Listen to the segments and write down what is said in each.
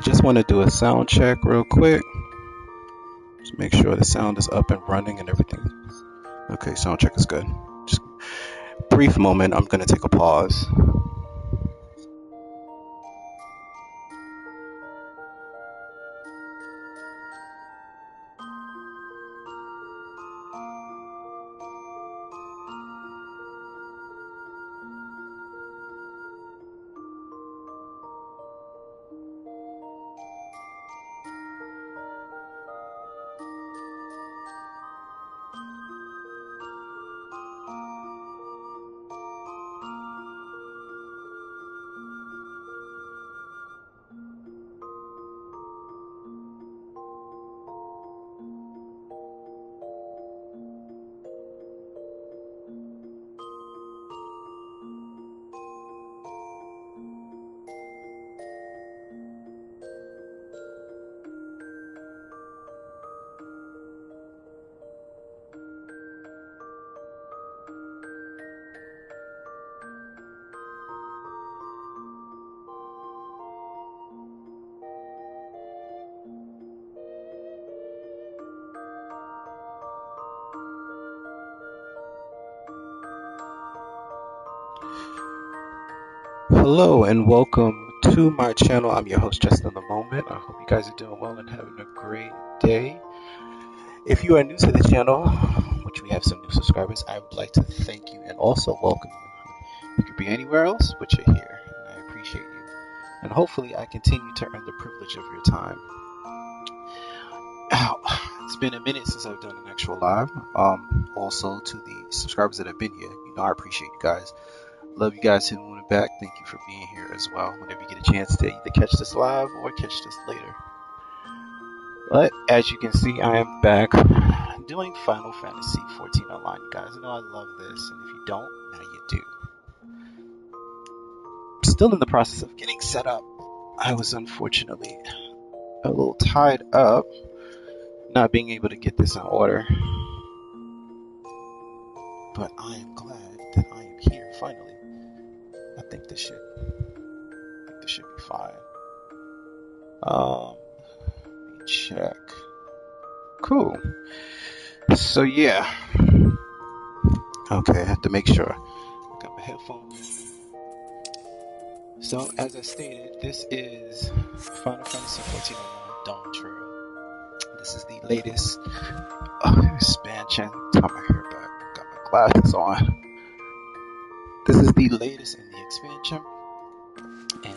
I just want to do a sound check real quick. Just make sure the sound is up and running and everything. Okay, sound check is good. Just brief moment, I'm going to take a pause. Hello and welcome to my channel. I'm your host, Just in the Moment. I hope you guys are doing well and having a great day. If you are new to the channel, which we have some new subscribers, I would like to thank you and also welcome you. You could be anywhere else, but you're here, and I appreciate you. And hopefully I continue to earn the privilege of your time. It's been a minute since I've done an actual live. Also to the subscribers that have been here, you know I appreciate you guys. Love you guys hitting it back. Thank you for being here as well. Whenever you get a chance to either catch this live or catch this later. But as you can see, I am back doing Final Fantasy XIV Online. You guys know I love this, and if you don't, now you do. Still in the process of getting set up. I was unfortunately a little tied up, not being able to get this in order. But I am glad that I am here finally. I think this should be fine. Let me check. Cool. So yeah. Okay, I have to make sure. I got my headphones. So as I stated, this is Final Fantasy XIV DawnTrail. This is the latest expansion. Tie my hair back. Got my glasses on. This is the latest in the expansion, and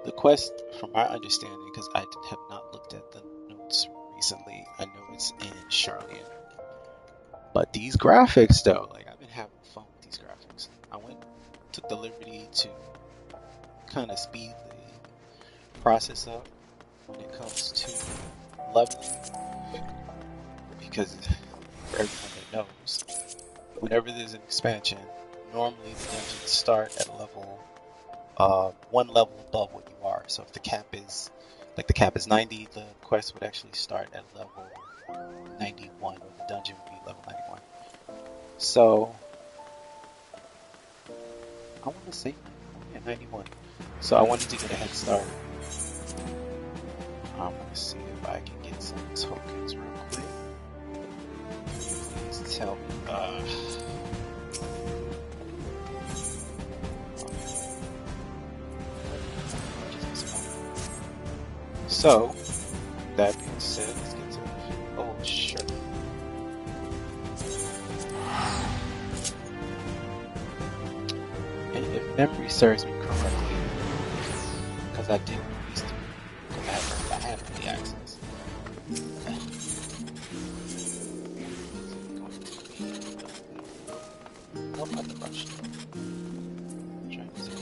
the quest, from my understanding, because I have not looked at the notes recently, I know it's in Sharlayan. But these graphics, though, like I've been having fun with these graphics. I took the liberty to kind of speed the process up when it comes to leveling, because for everyone that knows, whenever there's an expansion, normally the dungeons start at level one level above what you are. So if the cap is 90, the quest would actually start at level 91, or the dungeon would be level 91. So I want to say 91. So I wanted to get a head start. I'm going to see if I can get some tokens real quick. Please tell me. So, that being said, let's get to it. Oh, sure. And if memory serves me correctly, because I didn't used to, because I had early access. Nope, not the rush. Trying to see.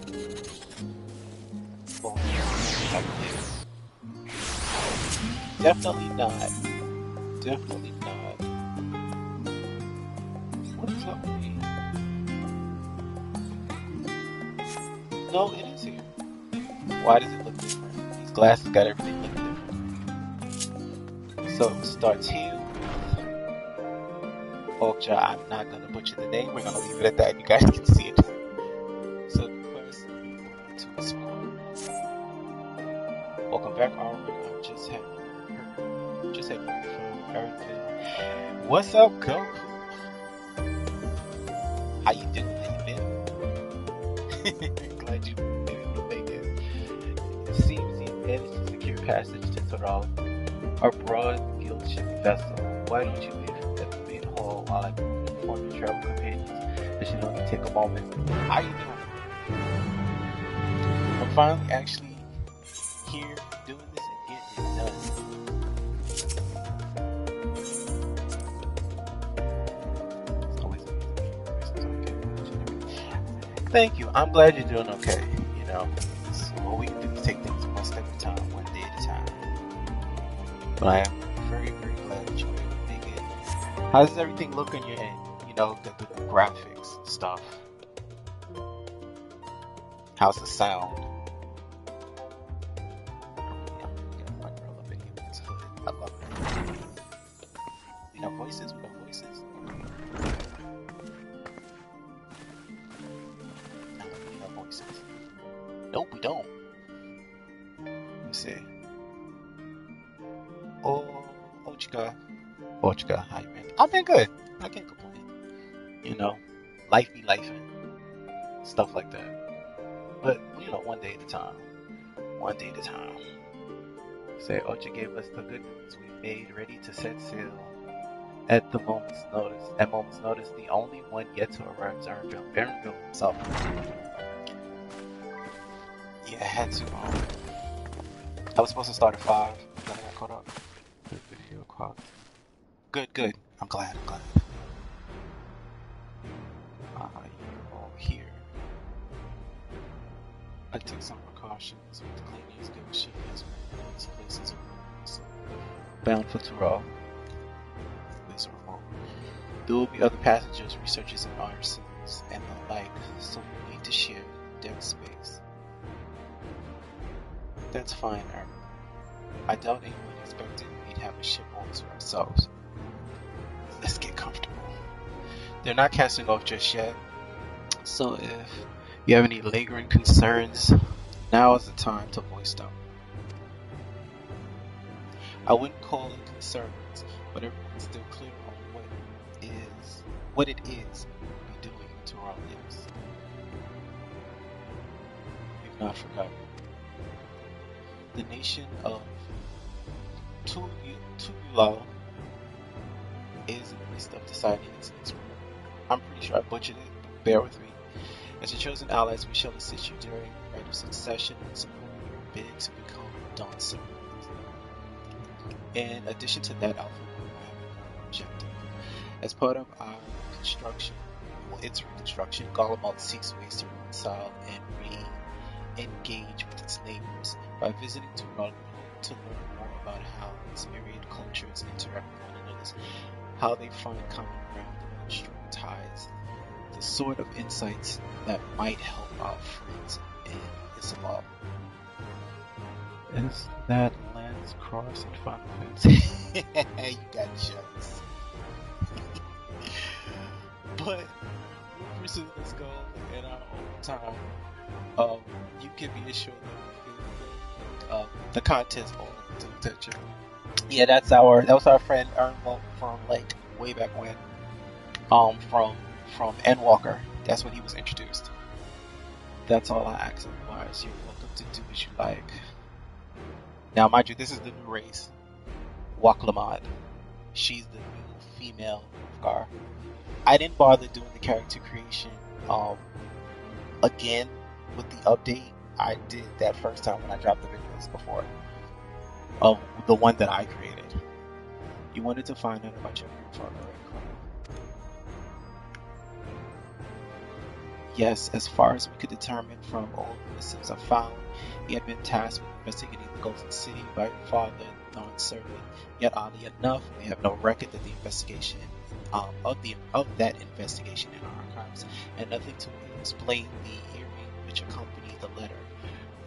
Oh, I believe. Definitely not. Definitely not. What is up with me? No, it is here. Why does it look different? These glasses got everything looking different. So it starts here. Okja, I'm not going to butcher the name. We're going to leave it at that. You guys can see it. So the quest to explore back already. Just had moved from LvL. What's up, Goku? How you doing? How you been? Glad you made it. It seems you managed to secure passage to Toral, a broad guild ship vessel. Why don't you leave at the main hall while I inform your travel companions that should only take a moment? How you doing? I'm finally actually here doing this and getting it done. It's always okay. Thank you. I'm glad you're doing okay. You know, so what we can do is take things one step at a time, one day at a time. But I am very, very glad that you were able to make it. How does everything look on your end? You know, the graphics stuff. How's the sound? I love it. We got voices. No, we got voices. Nope, we don't. Let's see. Oh, Ochika, how you been? I've been good. I can't complain. You know, life be lifing. Stuff like that. But, you know, one day at a time. One day at a time. Say, Ocha gave us the good news. We made ready to set sail at moment's notice, the only one yet to arrive is Aaronville himself. Yeah, I had to. I was supposed to start at 5, then I got caught up. The video caught. Good. I'm glad. You're all here. I took some precautions with the cleaning skills she has in these places. So, bound for Tural. There will be other passengers, researchers, and artisans, and the like, so we need to share deck space. That's fine, Aaron. I doubt anyone expected we'd have a ship all to ourselves. Let's get comfortable. They're not casting off just yet, so if you have any lingering concerns, now is the time to voice them. I wouldn't call it concerns, but everyone's still clear on what it is we'll be doing to our lives. You've not forgotten. The nation of Tulula is in the midst of deciding its next ruler. I'm pretty sure I butchered it, but bear with me. As your chosen allies, we shall assist you during the right of succession and support your bid to become Dawn servants. In addition to that, Alpha will have another objective. As part of our its reconstruction, Garlemald seeks ways to reconcile and re-engage with its neighbors. By visiting Tural, we hope to learn more about how its myriad cultures interact with one another, how they find common ground and strong ties, the sort of insights that might help our friends in Islam. Is that Lance Cross and Final Fantasy? You got jokes. But we'll pursue this goal in our own time. You can be assured that the content's all to attention. Yeah, that was our friend Ernwalk from like way back when. From Endwalker. That's when he was introduced. That's all I ask otherwise. You're welcome to do as you like. Now, mind you, this is the new race, Waklamad. She's the new female Gar. I didn't bother doing the character creation again with the update. I did that first time when I dropped the videos before. The one that I created. You wanted to find out about your grandfather, right? Yes, as far as we could determine from old missives I found, he had been tasked with investigating the Golden City by your father, non-servant. Yet oddly enough, we have no record of the investigation of that investigation in our archives, and nothing to explain the earring which accompanied the letter.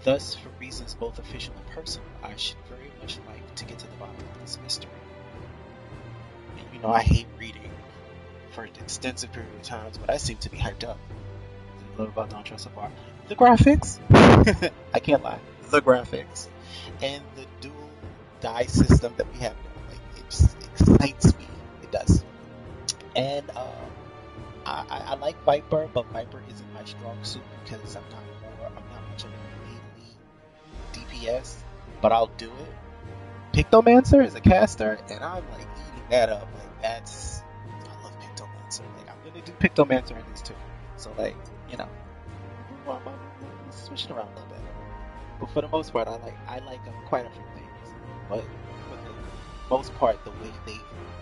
Thus, for reasons both official and personal, I should very much like to get to the bottom of this mystery. And you know, I hate reading for an extensive period of times, but I seem to be hyped up. What I love about DawnTrail so far? The graphics. I can't lie. The graphics. And the dual die system that we have now, like it just excites me. It does. And I like Viper, but Viper isn't my strong suit because I'm not much of a melee DPS, but I'll do it. Pictomancer is a caster, and I'm like eating that up. Like I love Pictomancer. Like I'm gonna do Pictomancer in this too. So like, you know, I'm switching around a little bit. But for the most part, I like quite a few things. But for the most part, the way they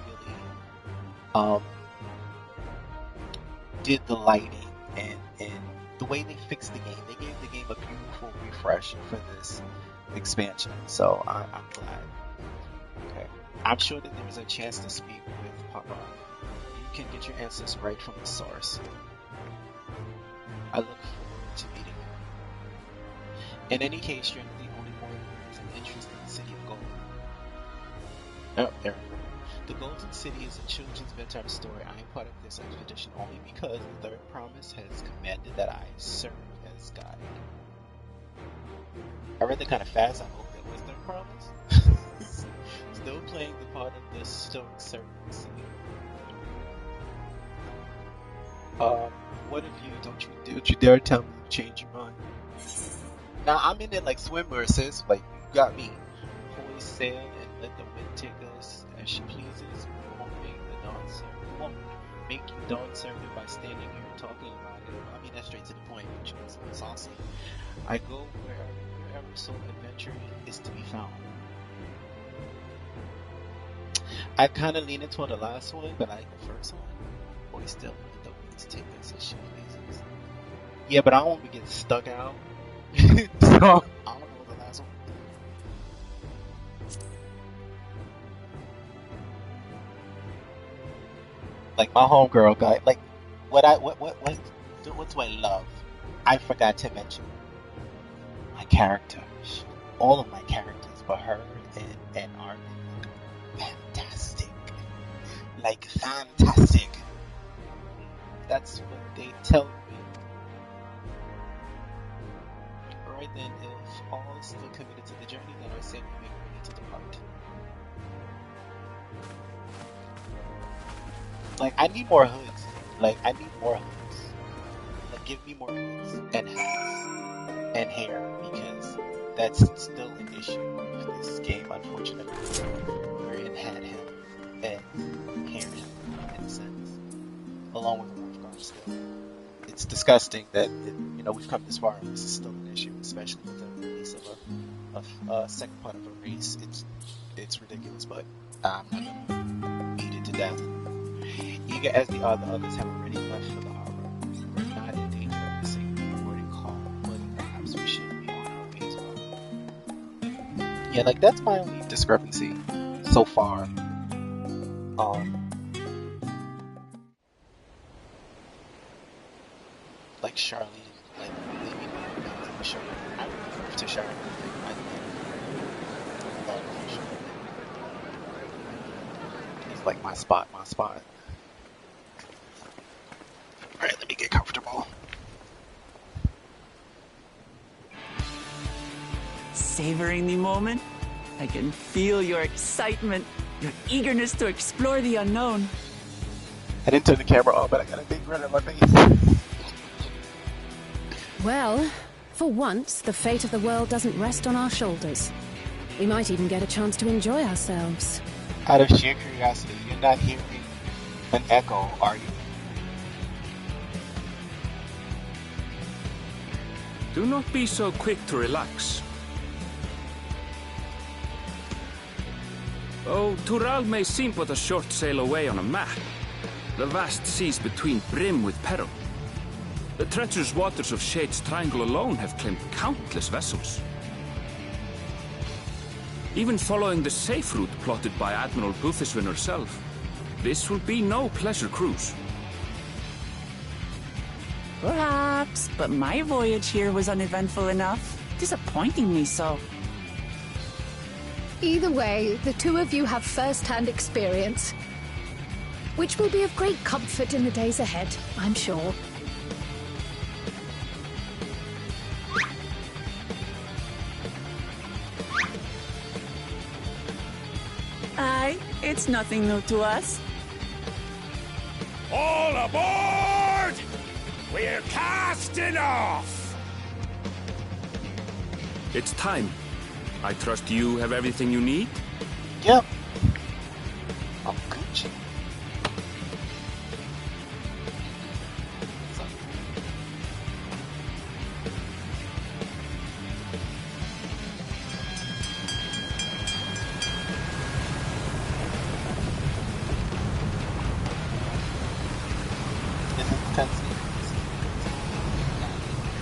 really did the lighting and the way they fixed the game, they gave the game a beautiful refresh for this expansion. So I'm glad. Okay. I'm sure that there is a chance to speak with Papa. You can get your answers right from the source. I look forward to meeting you. In any case, you're not the only one with an interest in the City of Gold. Oh, there we go. The Golden City is a children's bedtime story. I am part of this expedition only because the Third Promise has commanded that I serve as guide. I read that kind of fast. I hope that was Third Promise. Still playing the part of the stoic servant scene. What if don't you dare tell me to change your mind. Now I'm in it like swimwear, sis. Like you got me. Hoist sail and let the wind take us as she pleases. We won't make you dawn servant by standing here talking about it. I mean that's straight to the point, but you know, it's saucy. I go wherever soul adventure is to be found. I kind of lean toward the last one, but I like the first one. Boy, still let the winds take us as she pleases. Yeah, but I don't want to get stuck out. So I don't know what the last one. Like my homegirl guy. Like what do I love? I forgot to mention my character. All of my characters, but her and Armin, fantastic. Like fantastic. That's what they tell me. Alright then, if all is still committed to the journey, then I say we make ready to depart. Like I need more hoods. Like I need more hoods. Like give me more hoods and hats and hair because that's still an issue with this game, unfortunately. Wherein had him and hair him in a sense, along with the roof guard still. It's disgusting that we've come this far and this is still an issue, especially with the release of a second part of a race. It's ridiculous, but I'm not gonna beat it to death. Eager as the others have already left for the harbor, we're not in danger of missing the boarding call, but perhaps we should be on our way as well. Yeah, like that's my only discrepancy so far. Like Sharlayan, like maybe not Sharlayan. I would move to Sharlayan. I love Sharlayan. It's like my spot. Alright, let me get comfortable. Savoring the moment? I can feel your excitement, your eagerness to explore the unknown. I didn't turn the camera on, but I got a big grin on my face. Well, for once, the fate of the world doesn't rest on our shoulders. We might even get a chance to enjoy ourselves. Out of sheer curiosity, you're not hearing an echo, are you? Do not be so quick to relax. Oh, Tural may seem but a short sail away on a map. The vast seas between brim with peril. The treacherous waters of Shade's Triangle alone have claimed countless vessels. Even following the safe route plotted by Admiral Buthiswin herself, this will be no pleasure cruise. Perhaps, but my voyage here was uneventful enough, disappointing me so. Either way, the two of you have first-hand experience, which will be of great comfort in the days ahead, I'm sure. It's nothing new to us. All aboard! We're casting off! It's time. I trust you have everything you need? Yep. I'm Gucci.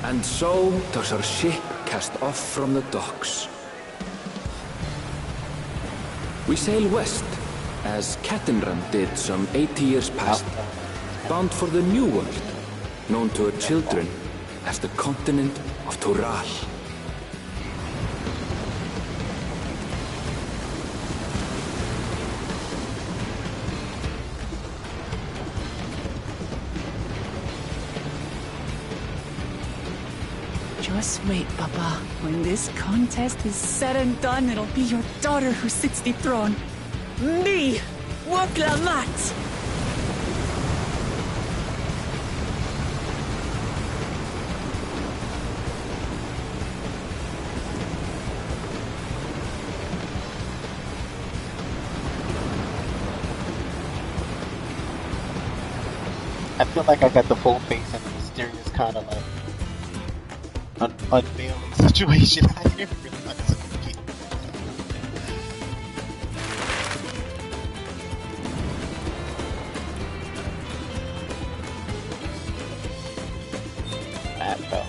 And so does our ship cast off from the docks. We sail west, as Cattenran did some 80 years past, bound for the New World, known to her children as the continent of Tural. Just wait, Papa. When this contest is said and done, it'll be your daughter who sits the throne. Me! Waklamat! I feel like I got the full face in a mysterious kind of like unveiling situation. I didn't realize it would be. That fell.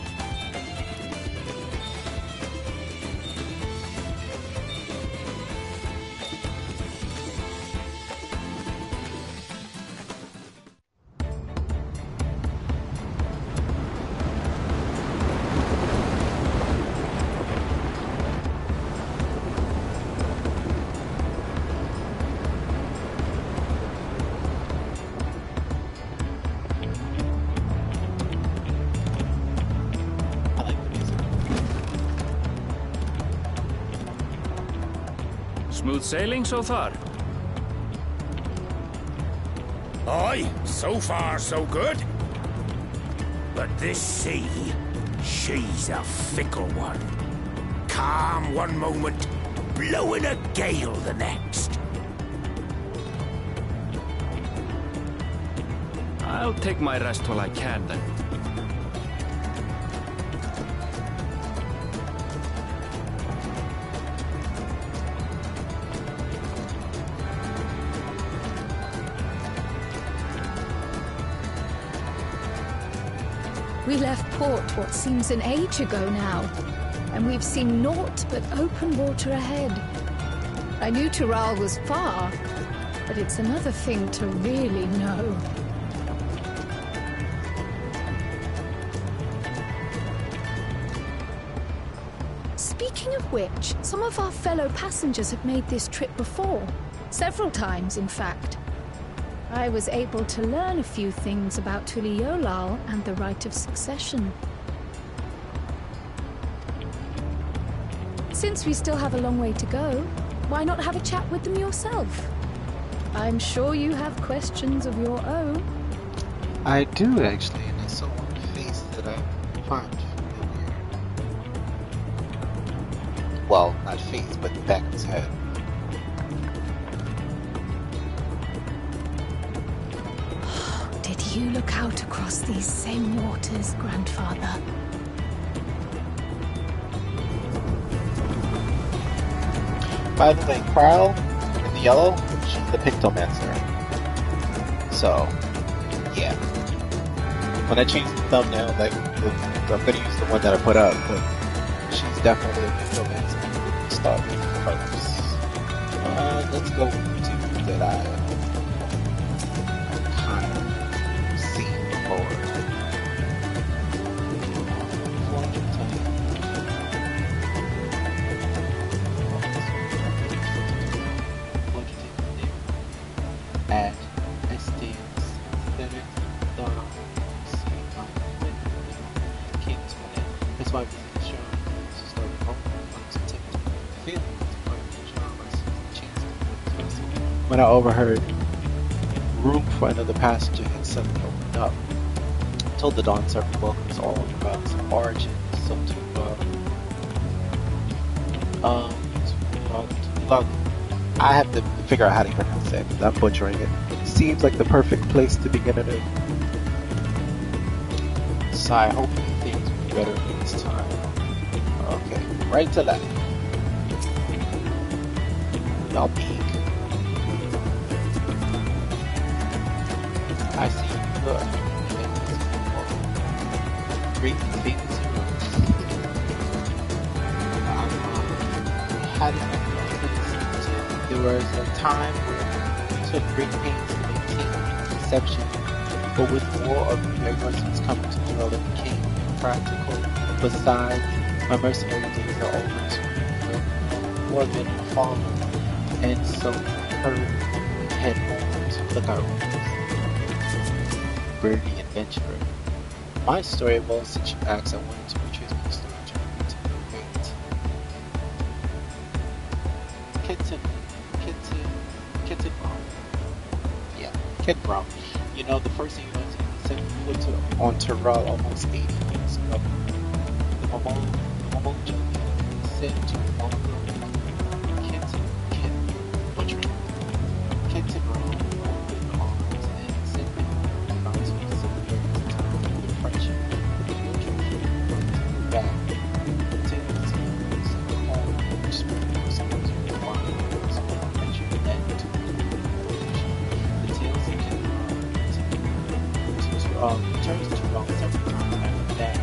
Smooth sailing so far? Aye, so far so good. But this sea, she's a fickle one. Calm one moment, blowing a gale the next. I'll take my rest while I can then. We left port what seems an age ago now, and we've seen naught but open water ahead. I knew Tural was far, but it's another thing to really know. Speaking of which, some of our fellow passengers have made this trip before. Several times, in fact. I was able to learn a few things about Tuliolal and the right of succession. Since we still have a long way to go, why not have a chat with them yourself? I'm sure you have questions of your own. I do actually, and it's someone's face that I find familiar. Well, not face, but the back of his head. Did you look out across these same waters, Grandfather? By the way, Carl in the yellow, she's the Pictomancer. So, yeah. When I change the thumbnail, like, I'm gonna use the one that I put up, but she's definitely a Pictomancer. Start with colors. Let's go to that I kind of seen before. At Estee's Aesthetic, King's Winnet. That's why we show to start with home. To take feelings, but the chance to when I overheard room for another passenger had suddenly opened up. I told the Dawn server welcomes all about its origin, so look, I have to figure out how to pronounce that because I'm butchering it. It seems like the perfect place to begin anew. Sigh, hopefully things will be better this time. Okay, right to left. Y'all peek. I see you. Look. Great things. Had enough of this. There was a time where you took great pains to maintain deception, but with more of your mercenaries coming to dwell, it became practical. Besides, my mercenary days are over too. More men have fallen, and so her head home to look out. Birdie adventurer. My story, well, since you asked, I wanted to retrace my story journey to the great Kitten Brown. Yeah, Kitten Brown. You know, the first thing you know, he said we looked on Terrell almost 80 years ago. The Momo Joe said to Kitten Brown opened arms and said about to celebrate the time of the friendship with the new back. Tales of home experience to wine adventure led to the tales of Kitten returns to Terrell several times after that.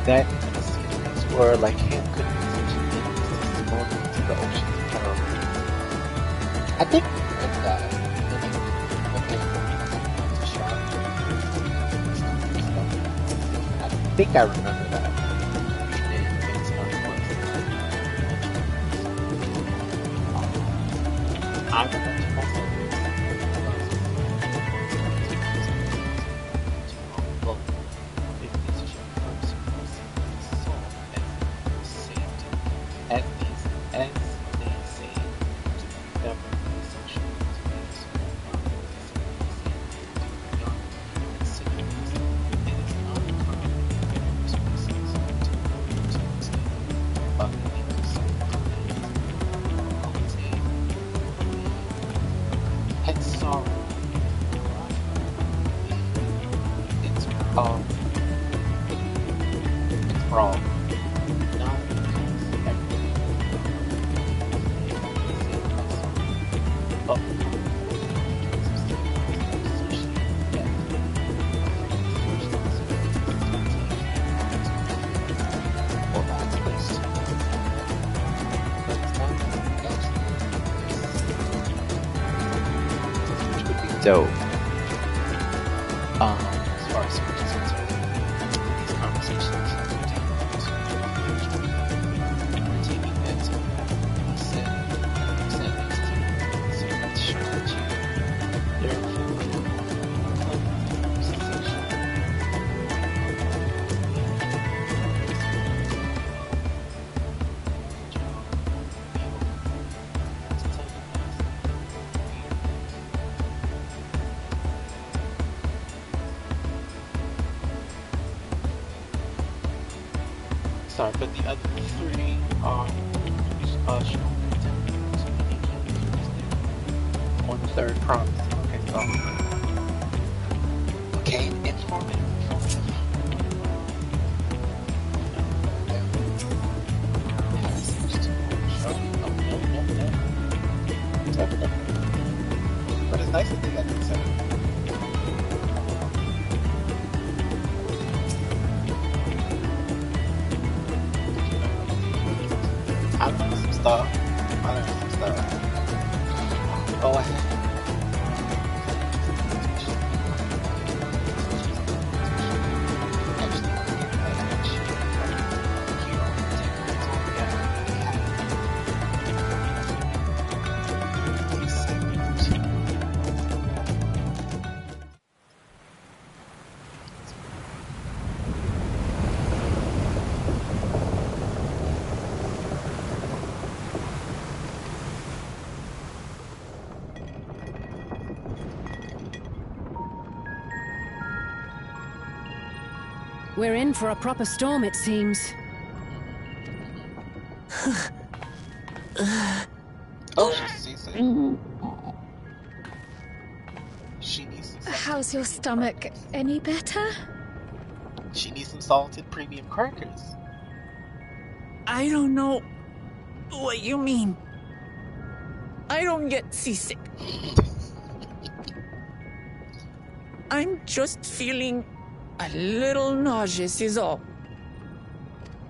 That series were like hand cookies to the ocean. I think we read that I think I remember that. I remember dope. As far as which is concerned, these conversations we're taking that to he said next to so let's show it to you. Therefore, sorry, but the other three are on the third promise. Okay, so okay, informative. But it's nice that they got this set up. I learned some stuff. Oh, I had We're in for a proper storm, it seems. Oh, she's seasick. She needs some salted How's your premium stomach? crackers. Any better? She needs some salted premium crackers. I don't know what you mean. I don't get seasick. I'm just feeling a little nauseous is all.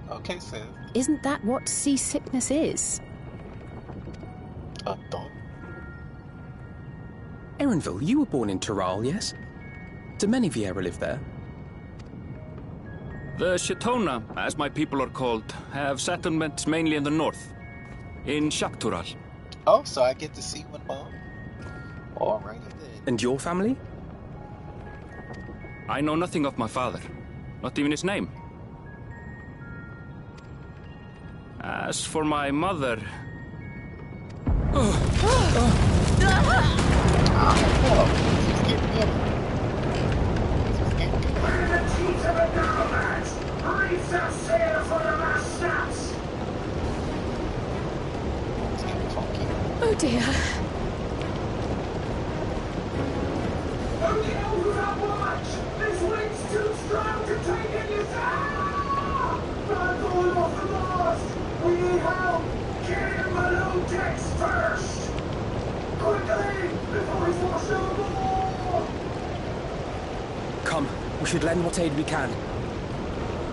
Okay, sis. Isn't that what seasickness is? A thought. Erenville, you were born in Tural, yes? Do many Vieira live there? The Shatona, as my people are called, have settlements mainly in the north, in Shaktural. Oh, so I get to see one mom? Alrighty then. And your family? I know nothing of my father, not even his name. As for my mother... Oh dear. This wind's too strong to take in you down! I'm going off the mast! We need help! Get him below decks first! Quickly! Before he's washed overboard! Come, we should lend what aid we can.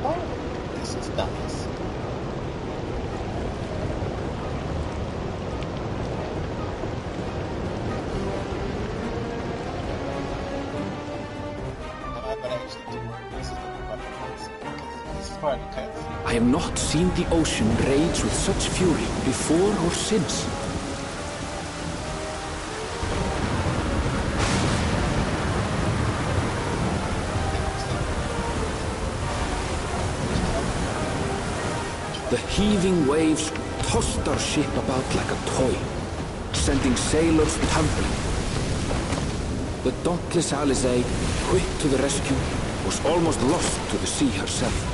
Oh, this is nice. Am I gonna actually do work? This is the part of the cutscene, because this is part of the cutscene. I have not seen the ocean rage with such fury before or since. The heaving waves tossed our ship about like a toy, sending sailors tumbling. The dauntless Alizé, quick to the rescue, was almost lost to the sea herself.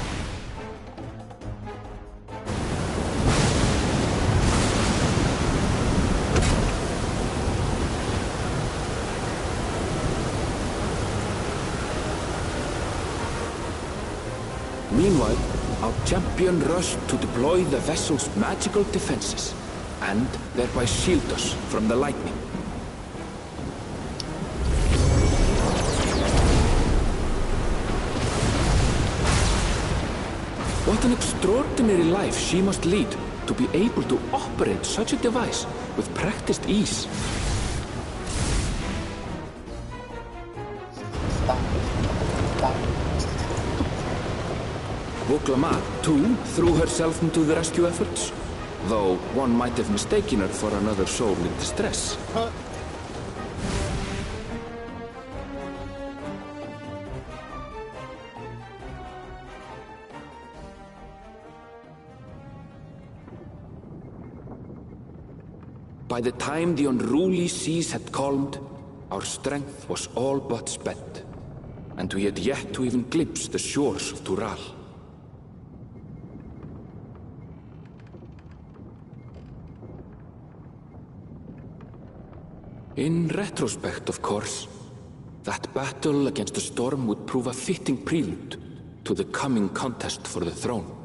Meanwhile, our champion rushed to deploy the vessel's magical defenses, and thereby shield us from the lightning. What an extraordinary life she must lead to be able to operate such a device with practiced ease. Woklama, too, threw herself into the rescue efforts, though one might have mistaken her for another soul in distress. By the time the unruly seas had calmed, our strength was all but spent, and we had yet to even glimpse the shores of Tural. In retrospect, of course, that battle against the storm would prove a fitting prelude to the coming contest for the throne.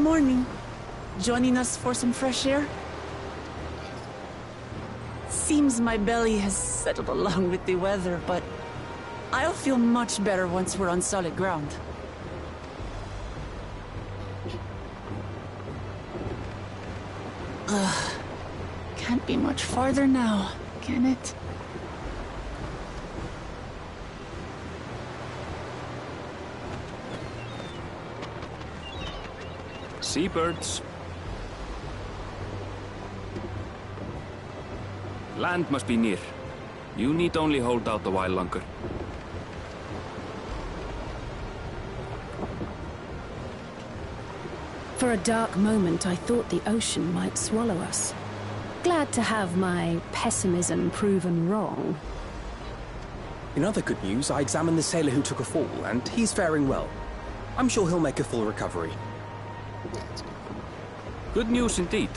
morning. Joining us for some fresh air? Seems my belly has settled along with the weather, but I'll feel much better once we're on solid ground. Can't be much farther now, can it? Seabirds. Land must be near. You need only hold out a while longer. For a dark moment, I thought the ocean might swallow us. Glad to have my pessimism proven wrong. In other good news, I examined the sailor who took a fall, and he's faring well. I'm sure he'll make a full recovery. Good news indeed.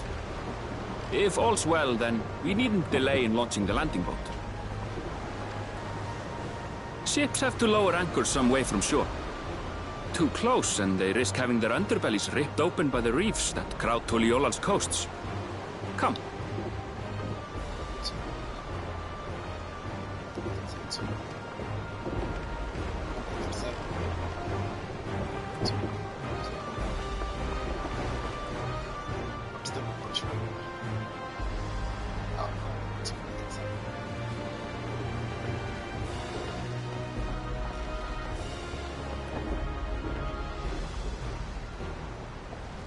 If all's well, then we needn't delay in launching the landing boat. Ships have to lower anchors some way from shore. Too close, and they risk having their underbellies ripped open by the reefs that crowd Tuliola's coasts. Come.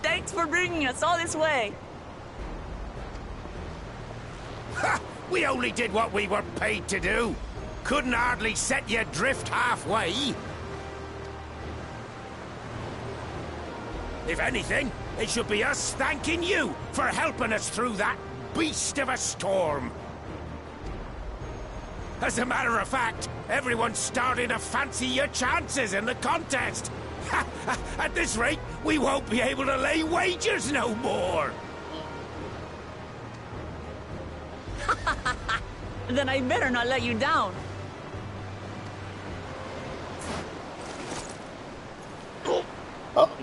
Thanks for bringing us all this way. Ha! We only did what we were paid to do. Couldn't hardly set you adrift halfway. If anything, it should be us thanking you for helping us through that beast of a storm. As a matter of fact, everyone's starting to fancy your chances in the contest. At this rate, we won't be able to lay wagers no more. Then I better not let you down.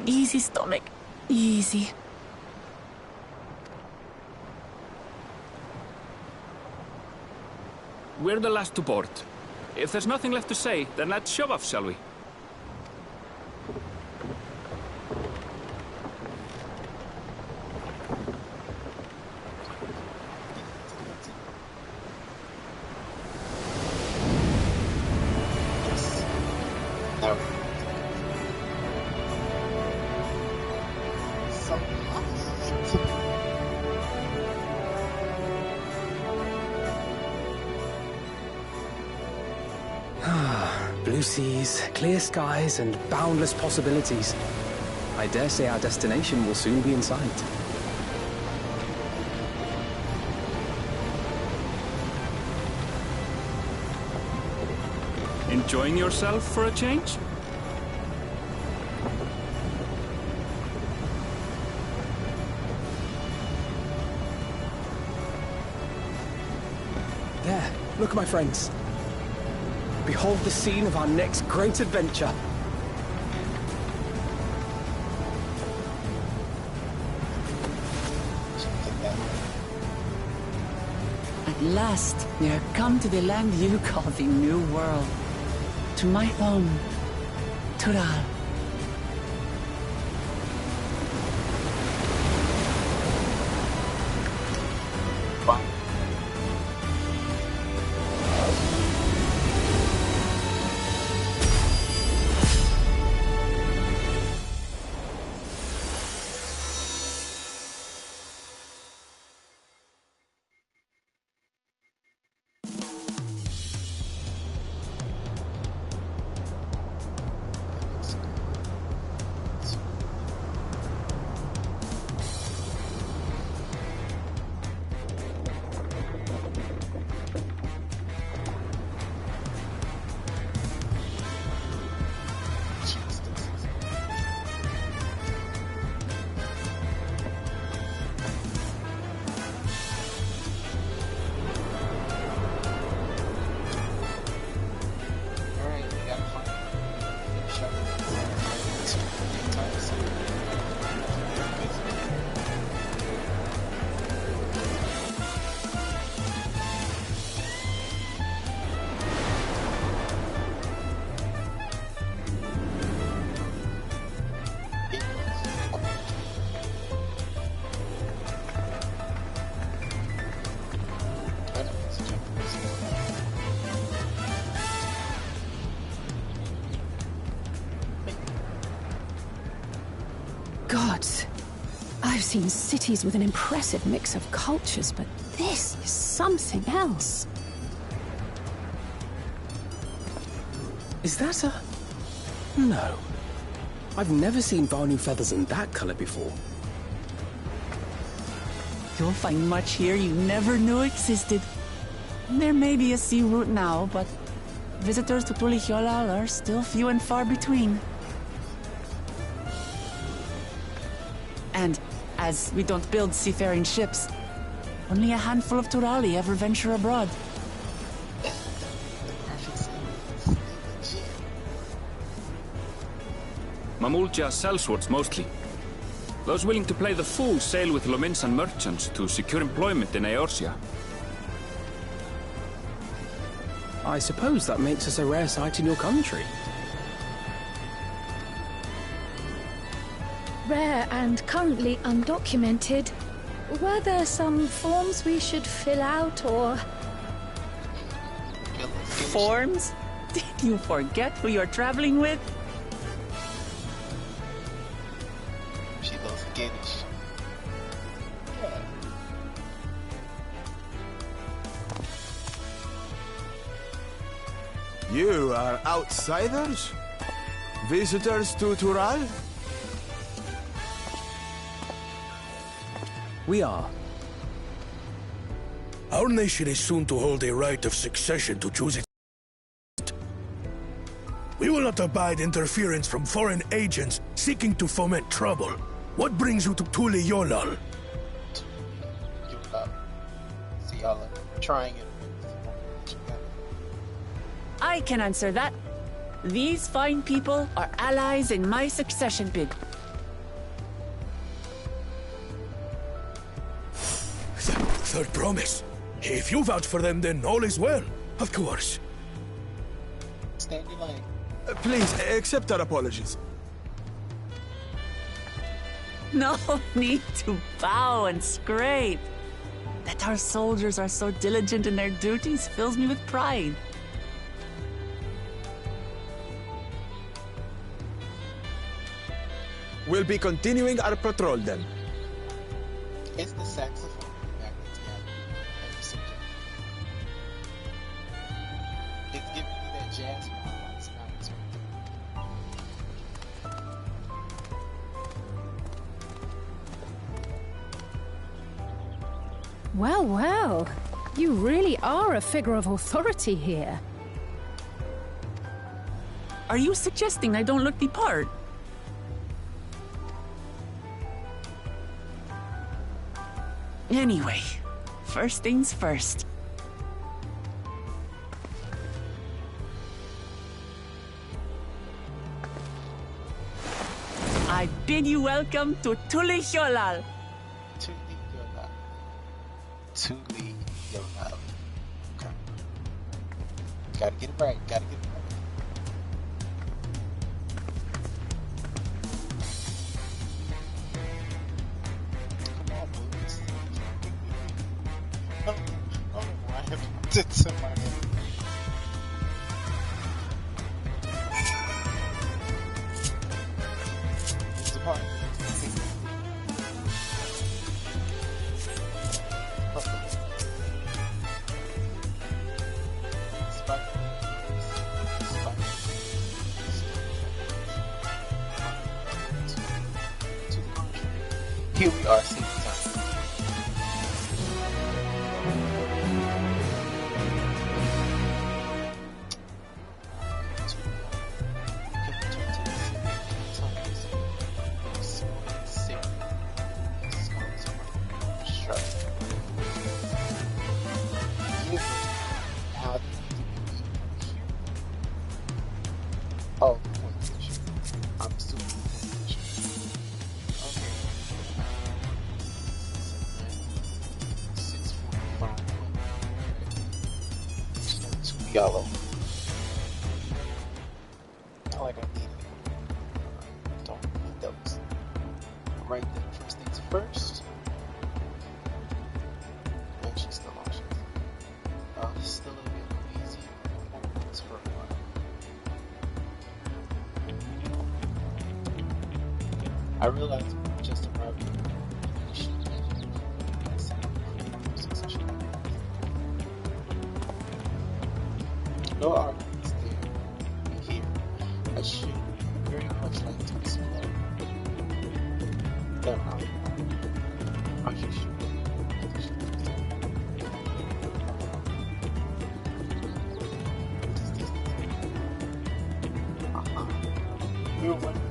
Easy, stomach. Easy. We're the last to board. If there's nothing left to say, then let's shove off, shall we? Blue seas, clear skies, and boundless possibilities. I dare say our destination will soon be in sight. Enjoying yourself for a change? There, look, my friends. Behold the scene of our next great adventure. At last, we are come to the land you call the New World. To my home, Tural. What? I've seen cities with an impressive mix of cultures, but this is something else. Is that a... No. I've never seen Vanu feathers in that color before. You'll find much here you never knew existed. There may be a sea route now, but visitors to Tulihyolal are still few and far between. And as we don't build seafaring ships, only a handful of Turali ever venture abroad. Mamulja sellswords mostly. Those willing to play the fool sail with Lominsan merchants to secure employment in Eorzea. I suppose that makes us a rare sight in your country. Rare and currently undocumented. Were there some forms we should fill out or... Forms? Did you forget who you're traveling with? She loves Gaelish. You are outsiders? Visitors to Tural? We are. Our nation is soon to hold a right of succession to choose its... We will not abide interference from foreign agents seeking to foment trouble. What brings you to Tulihyolal? See, y'all are trying it. I can answer that. These fine people are allies in my succession bid. Third promise. If you vouch for them, then all is well. Of course. Stand your lane. Please, accept our apologies. No need to bow and scrape. That our soldiers are so diligent in their duties fills me with pride. We'll be continuing our patrol then. It's the saxophone back together. It's giving me that jazz vibe. It's not Well, well. You really are a figure of authority here. Are you suggesting I don't look the part? Anyway, first things first. I bid you welcome to Tulihyolal. Tulihyolal. Okay. Gotta get it right. Gotta get it right. Come on, boys. I don't know why I have to my head. It's a part. Here we are, seeing time. Oh, I'm still okay. 6:45. Two yellow. Not like I need it. Don't need those. Right then, first things first. And she's still on. This is still a little bit easy. It's for a while. I realized just no arguments there. Here, I should very much like to explore. There are you sure? You're wondering.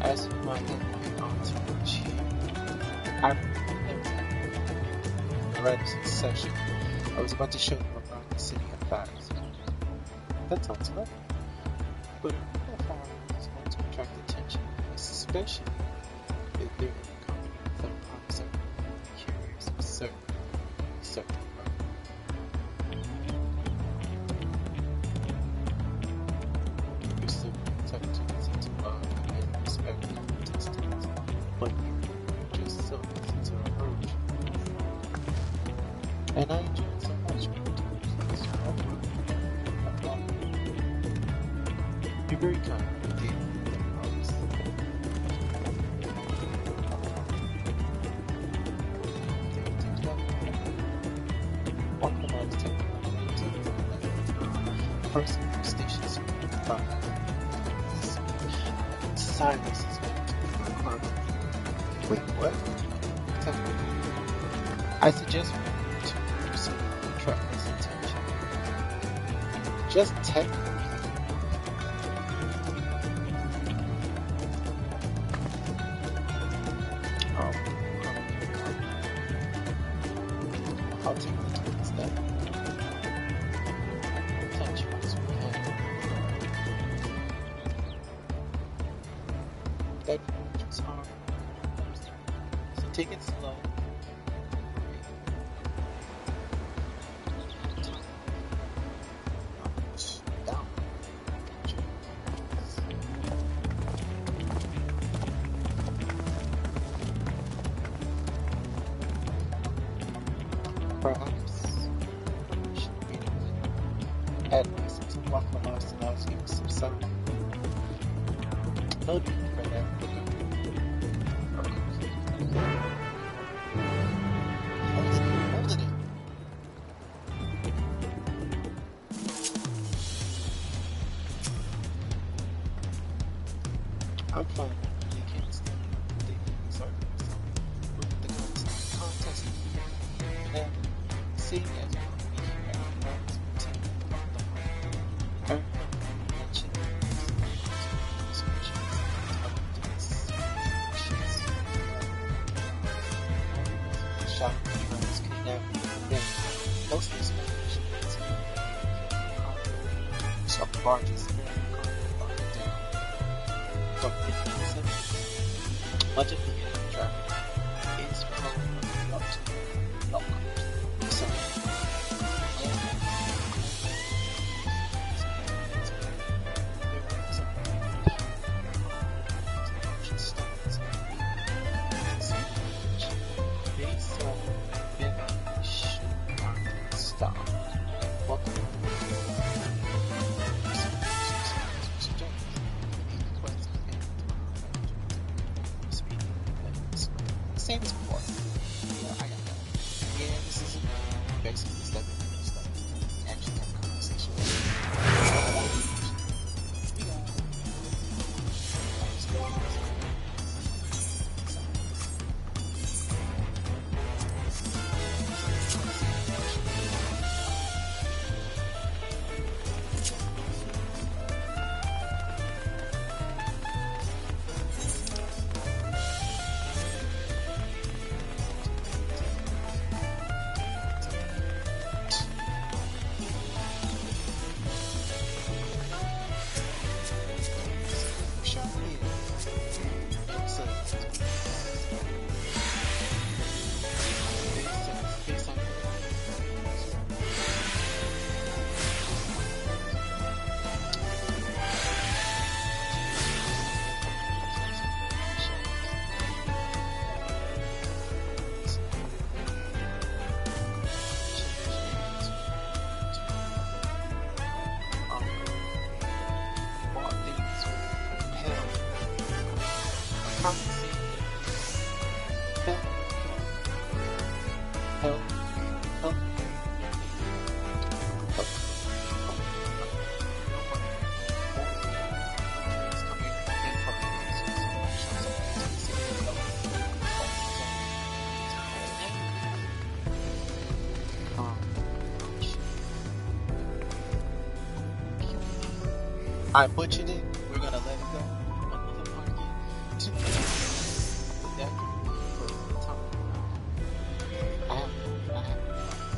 As for my entourage, I right of succession. I was about to show them around the city affairs. That sounds good. But if I was going to attract attention, especially if they're coming with a promise of curious, certain. And I enjoy it so much. You're very kind indeed. First stations silence is wait, what? I suggest just take I'll take the time instead. Touch once we can. That was hard. So take it slow. Perhaps we should read it. At least to walk the last allows you some sun. No need for that. Hold it. I'm fine. You can't stand it. Sorry. With the contest. And seeing as we most of the barges much of the traffic is from up to lock. So stop. Welcome. I butchered it. We're gonna let it go. Another market. That for the time. I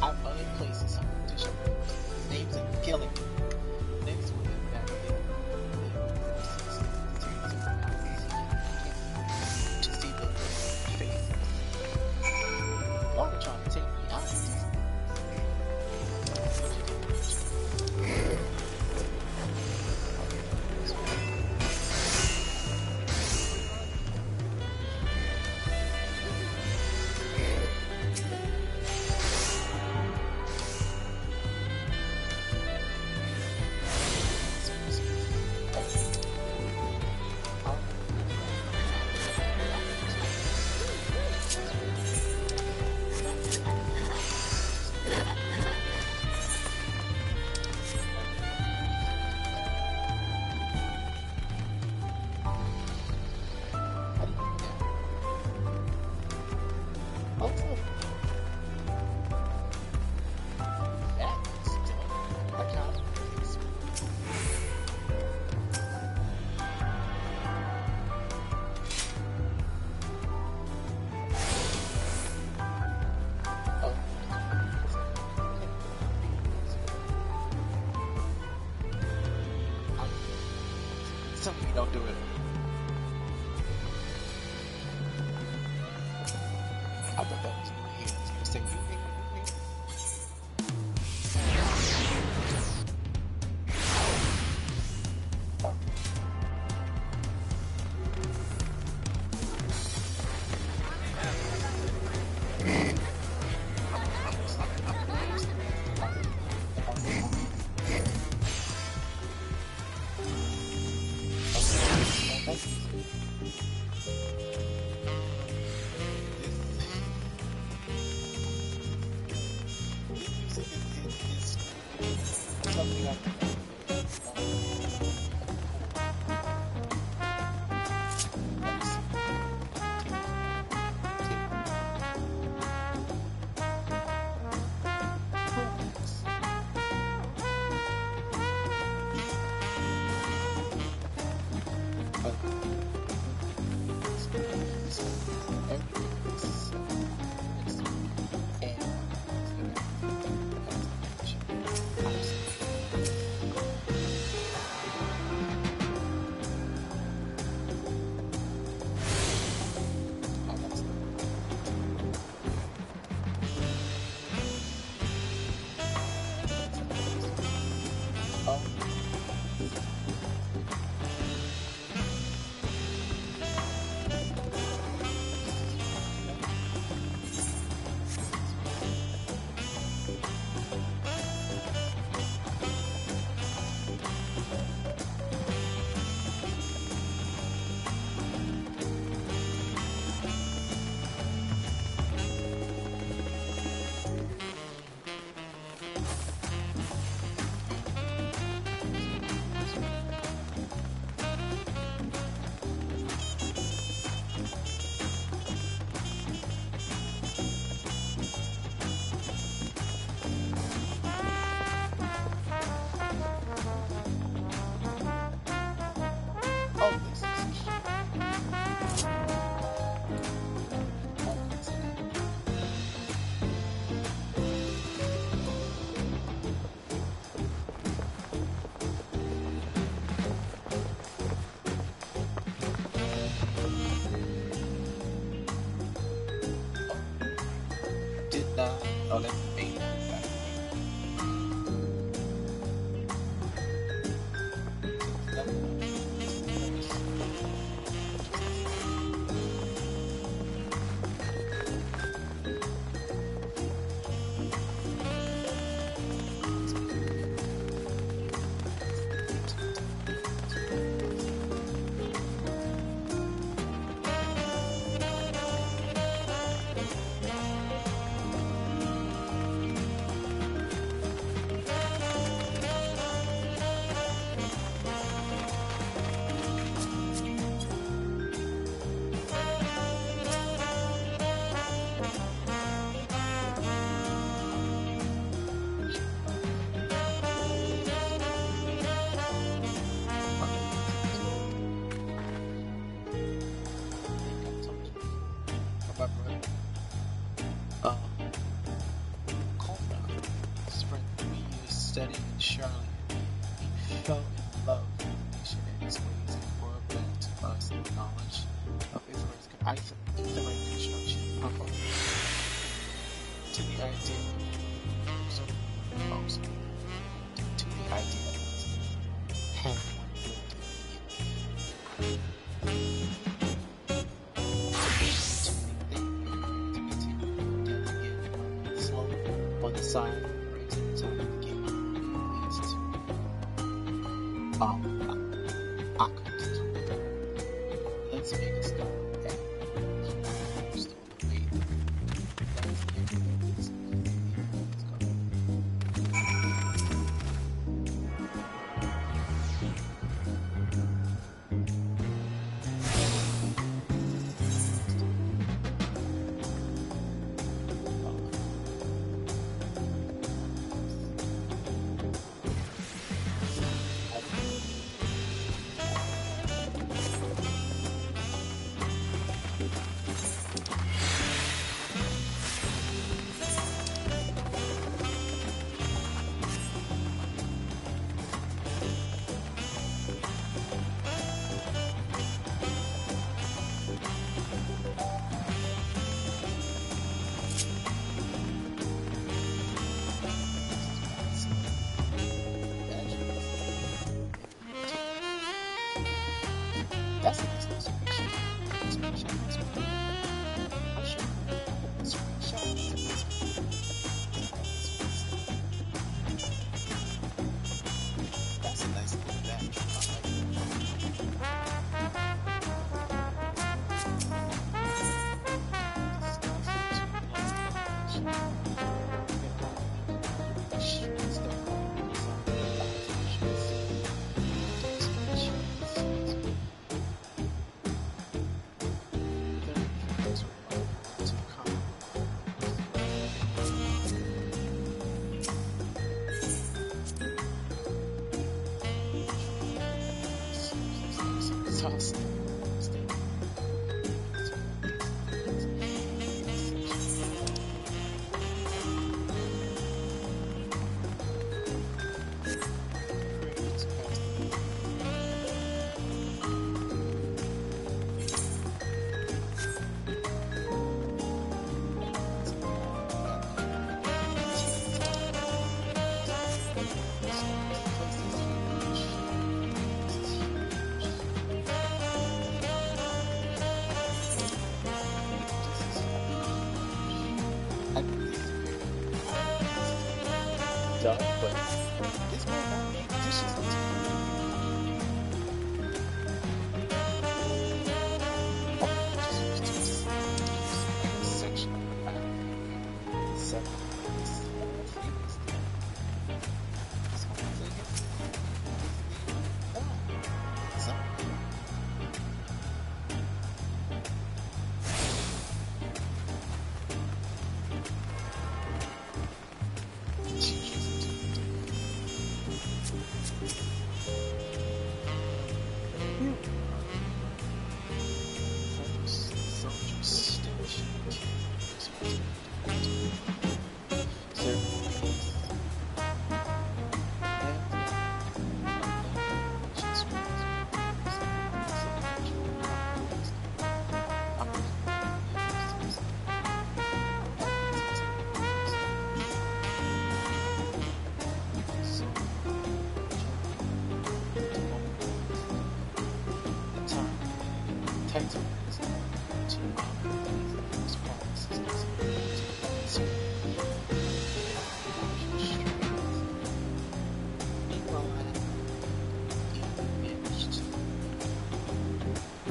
have other places to show you. Names are killing me. Next one that to see the faces. Y'all are trying to take me out. Tell me you don't do it. I thought that was new here. I was gonna say new here. On the side, right to the top of the game is to aqueduct. Let's make a start at first on the way. Let's get this. Let's go. That's a nice little screenshot. Screenshot this one. I'll show you. Screenshot this one. That's a nice little backdrop. I like done, but this might not be positions to section 7.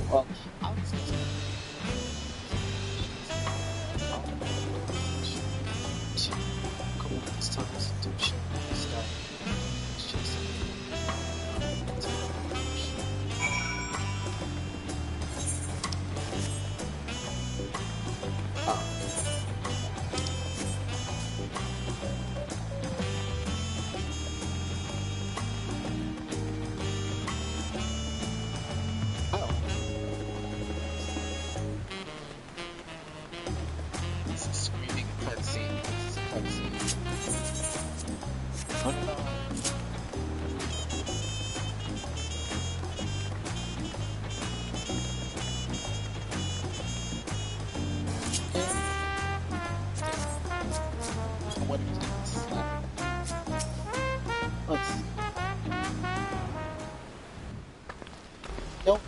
Well, I was just a couple of times to show this guy. It's just Nope.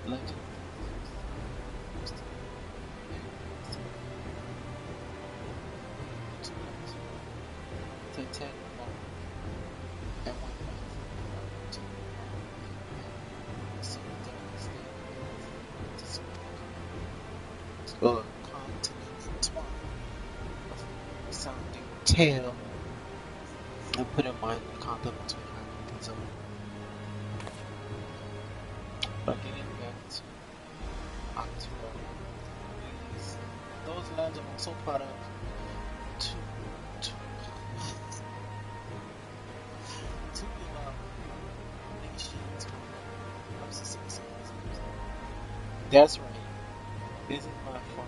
Legend. To 10 and one so continent entwined of sounding tale and put in mind the continents we have in Brazil. But getting back to October, those lands are also part of two nations. That's right. This is my form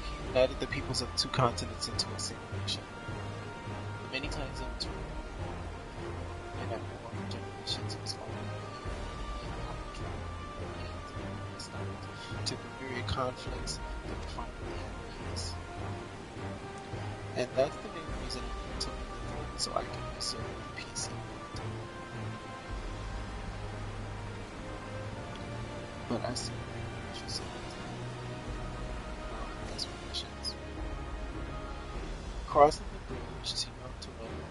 He united the peoples of two continents into a single nation. Many times in between, and after one generations was to the myriad conflicts that were finally had peace. And that's the main reason I took the throne, so I can preserve peace and unity. But I see what you said. Explanations. Crossing the bridge to Yom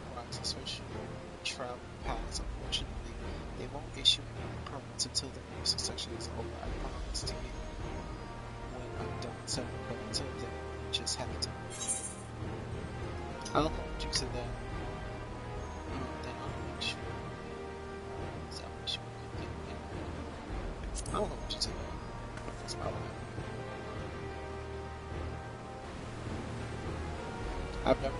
requires a special travel pass. Unfortunately, they won't issue any permits until the new section is over. I promise to you when I'm done selling, but until then, you just have to. I'll hold you to that. Then I'll make sure. I'll hold you to that. That's my life. I've never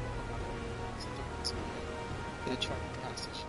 get a travel passage.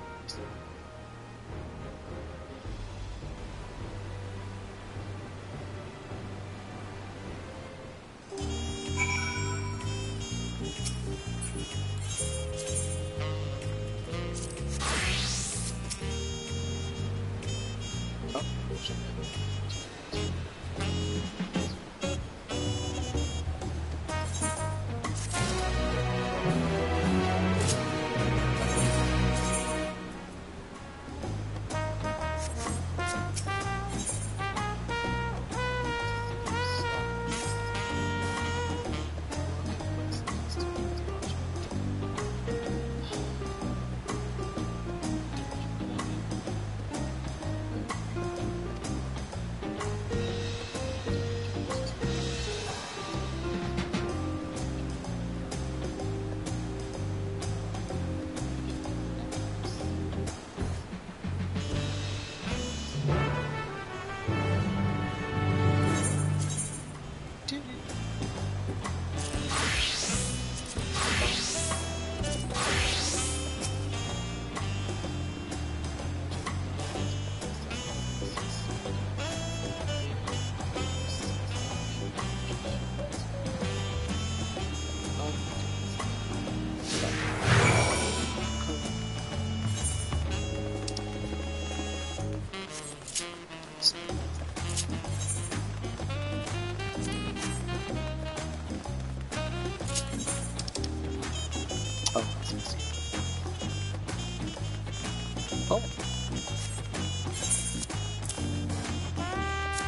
Oh.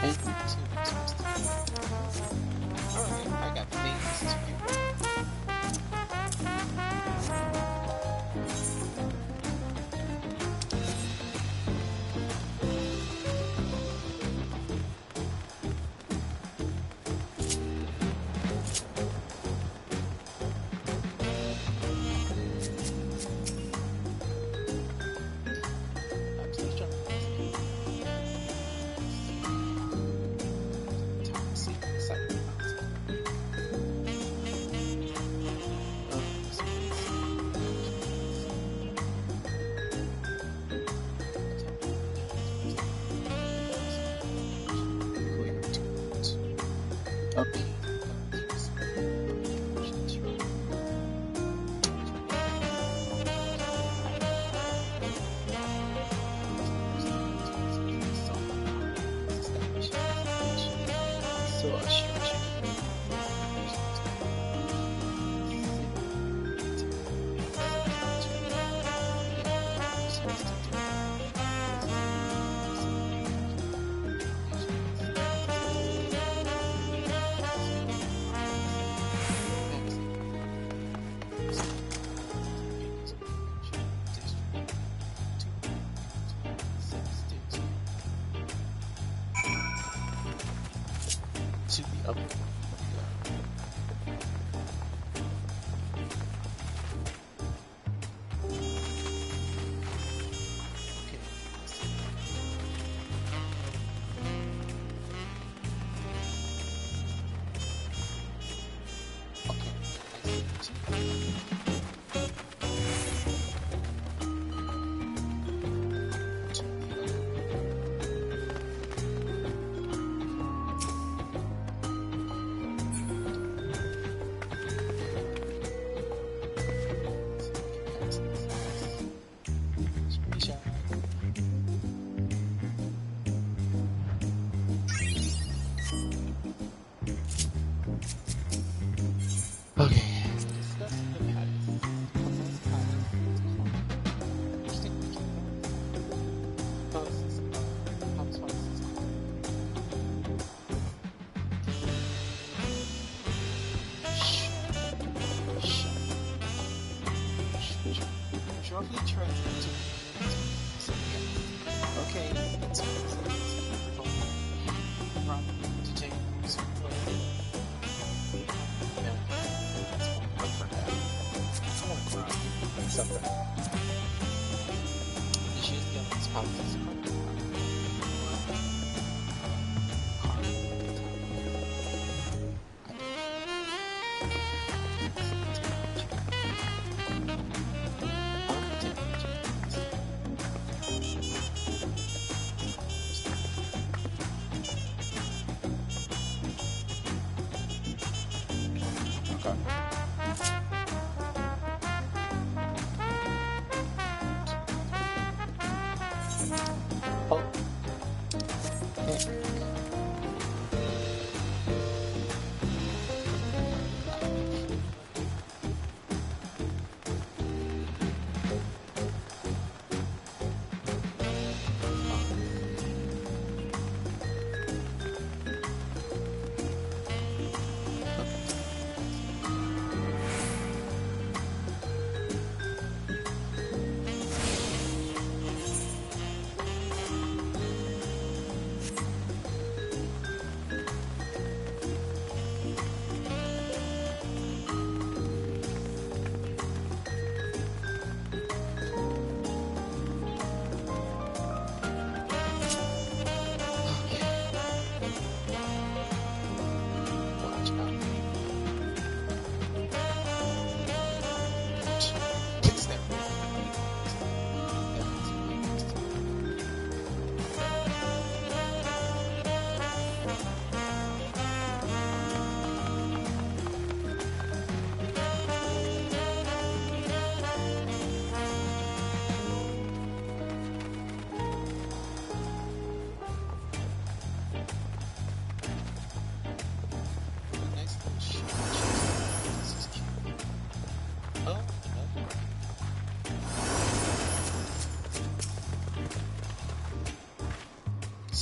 And alright, I got things to do. to the upper one.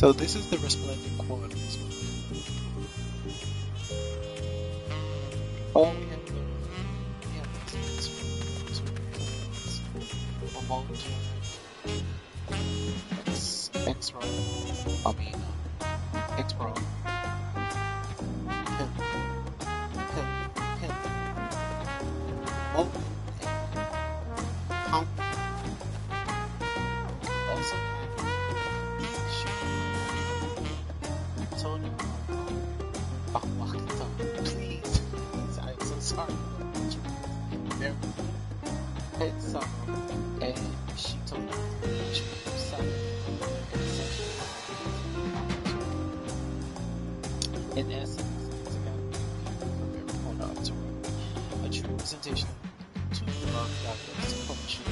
So this is the resplendent quad. Oh, we have X-Row, X-Row, Pimp, Mobile, Pop, also Tony, please, I'm so sorry. There, heads up, and she told me she was in essence, it's about from every corner up to a true representation to love diverse culture.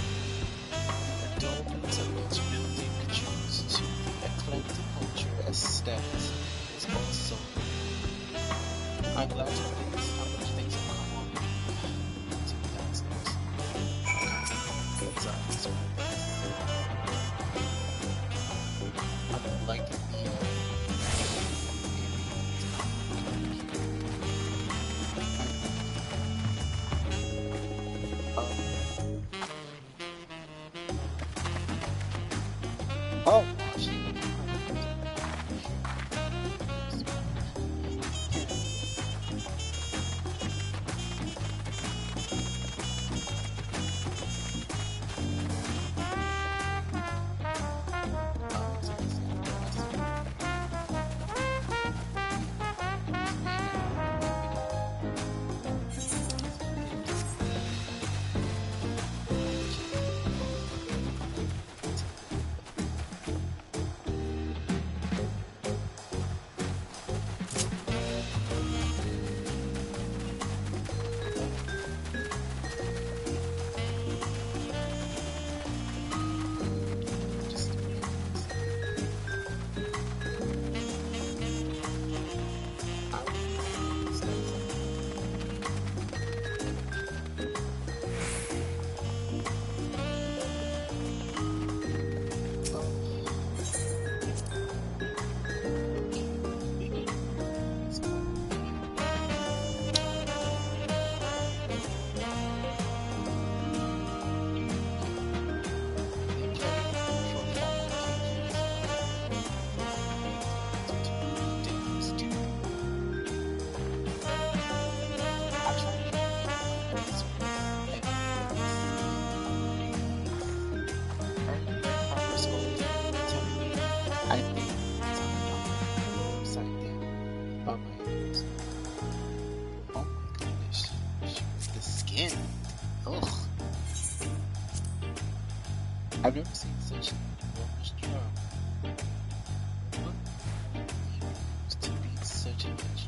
Endowment of each building contributes to the eclectic culture aesthetics is also. I'm glad to realize how much things have come on to the downstairs. I'm liking the oh, she I've never seen such enormous drum. To beat such a much.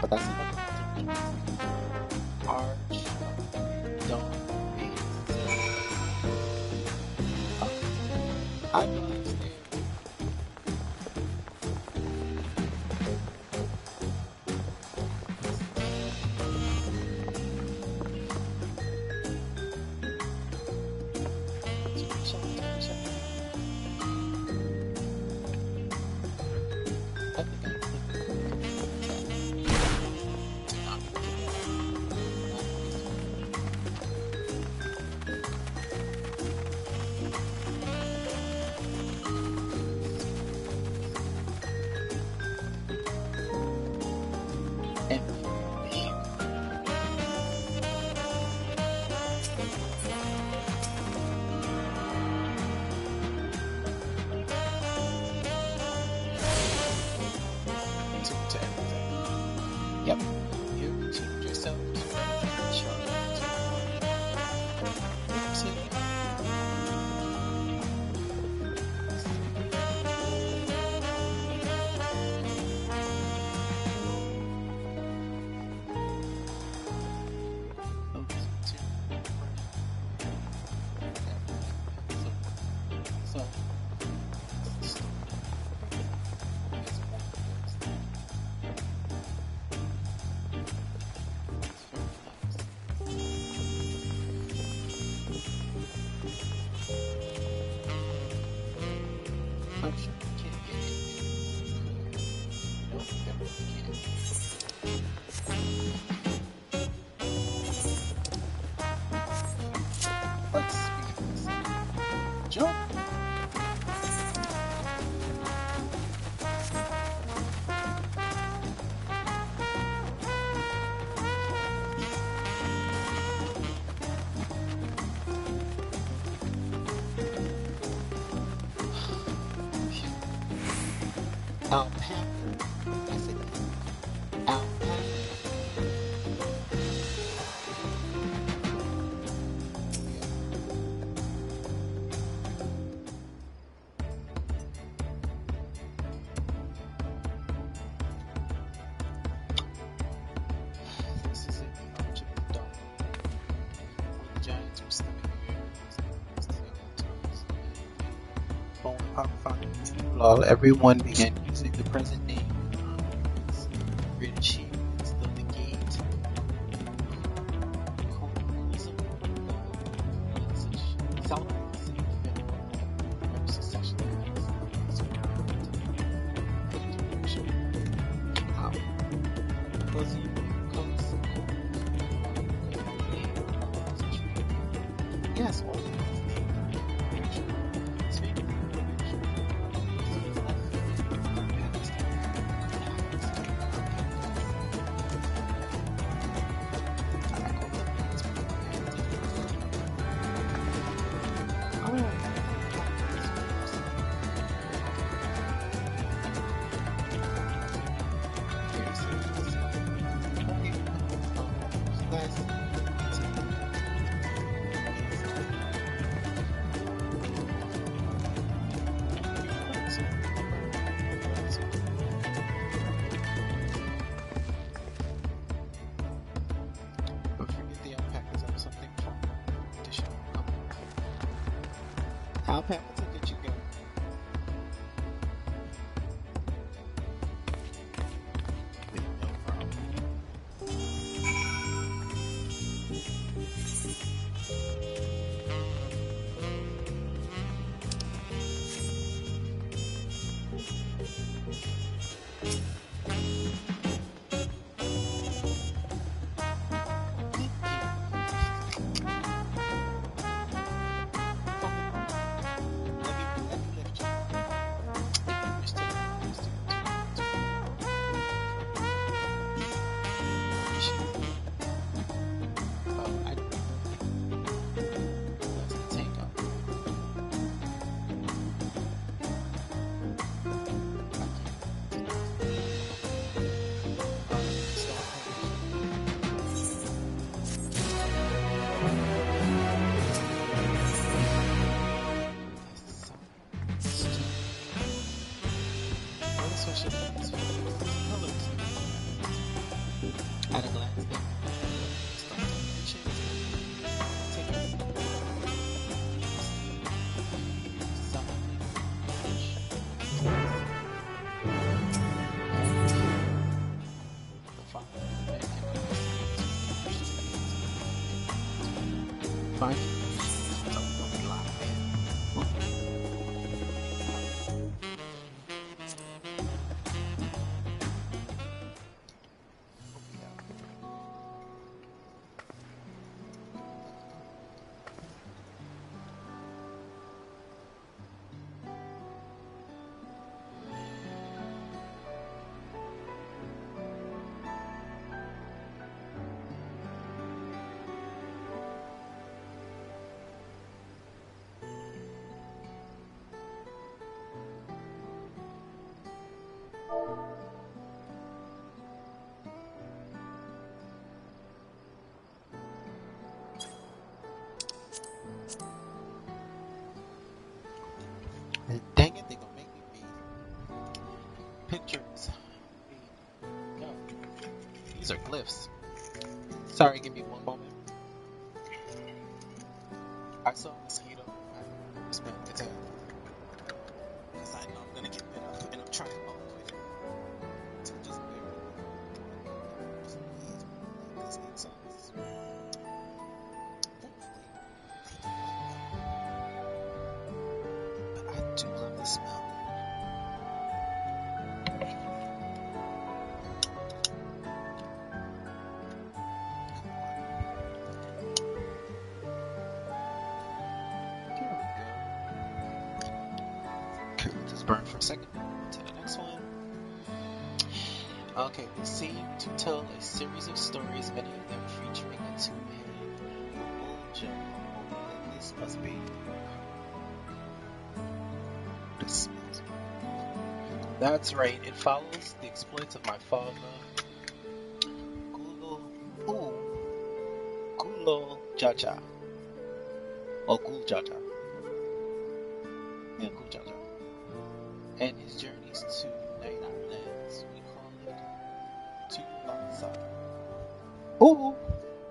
But that's another arch dome. I don't understand. To everything. Yep. You tuned yourself to Sharlayan. I'm sure you can't get it. No, you definitely can't. Let's speed this. Jump! Alpaca. I said alpaca. This is in the arch of the dome. When the giants were slimming bone pop founding lol, everyone began using the present name. Great achievements, the gate. Colonialism. South succession. Yes, all Last. But forget the alpacas. I have something fun to show. How alpacas will get you going. No problem. Let me lift you. If you wish to I don't know. That's the tank up. At a glance, fine. Dang it, they gonna make me read pictures. Yo, these are glyphs. Sorry, give me one moment. I saw a mosquito. I respect its head. Because I know I'm gonna get bit up and I'm trying to avoid it. So just bear with me. Just please, this needs sauce. But I do love the smell. Okay, let this burn for a second. To the next one. Okay, they seem to tell a series of stories, many of them featuring a two-headed bull. This must be. This. That's right. It follows the exploits of my father, Gulo Jaja, or Gul Jaja. Yeah, Gul Jaja. And his journeys to Nine Islands. We call it Tulasa. Ooh,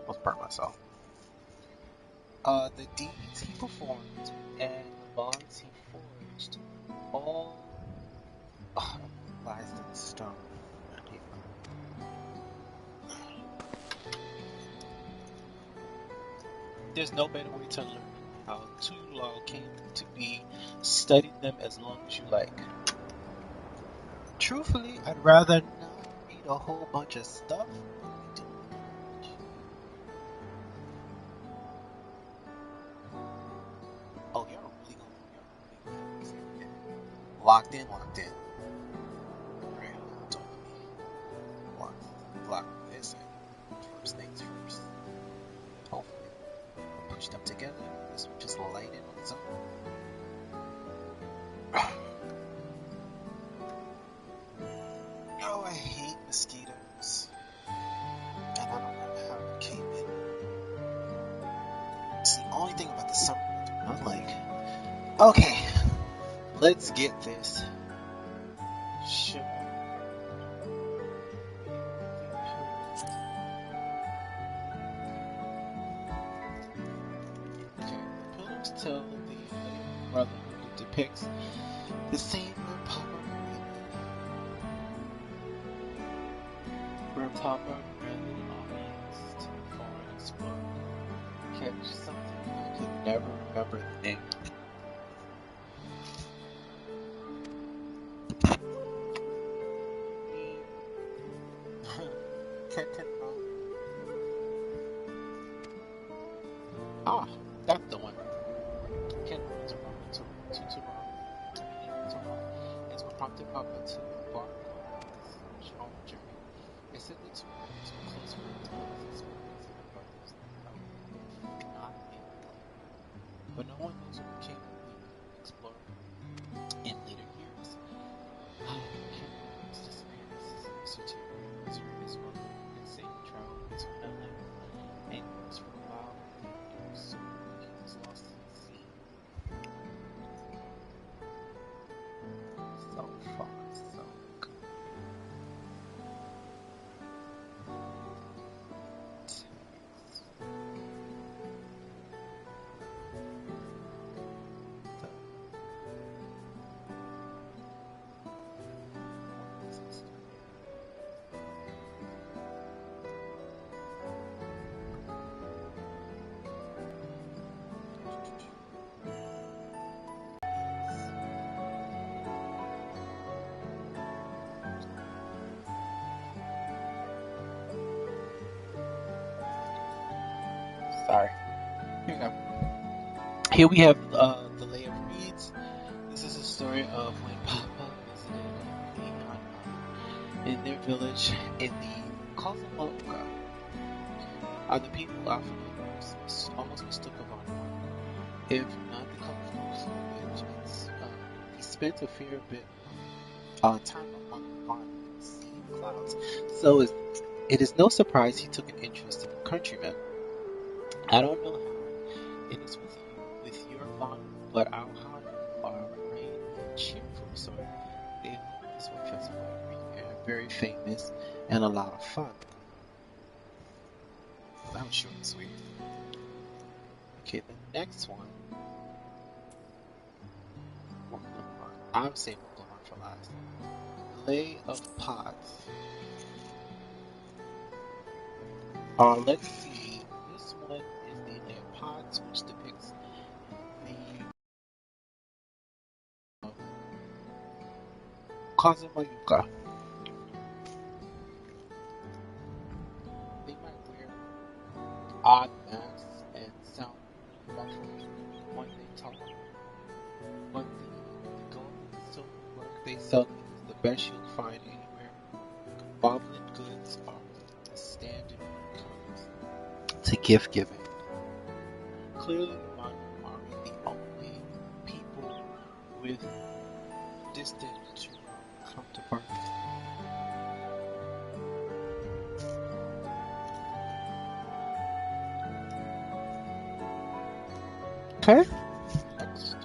almost burnt myself. The deeds he performed and the bonds he forged, all lies in stone. There's no better way to learn how Tulal came to be. Study them as long as you like. Truthfully, I'd rather not read a whole bunch of stuff. Oh, you're really going. Locked in. Right, talk to me. Locked this in. First things first. Hopefully, push them together. This will just light it on its own. Oh, I hate mosquitoes. And I don't know how it came in. only thing about the summer I do not like. Okay, let's get this show. Okay, the pillars tell the brotherhood that depicts the scene where Papa really audience to foreign explorer catch something I could never remember the name. Ah, that's the one. Ken runs around to is what prompted Papa to embark on his own journey. They said the two words were close friends, but his experience and their brothers not in life. But no one knows what became of the explorer in later years. Ken Runs disappearance is his mother and Satan traveled to LA and was for a while so he was lost at sea. So far, so good. Sorry. Here we go. Here we have the Lay of Reeds. This is a story of when Papa visited in their village in the Cosmoca. The people often almost mistook of our if not the comfortable foliage. He spent a fair bit time among vine sea clouds, so it is no surprise he took an interest in the countrymen. I don't know how it is with your fun, but our Hanu are brave and cheerful, so they hold this one festival every year, very famous and a lot of fun. That was short and sweet. Okay, the next one. I'm saving Mulan for last. Lay of Pots. Let's see. This one is the Lay of Pots, which depicts the Kazumayuka. They might wear odd masks and sound muffled when they talk. But the gold and silver work they sell is the best you'll find anywhere. Bobbin goods are the standard when it comes to gift giving. Clearly, the Manu are the only people with distant counterparts. Okay. Next.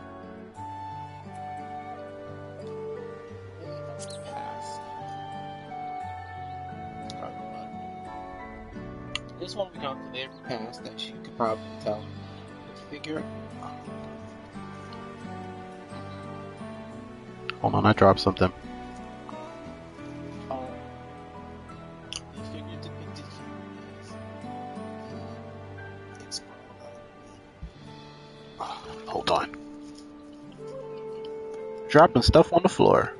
This one we got the Lay of the Past, as you could probably tell. The figure. Hold on, I dropped something. The figure depicted here is the explorer. Hold on. Dropping stuff on the floor.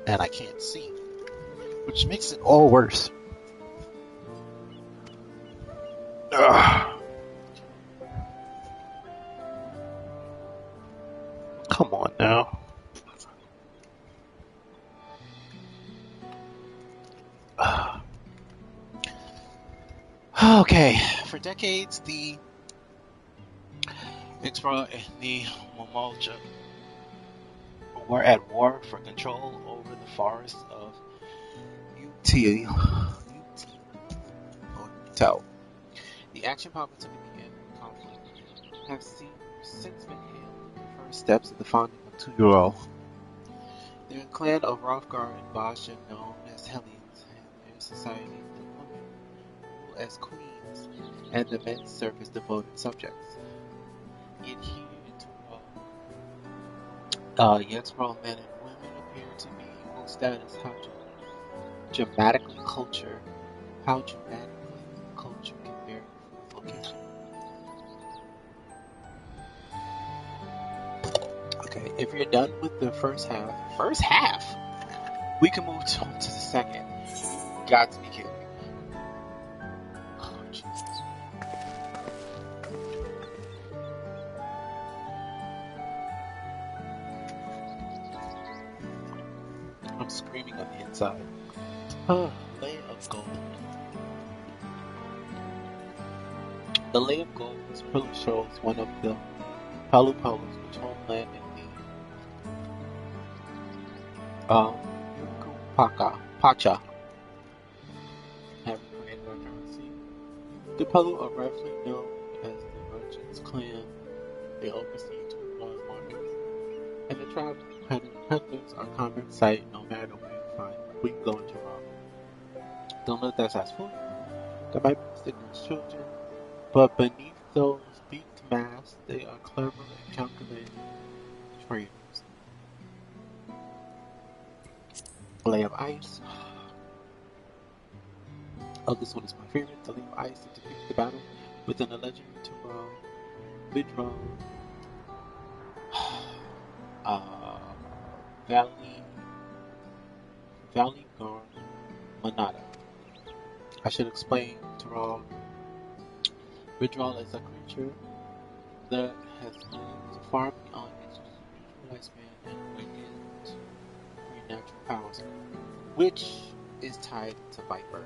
And I can't see. Which makes it all worse. Come on now. Okay, for decades, the Explorer and the Momolja were at war for control over the forests of Utah. The action Papa took at the end of the conflict have since been hailed the first steps of the founding of Tural. Their clan of Hrothgar and Basha, known as Hellions, and their society, the women rule as queens, and the men serve as devoted subjects. Yet here in Tural, Yexbro men and women appear to be equal status. How dramatically culture can vary from location. Okay, if you're done with the first half, we can move on to the second. You got to be kidding me. Oh, Jesus. I'm screaming on the inside. Lay of Gold. The Lay of Gold clearly shows one of the Palupalus, which homeland in the Pacha have created our currency. The Palu are rightfully known as the Merchants Clan. They oversee Tuval's markets, and the tribe's peddlers are common sight no matter where you find them. We can go into Rome. Don't let that as food. There might be mysterious children, but beneath those beaked masks, they are clever and calculated traders. Lay of Ice. Oh, this one is my favorite. The Lay of Ice depicts the battle within a legendary Vidro, Valley Manada. I should explain Tural. Vidral is a creature that has lived far beyond its usual lifespan and awakened preternatural powers, which is tied to Viper.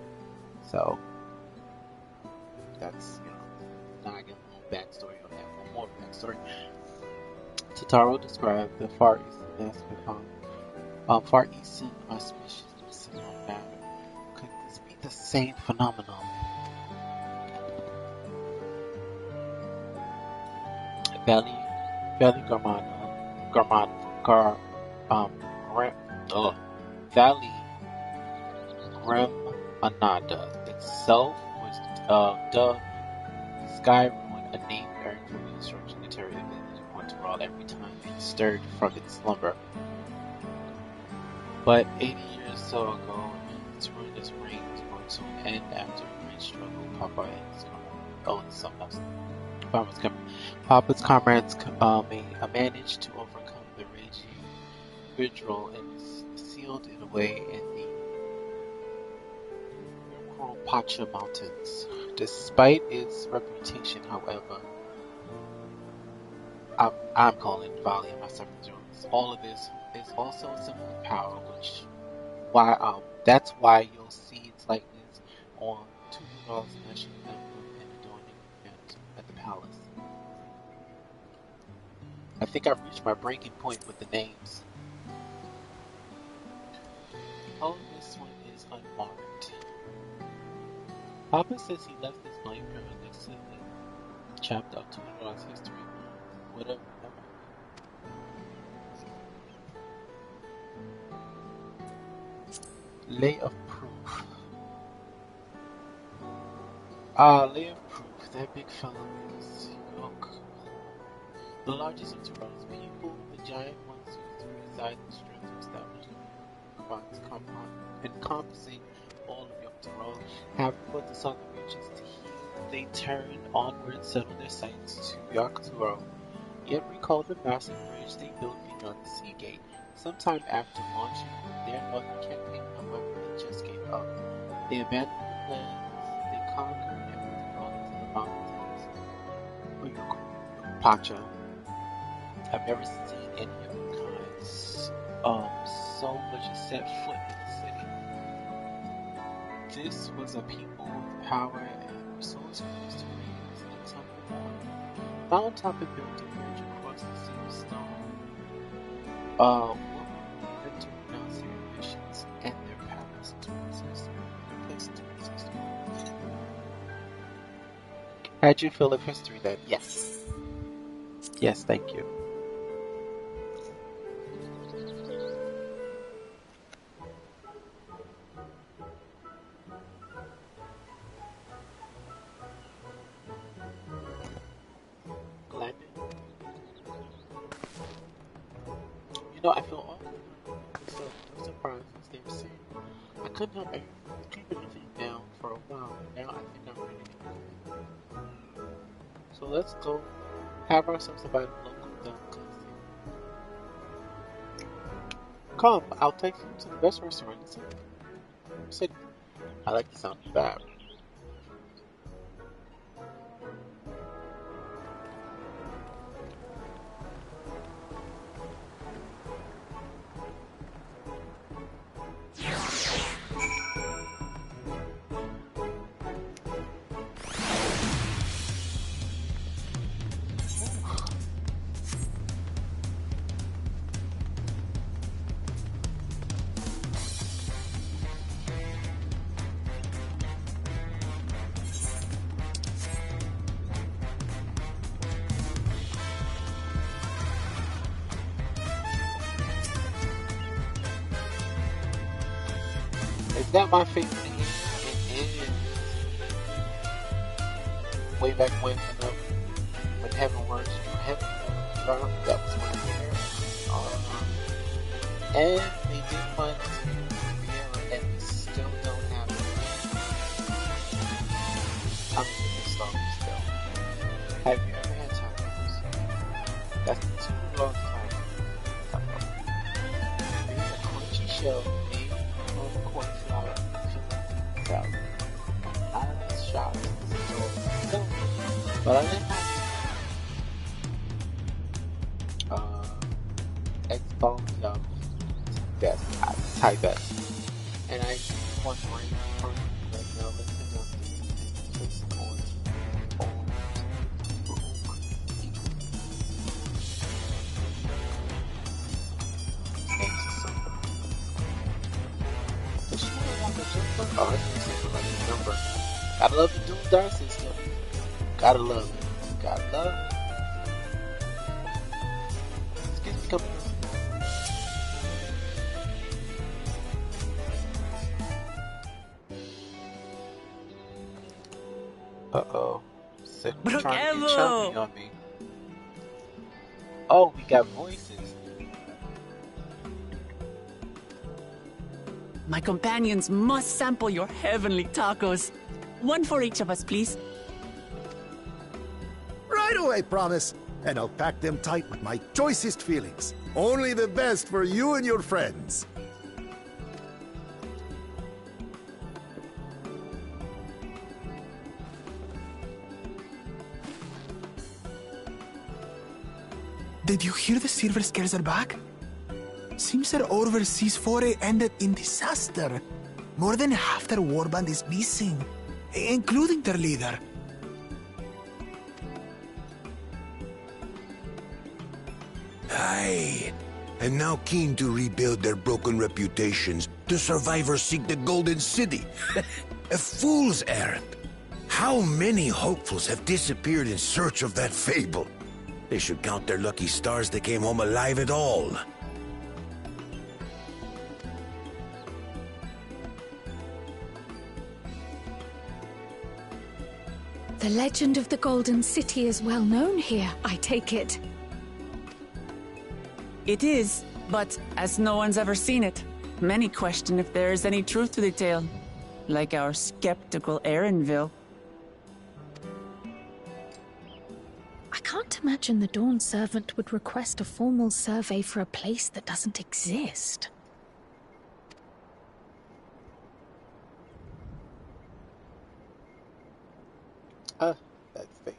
So that's, now I get a little backstory on that, one more backstory. Tataro described the Far Eastern aspect Far Eastern auspiciousness on matter. Could this be the same phenomenon? Valley Grammanada itself was dubbed Sky Ruin, a name earned from the destruction of the Terra village on Tural every time it stirred from its slumber. But 80 years or so ago, its reign was brought to an end after a great struggle. Papa and his Papa's comrades managed to overcome the raging Vidral and sealed it away in the Pacha Mountains. Despite its reputation, however, I'm calling it Valley in my separate zones. All of this is also a symbol of power, that's why you'll see its likeness on Tuval's national emblem and adorning at the palace. I think I've reached my breaking point with the names. Oh, this one is unmarked. Papa says he left this blank next to the chapter of Tuval's history. Whatever. Lay of Proof. Lay of Proof. That big fellow is the largest of Tuval's people. The giant ones who reside in the strength of establishment encompassing all of Tural, have put the southern regions to heal. They turn onward and settle their sights to Tural. Yet recall the massive bridge they built beyond the sea gate. Sometime after launching their northern campaign, however, they just gave up. They abandoned the plans they conquered and withdrew into the mountains of Pacha. I've never seen any of the kinds. So much as set foot in the city. This was a people with power and resources to raise a temple on. Mountaintop had built a bridge across the sea of stone. What would them to renounce their ambitions and their past to resist their place to resist. How'd you feel of history then? Yes. Yes, thank you. Glad you know, I feel awful. So no surprises they were saying. I couldn't help keeping everything down for a while. Now I think I'm ready to move. So let's go have ourselves a bite of local delicacy. Come, I'll take you to the best restaurant in the city. I like the sound of that. Is that my favorite game? It is. Way back when Heaven was dropped, that was my favorite. And they did one to Riera, and we still don't have it. I'm in the song still. Have you ever had tacos? That's too long time. They have a crunchy shell made of corn flour, salad. I was shocked. So, no. But I didn't have Xbox best, Thai best. And I want right now, Nintendo just going oh, I didn't say the right number. Gotta love the dual dice system. Gotta love it. Gotta love it. Excuse me, come here. Uh-oh. Said you're trying to get chummy on me. Oh, we got voices. My companions must sample your heavenly tacos. One for each of us, please. Right away, promise. And I'll pack them tight with my choicest feelings. Only the best for you and your friends. Did you hear the Silver Scares are back? Seems their overseas foray ended in disaster. More than half their warband is missing, including their leader. Aye. And now keen to rebuild their broken reputations, the survivors seek the Golden City. A fool's errand. How many hopefuls have disappeared in search of that fable? They should count their lucky stars they came home alive at all. The legend of the Golden City is well known here, I take it. It is, but as no one's ever seen it, many question if there is any truth to the tale. Like our skeptical LvL. I can't imagine the Dawn Servant would request a formal survey for a place that doesn't exist. That face.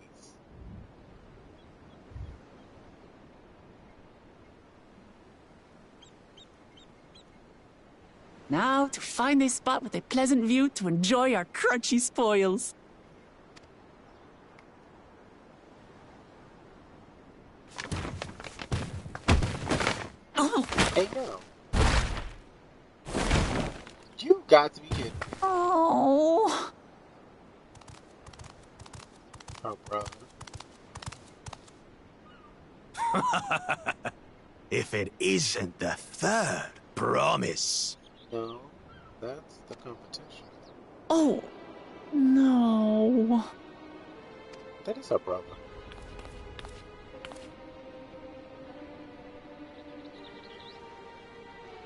Now to find a spot with a pleasant view to enjoy our crunchy spoils. Oh! Hey, no. You got to be kidding. Oh! Oh, bro. If it isn't the third promise. No, that's the competition. Oh, no. That is our problem.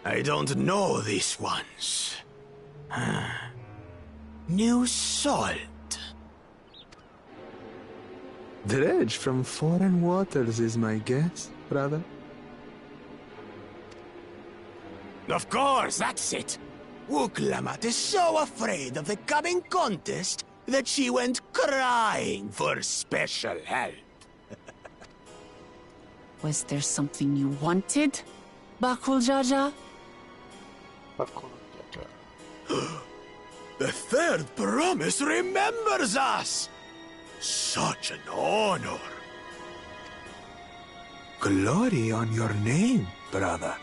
I don't know these ones. New salt. Dredge from foreign waters is my guess, brother. Of course, that's it. Wuklamat is so afraid of the coming contest that she went crying for special help. Was there something you wanted, Bakul Jaja? The third promise remembers us! Such an honor! Glory on your name, brother.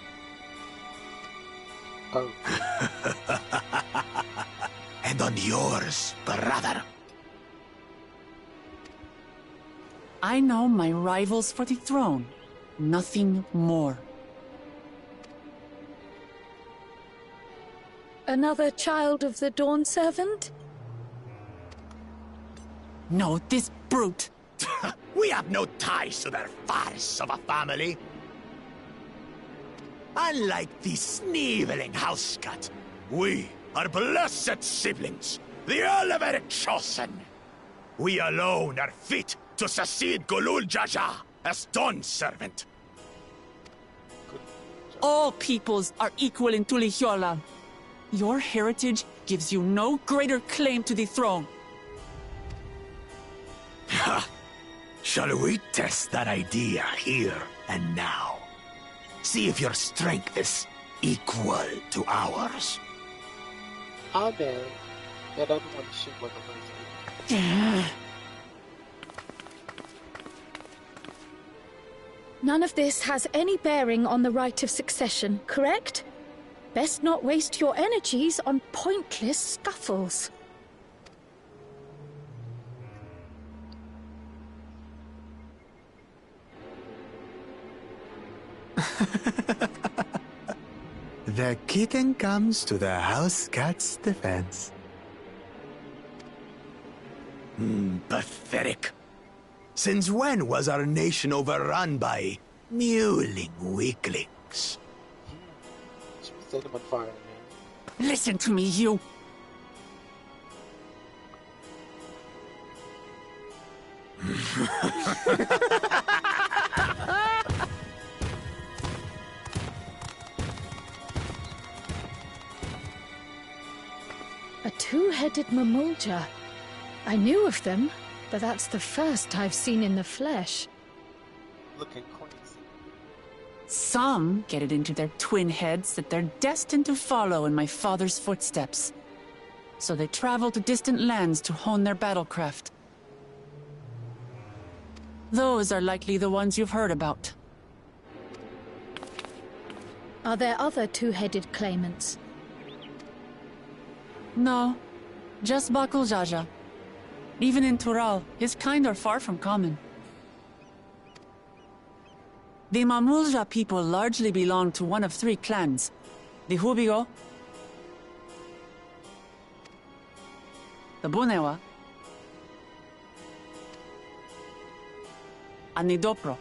Oh. And on yours, brother. I know my rivals for the throne. Nothing more. Another child of the Dawn Servant? No, this brute. We have no ties to their farce of a family. Unlike the sneeveling housecut, we are blessed siblings, the Elvl chosen. We alone are fit to succeed Golul Jaja as Dawn Servant. All peoples are equal in Tulihiola. Your heritage gives you no greater claim to the throne. Ha! Shall we test that idea here and now? See if your strength is equal to ours. I know. Yeah, I don't want to shoot like a laser. None of this has any bearing on the right of succession, correct? Best not waste your energies on pointless scuffles. The kitten comes to the house cat's defense. Pathetic. Since when was our nation overrun by mewling weaklings? Should we set him on fire, man? Listen to me, you. A two-headed mamulja. I knew of them, but that's the first I've seen in the flesh. Looking crazy. Some get it into their twin heads that they're destined to follow in my father's footsteps. So they travel to distant lands to hone their battlecraft. Those are likely the ones you've heard about. Are there other two-headed claimants? No, just Bakul Jaja. Even in Tural, his kind are far from common. The Mamulja people largely belong to one of three clans. The Hubigo, the Bunewa, and the Dopro.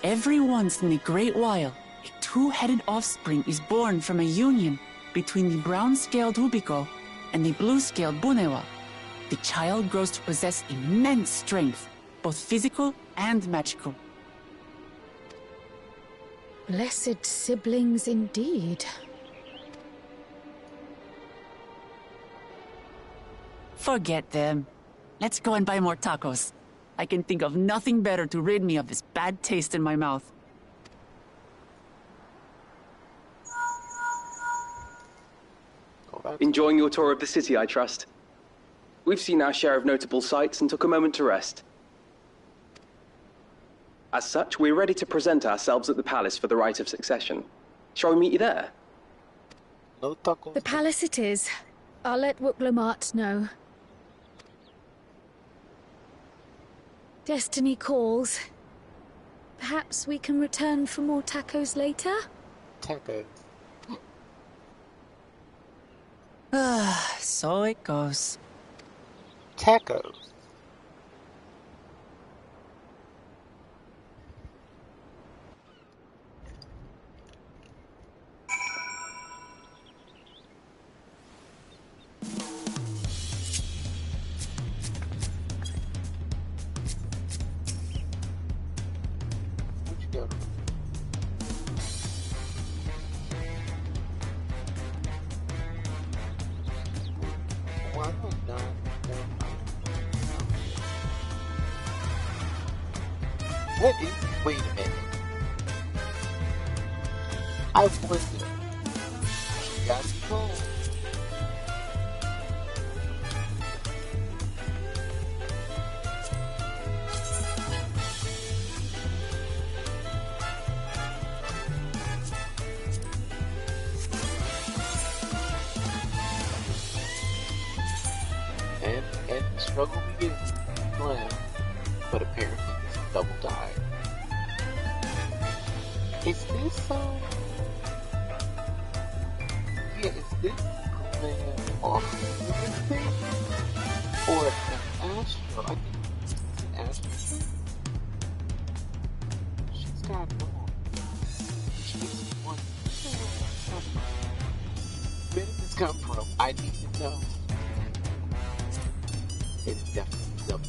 Every once in the great while, a two-headed offspring is born from a union between the brown-scaled Hubigo and the blue-scaled Bunewa. The child grows to possess immense strength, both physical and magical. Blessed siblings indeed. Forget them. Let's go and buy more tacos. I can think of nothing better to rid me of this bad taste in my mouth. Enjoying your tour of the city, I trust. We've seen our share of notable sights and took a moment to rest. As such, we're ready to present ourselves at the palace for the rite of succession. Shall we meet you there? No tacos. The palace it is. I'll let Wuklamat know. Destiny calls. Perhaps we can return for more tacos later? Tacos. So it goes. Tacos. Where'd you go? Why am I not? What is? Wait a minute. I wonder. Got me cold. And the struggle begins. Glam, but apparently this double died. Is this yeah, is this Glam off this thing? Or an Astro? I think it's an Astro thing. She's got it on. She makes me wonder, where did this come from? I need to know. It is definitely double.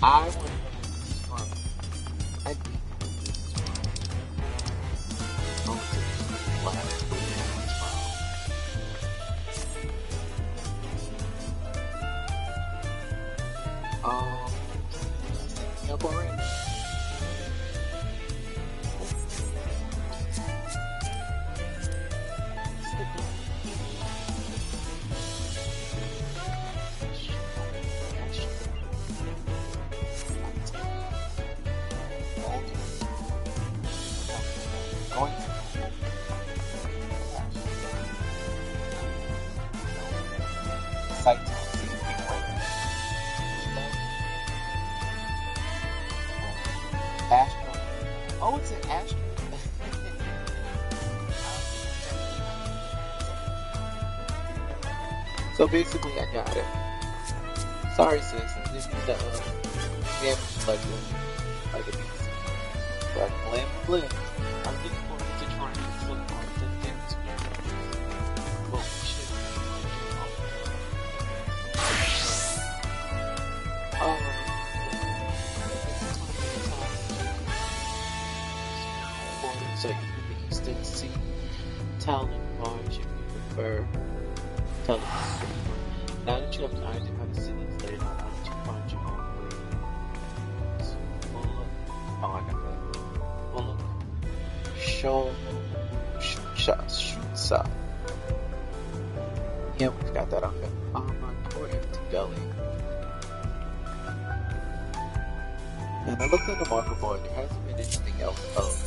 I want to know where this is from. I need to know where this is from. Oh, it's a black. Up already. Oh, it's an Astro. So basically, I got it. Sorry, sis. This is the damage like a beast. But Glam. I'm looking forward to trying to flip on the damage. Oh shit. So you can the eastern sea, Talon Barge, you prefer Talon. Now that you have the idea how the city is laid out, how did you find your own way? Oh, I got that. Well, look. Shoots up. Yeah, we've got that on there. Oh, my poor empty belly. And I looked at the marker board, there hasn't been anything else of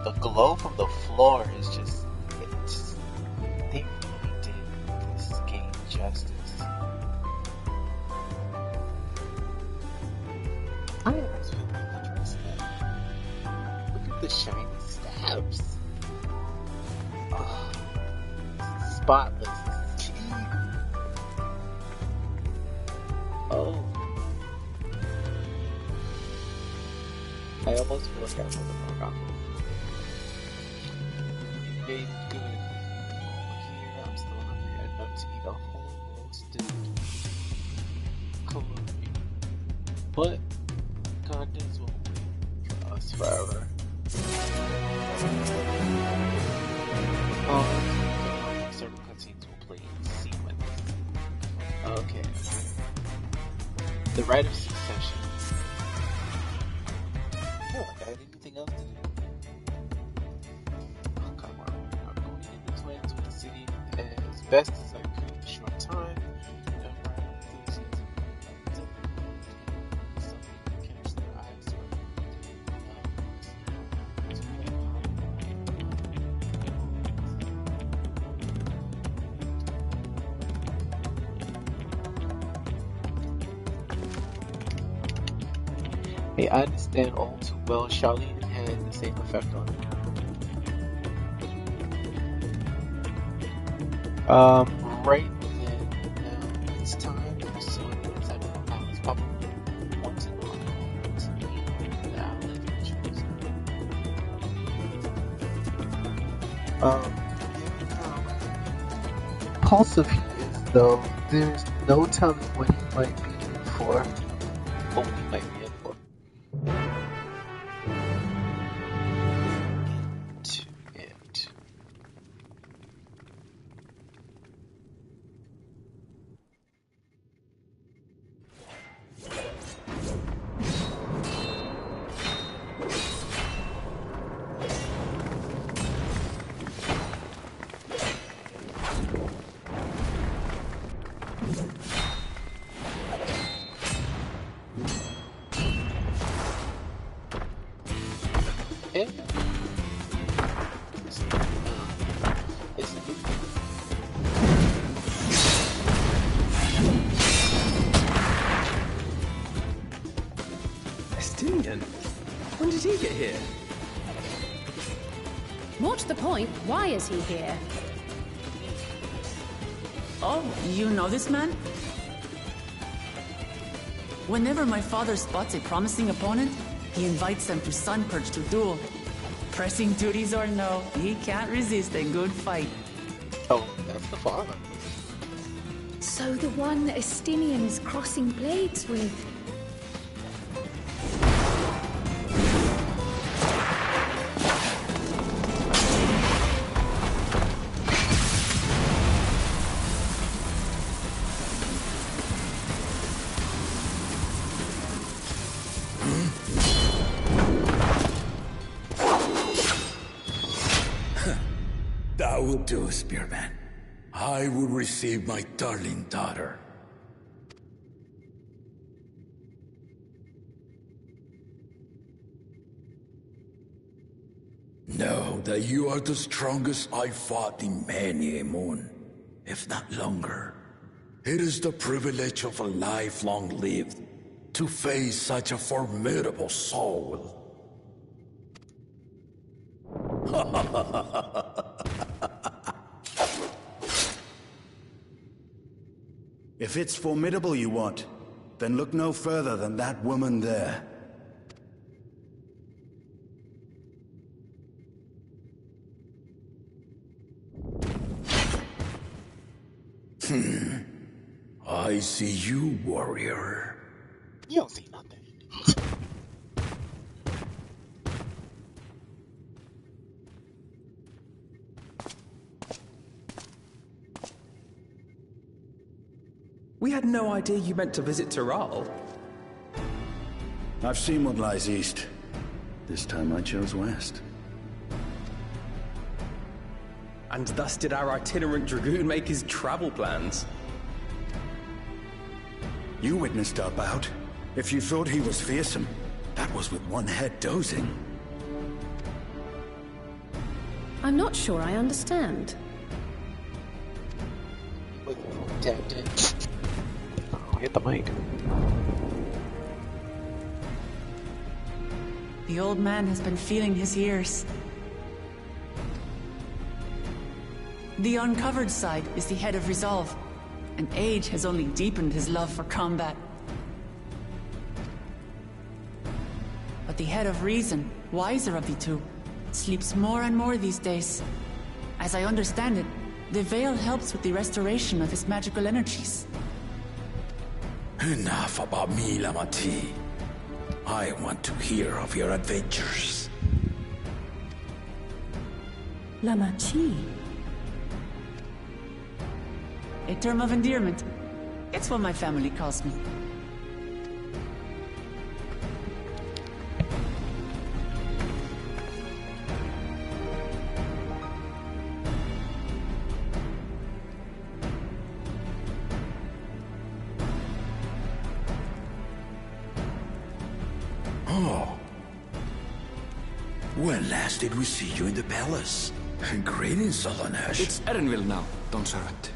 the glow from the floor is just, they really did this game justice. I almost feel like the dress now. Look at the shiny stabs. Oh, spotless. Cheap. Oh. I almost feel like I was a knockoff. Made good. Over here, I'm still hungry enough to eat a whole roasted calorie. But condoms won't wait for us forever. The rite of succession. Oh, I got anything else to do? Oh, come on. I'm going in the twins with the city as best as I could in a short time. Hey, I understand all too well Sharlayan had the same effect on me. Right then, now it's time to pursue it as I was probably wanting on now let me choose. Impulsive he is, though. There's no telling what he might be in for. What he might be in for. To it. Estinian? When did he get here? What's the point? Why is he here? Oh, you know this man? Whenever my father spots a promising opponent, he invites them to Sunperch to duel. Pressing duties or no, he can't resist a good fight. Oh, that's the father. So the one Estinian is crossing blades with. That will do, Spearman. I will receive my darling daughter. Know that you are the strongest I fought in many a moon, if not longer. It is the privilege of a life long lived to face such a formidable soul. If it's formidable you want, then look no further than that woman there. I see you, warrior. You don't see nothing. We had no idea you meant to visit Tural. I've seen what lies east. This time I chose west. And thus did our itinerant dragoon make his travel plans. You witnessed our bout. If you thought he was fearsome, that was with one head dozing. I'm not sure I understand. Tapped in. Oh, hit the mic. The old man has been feeling his years. The uncovered side is the head of resolve, and age has only deepened his love for combat. But the head of reason, wiser of the two, sleeps more and more these days. As I understand it, the veil helps with the restoration of his magical energies. Enough about me, Lamati. I want to hear of your adventures. Lamachi. A term of endearment. It's what my family calls me. Oh. When last did we see you in the palace? Greetings, Solanesh. It's LvL now, Don Servant.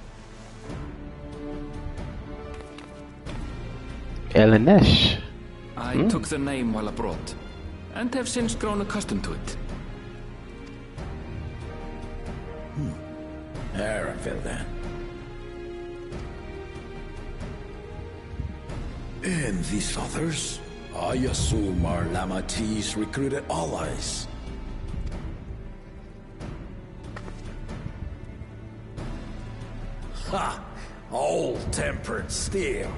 Elenesh. I took the name while abroad, and have since grown accustomed to it. LvL then. And these others? I assume our Lamatis recruited allies. Ha! All-tempered steel.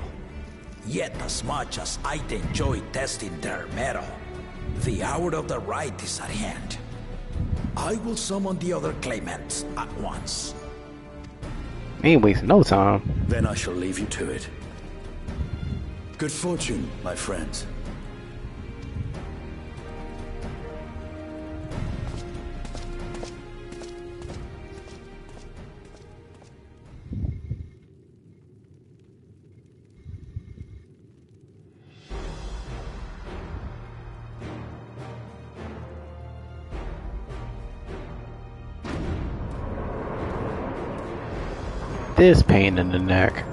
Yet as much as I'd enjoy testing their metal, the hour of the right is at hand. I will summon the other claimants at once. Ain't wasting no time. Then I shall leave you to it. Good fortune, my friends. This pain in the neck.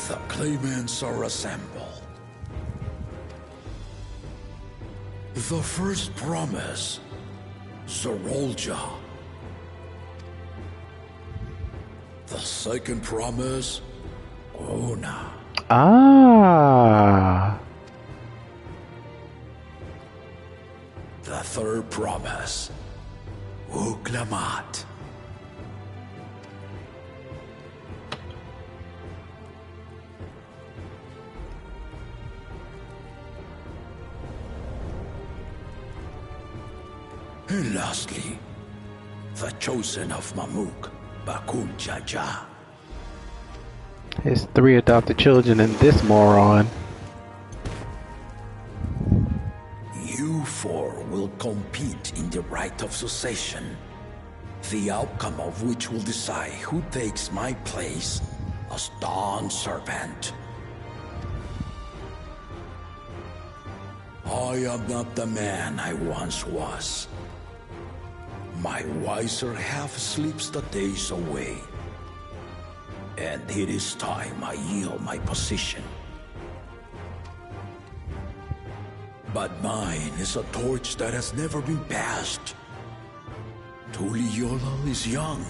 The claimants are assembled. The first promise, Zorolja. The second promise, Ona. Ah. The third promise, Uklamat. And lastly, the chosen of Mamuk, Bakun Jaja. His 3 adopted children and this moron. You 4 will compete in the right of succession, the outcome of which will decide who takes my place as Dawn Servant. I am not the man I once was. My wiser half sleeps the days away. And it is time I yield my position. But mine is a torch that has never been passed. Tuliyola is young.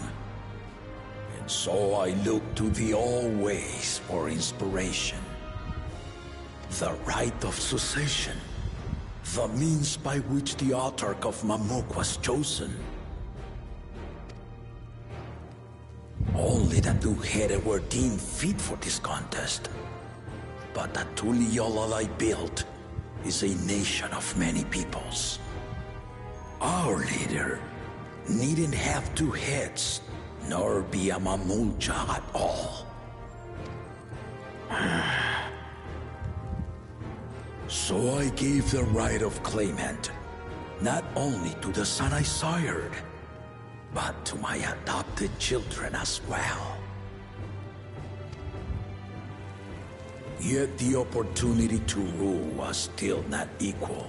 And so I look to the always for inspiration. The right of succession. The means by which the autarch of Mamuk was chosen. Only the 2-headed were deemed fit for this contest. But the Tuliyola I built is a nation of many peoples. Our leader needn't have 2 heads, nor be a Mamulja at all. So I gave the right of claimant, not only to the son I sired, but to my adopted children as well. Yet the opportunity to rule was still not equal.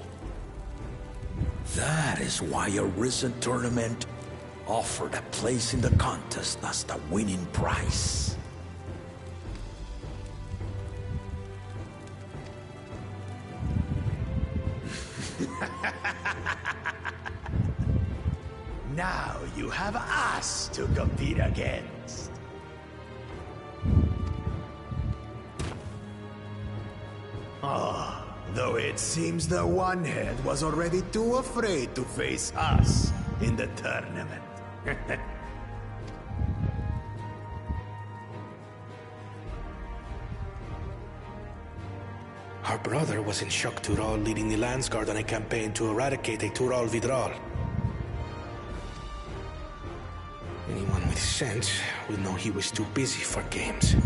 That is why a recent tournament offered a place in the contest as the winning prize. Now you have us to compete against. Though it seems the one-head was already too afraid to face us in the tournament. Our brother was in Shok Tural leading the Landsguard on a campaign to eradicate a Tural Vidral. Anyone with sense. We know he was too busy for games.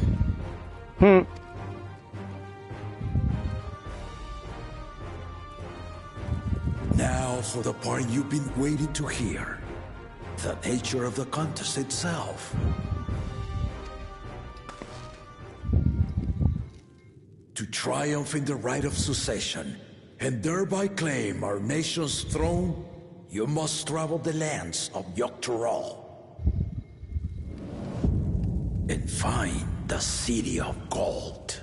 Now for the part you've been waiting to hear. The nature of the contest itself. To triumph in the right of succession, and thereby claim our nation's throne, you must travel the lands of Yogg-Turahl and find the City of Gold.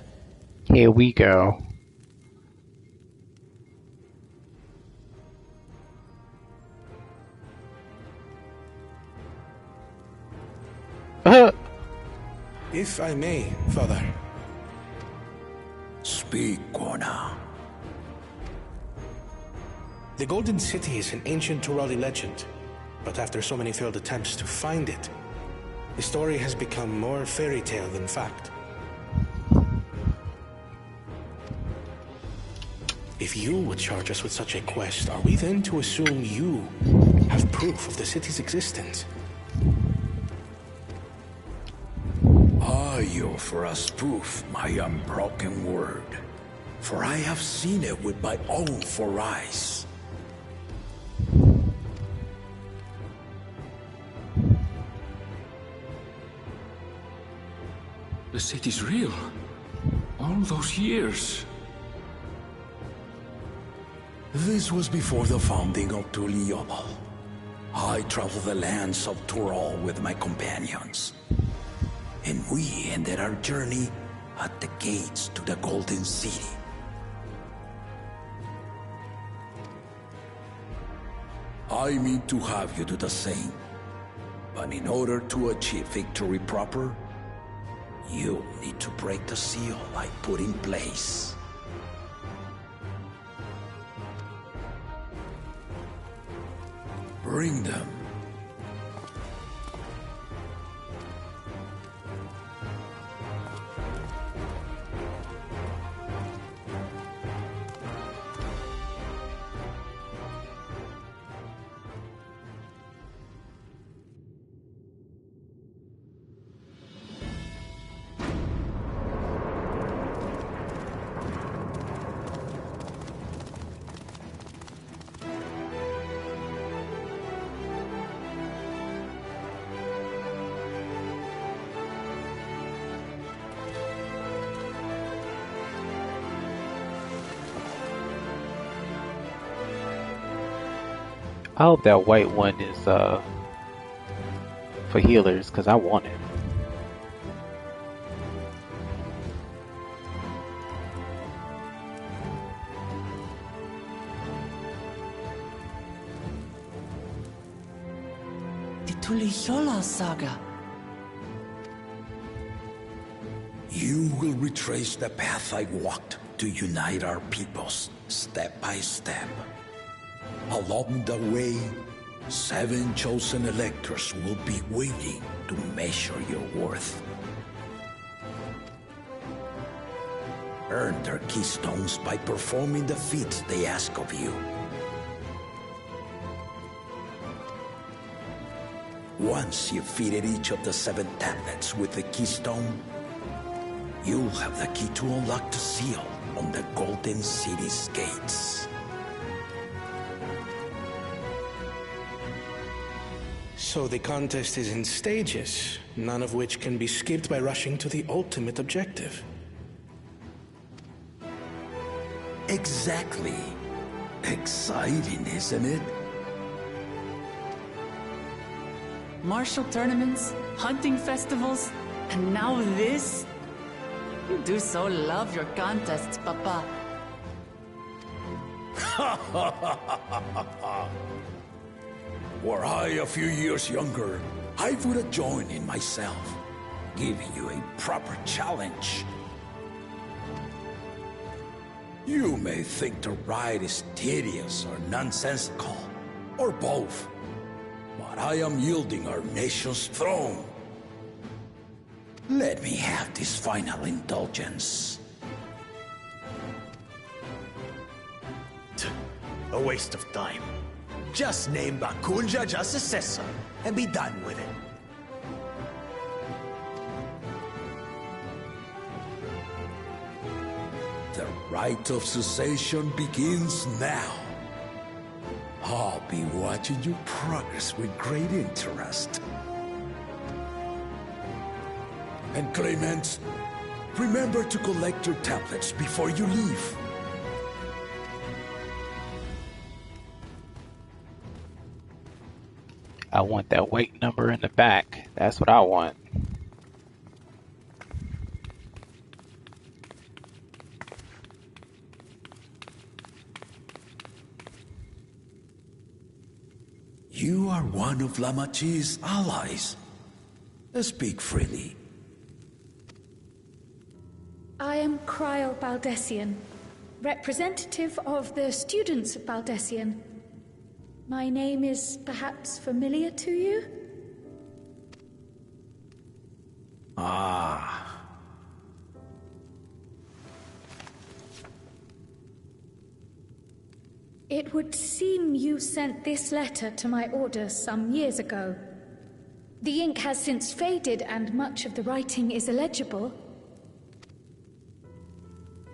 Here we go. If I may, Father. Speak, Kona. The Golden City is an ancient Turali legend, but after so many failed attempts to find it, the story has become more fairy tale than fact. If you would charge us with such a quest, are we then to assume you have proof of the city's existence? I offer us proof, my unbroken word, for I have seen it with my own 4 eyes. The city's real. All those years. This was before the founding of LvL. I traveled the lands of Turahl with my companions. And we ended our journey at the gates to the Golden City. I mean to have you do the same. But in order to achieve victory proper, you need to break the seal I put in place. Bring them. I hope that white one is for healers, because I want it. The Tuliyola saga. You will retrace the path I walked to unite our peoples, step by step. Along the way, 7 chosen electors will be waiting to measure your worth. Earn their keystones by performing the feats they ask of you. Once you've fitted each of the 7 tablets with the keystone, you'll have the key to unlock the seal on the Golden City's gates. So the contest is in stages, none of which can be skipped by rushing to the ultimate objective. Exactly. Exciting, isn't it? Martial tournaments, hunting festivals, and now this? You do so love your contests, Papa. Were I a few years younger, I would have joined in myself, giving you a proper challenge. You may think the ride is tedious or nonsensical, or both, but I am yielding our nation's throne. Let me have this final indulgence. A waste of time. Just name Bakunja just successor and be done with it. Rite of Succession begins now. I'll be watching your progress with great interest. And Clemens, remember to collect your tablets before you leave. I want that weight number in the back. That's what I want. You are one of Lamachi's allies. Speak freely. I am Cryle Baldessian, representative of the students of Baldessian. My name is perhaps familiar to you? Ah. It would seem you sent this letter to my orders some years ago. The ink has since faded and much of the writing is illegible.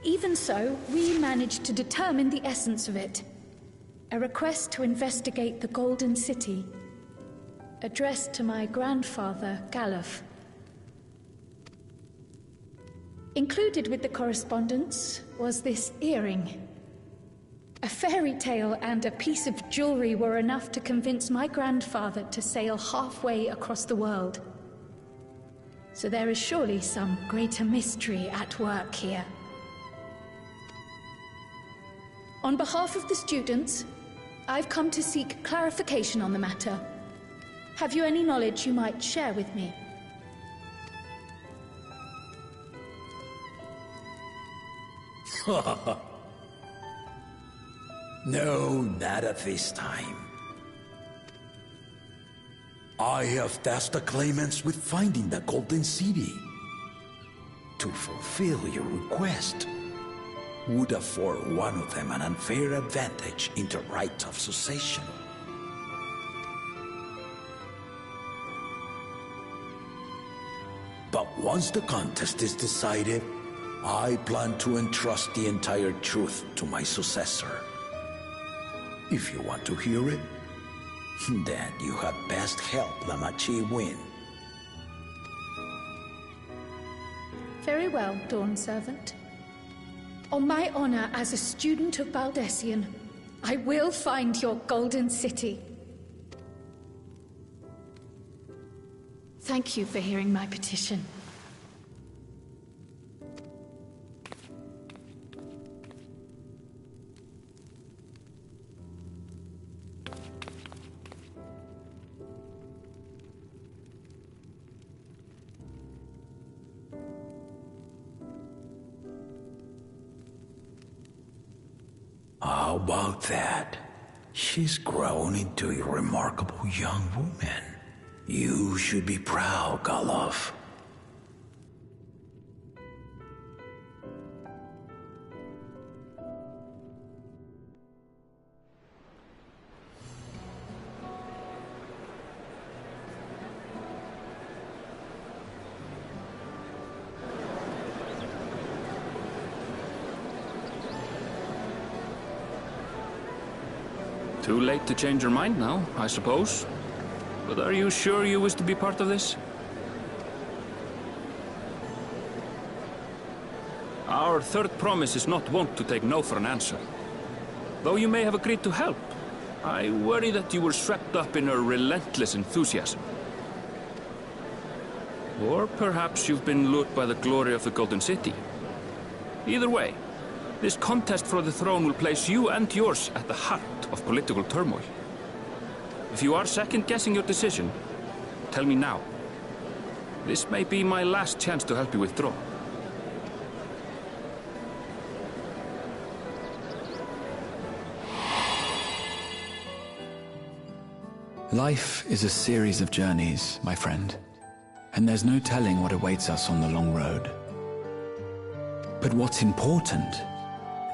Even so, we managed to determine the essence of it. A request to investigate the Golden City, addressed to my grandfather, Galuf. Included with the correspondence was this earring. A fairy tale and a piece of jewelry were enough to convince my grandfather to sail halfway across the world. So there is surely some greater mystery at work here. On behalf of the students, I've come to seek clarification on the matter. Have you any knowledge you might share with me? No, not at this time. I have tasked the claimants with finding the Golden City. To fulfill your request would afford one of them an unfair advantage in the Rite of Succession. But once the contest is decided, I plan to entrust the entire truth to my successor. If you want to hear it, then you had best help Lamachi win. Very well, Dawn Servant. On my honor as a student of Baldessian, I will find your Golden City. Thank you for hearing my petition. How about that? She's grown into a remarkable young woman. You should be proud, Galuf. Too late to change your mind now, I suppose. But are you sure you wish to be part of this? Our third promise is not wont to take no for an answer. Though you may have agreed to help, I worry that you were swept up in her relentless enthusiasm. Or perhaps you've been lured by the glory of the Golden City. Either way, this contest for the throne will place you and yours at the heart of political turmoil. If you are second-guessing your decision, tell me now. This may be my last chance to help you withdraw. Life is a series of journeys, my friend, and there's no telling what awaits us on the long road. But what's important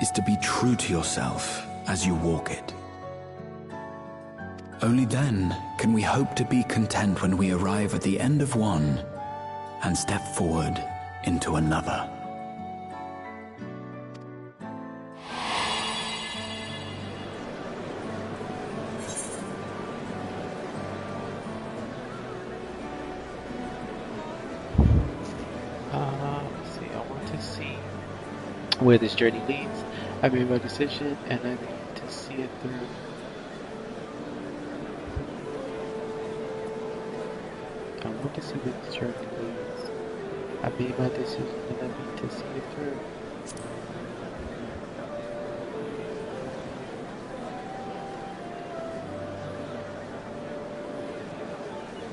is to be true to yourself as you walk it. Only then can we hope to be content when we arrive at the end of one and step forward into another. where this journey leads. I made my decision and I need to see it through. I want to see where this journey leads. I made my decision and I need to see it through.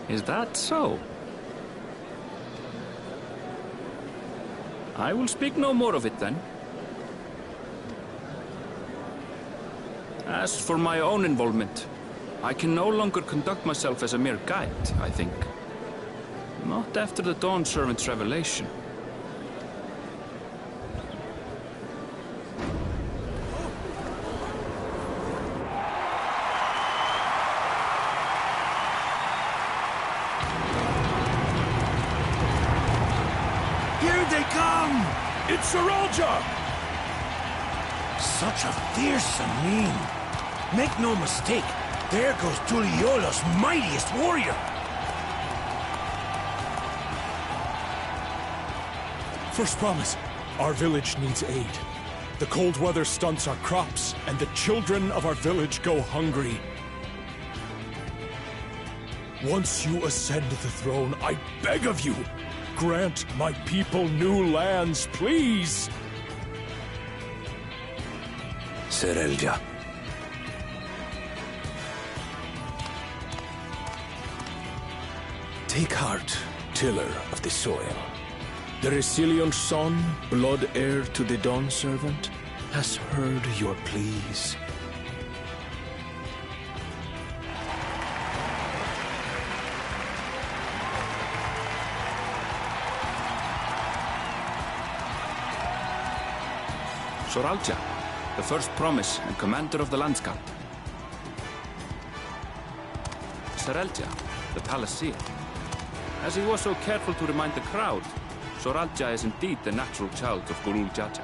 Is that so? I will speak no more of it then. As for my own involvement, I can no longer conduct myself as a mere guide, I think. Not after the Dawn Servant's revelation. Here they come! It's Sharlayan! Such a fearsome mien. Make no mistake, there goes Tuliola's mightiest warrior. First promise, our village needs aid. The cold weather stunts our crops, and the children of our village go hungry. Once you ascend the throne, I beg of you, grant my people new lands, please! Serelja. Take heart, tiller of the soil. The resilient son, blood heir to the Dawn Servant, has heard your pleas. Sharlayan, the first promise and commander of the Landscape. Serelja, the Palaceer. As he was so careful to remind the crowd, Sharlayan is indeed the natural child of Gulul Jaja.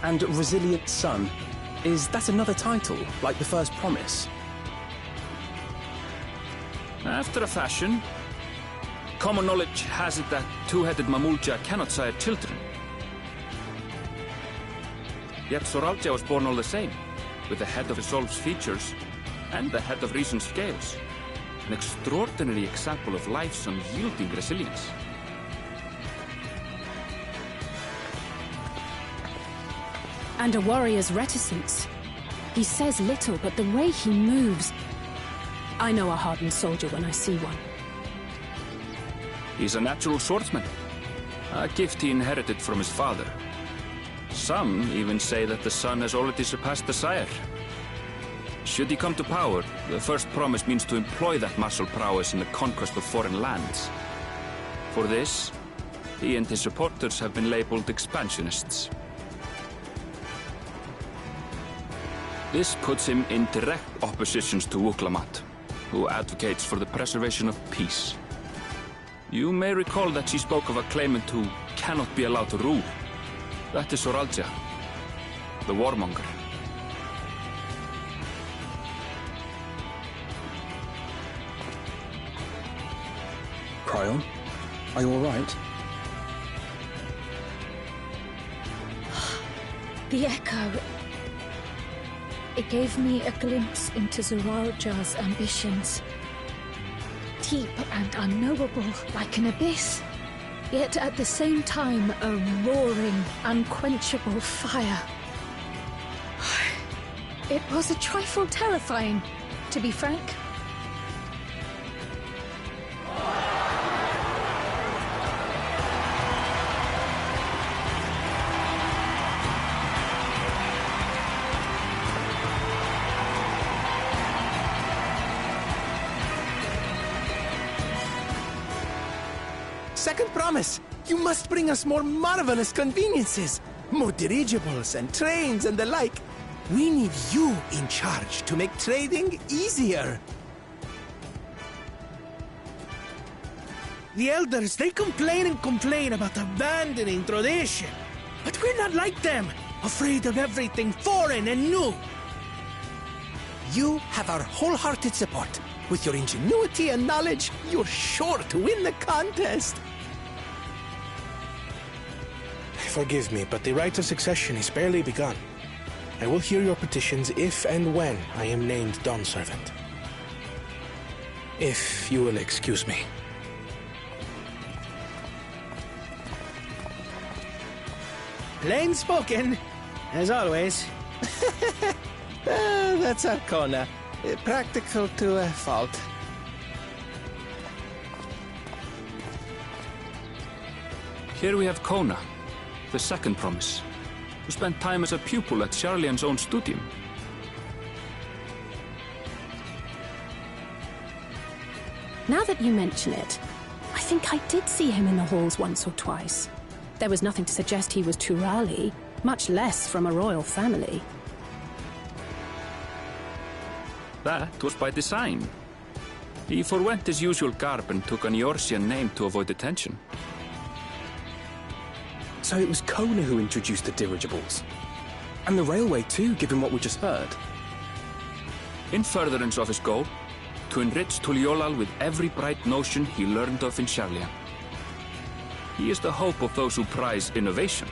And Resilient Son, is that another title, like the first promise? After a fashion, common knowledge has it that two-headed Mamulja cannot sire children. Yet Sharlayan was born all the same, with the head of Resolve's features and the head of Reason's scales. An extraordinary example of life's unyielding resilience. And a warrior's reticence. He says little, but the way he moves... I know a hardened soldier when I see one. He's a natural swordsman, a gift he inherited from his father. Some even say that the son has already surpassed the sire. Should he come to power, the first promise means to employ that martial prowess in the conquest of foreign lands. For this, he and his supporters have been labeled expansionists. This puts him in direct opposition to Wuklamat, who advocates for the preservation of peace. You may recall that she spoke of a claimant who cannot be allowed to rule. That is Sharlayan, the warmonger. Cryon, are you all right? The echo. It gave me a glimpse into Sharlayan's ambitions. Deep and unknowable, like an abyss. Yet at the same time, a roaring, unquenchable fire. It was a trifle terrifying, to be frank. Second promise, you must bring us more marvelous conveniences. More dirigibles and trains and the like. We need you in charge to make trading easier. The elders, they complain and complain about abandoning tradition. But we're not like them, afraid of everything foreign and new. You have our wholehearted support. With your ingenuity and knowledge, you're sure to win the contest. Forgive me, but the right of succession is barely begun. I will hear your petitions if and when I am named Dawn Servant. If you will excuse me. Plain spoken, as always. That's Arcona. Practical to a fault. Here we have Kona, the second promise, who spent time as a pupil at Sharlayan's own studium. Now that you mention it, I think I did see him in the halls once or twice. There was nothing to suggest he was Turali, much less from a royal family. That was by design. He forwent his usual garb and took an Eorzean name to avoid attention. So it was Kona who introduced the dirigibles. And the railway too, given what we just heard. In furtherance of his goal, to enrich Tuliolal with every bright notion he learned of in Sharlayan. He is the hope of those who prize innovation.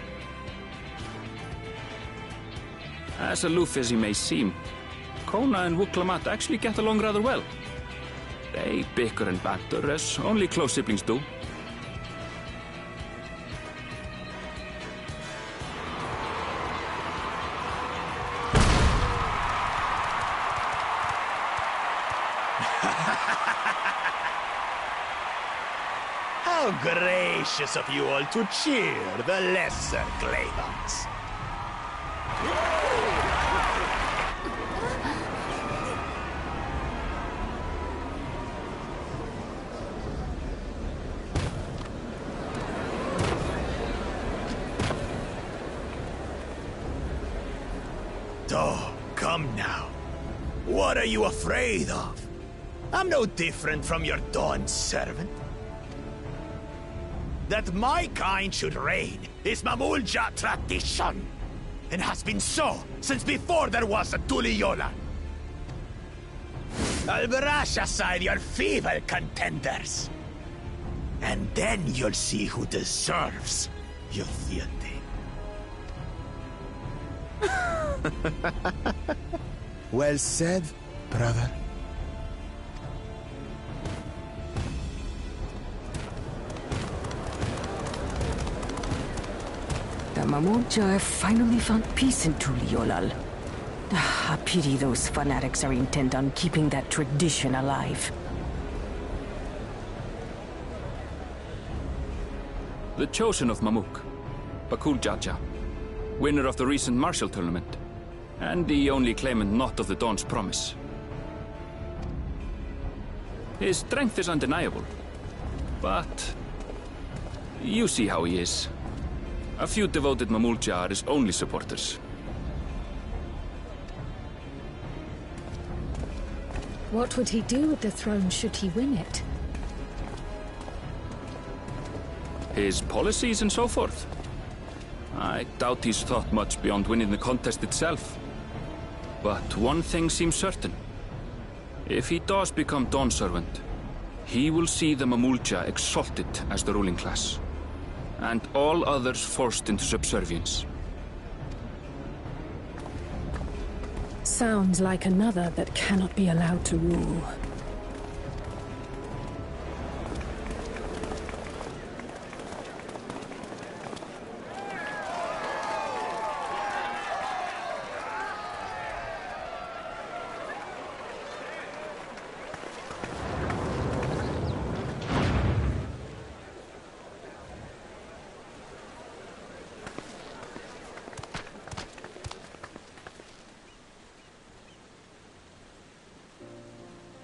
As aloof as he may seem, Kona and Wuklamat actually get along rather well. They bicker and banter as only close siblings do. How gracious of you all to cheer the lesser Claymans. Oh, come now. What are you afraid of? I'm no different from your Dawn servant. That my kind should reign is Mamulja tradition, and has been so since before there was a Tuliyola. I'll brush aside your feeble contenders, and then you'll see who deserves your fealty. Well said, brother. The Mamulja have finally found peace in Tuliolal. A pity those fanatics are intent on keeping that tradition alive. The chosen of Mamuk, Bakul Jaja, winner of the recent martial tournament, and the only claimant not of the Dawn's promise. His strength is undeniable, but you see how he is. A few devoted Mamulja are his only supporters. What would he do with the throne should he win it? His policies and so forth. I doubt he's thought much beyond winning the contest itself. But one thing seems certain. If he does become Dawn Servant, he will see the Mamulja exalted as the ruling class, and all others forced into subservience. Sounds like another that cannot be allowed to rule.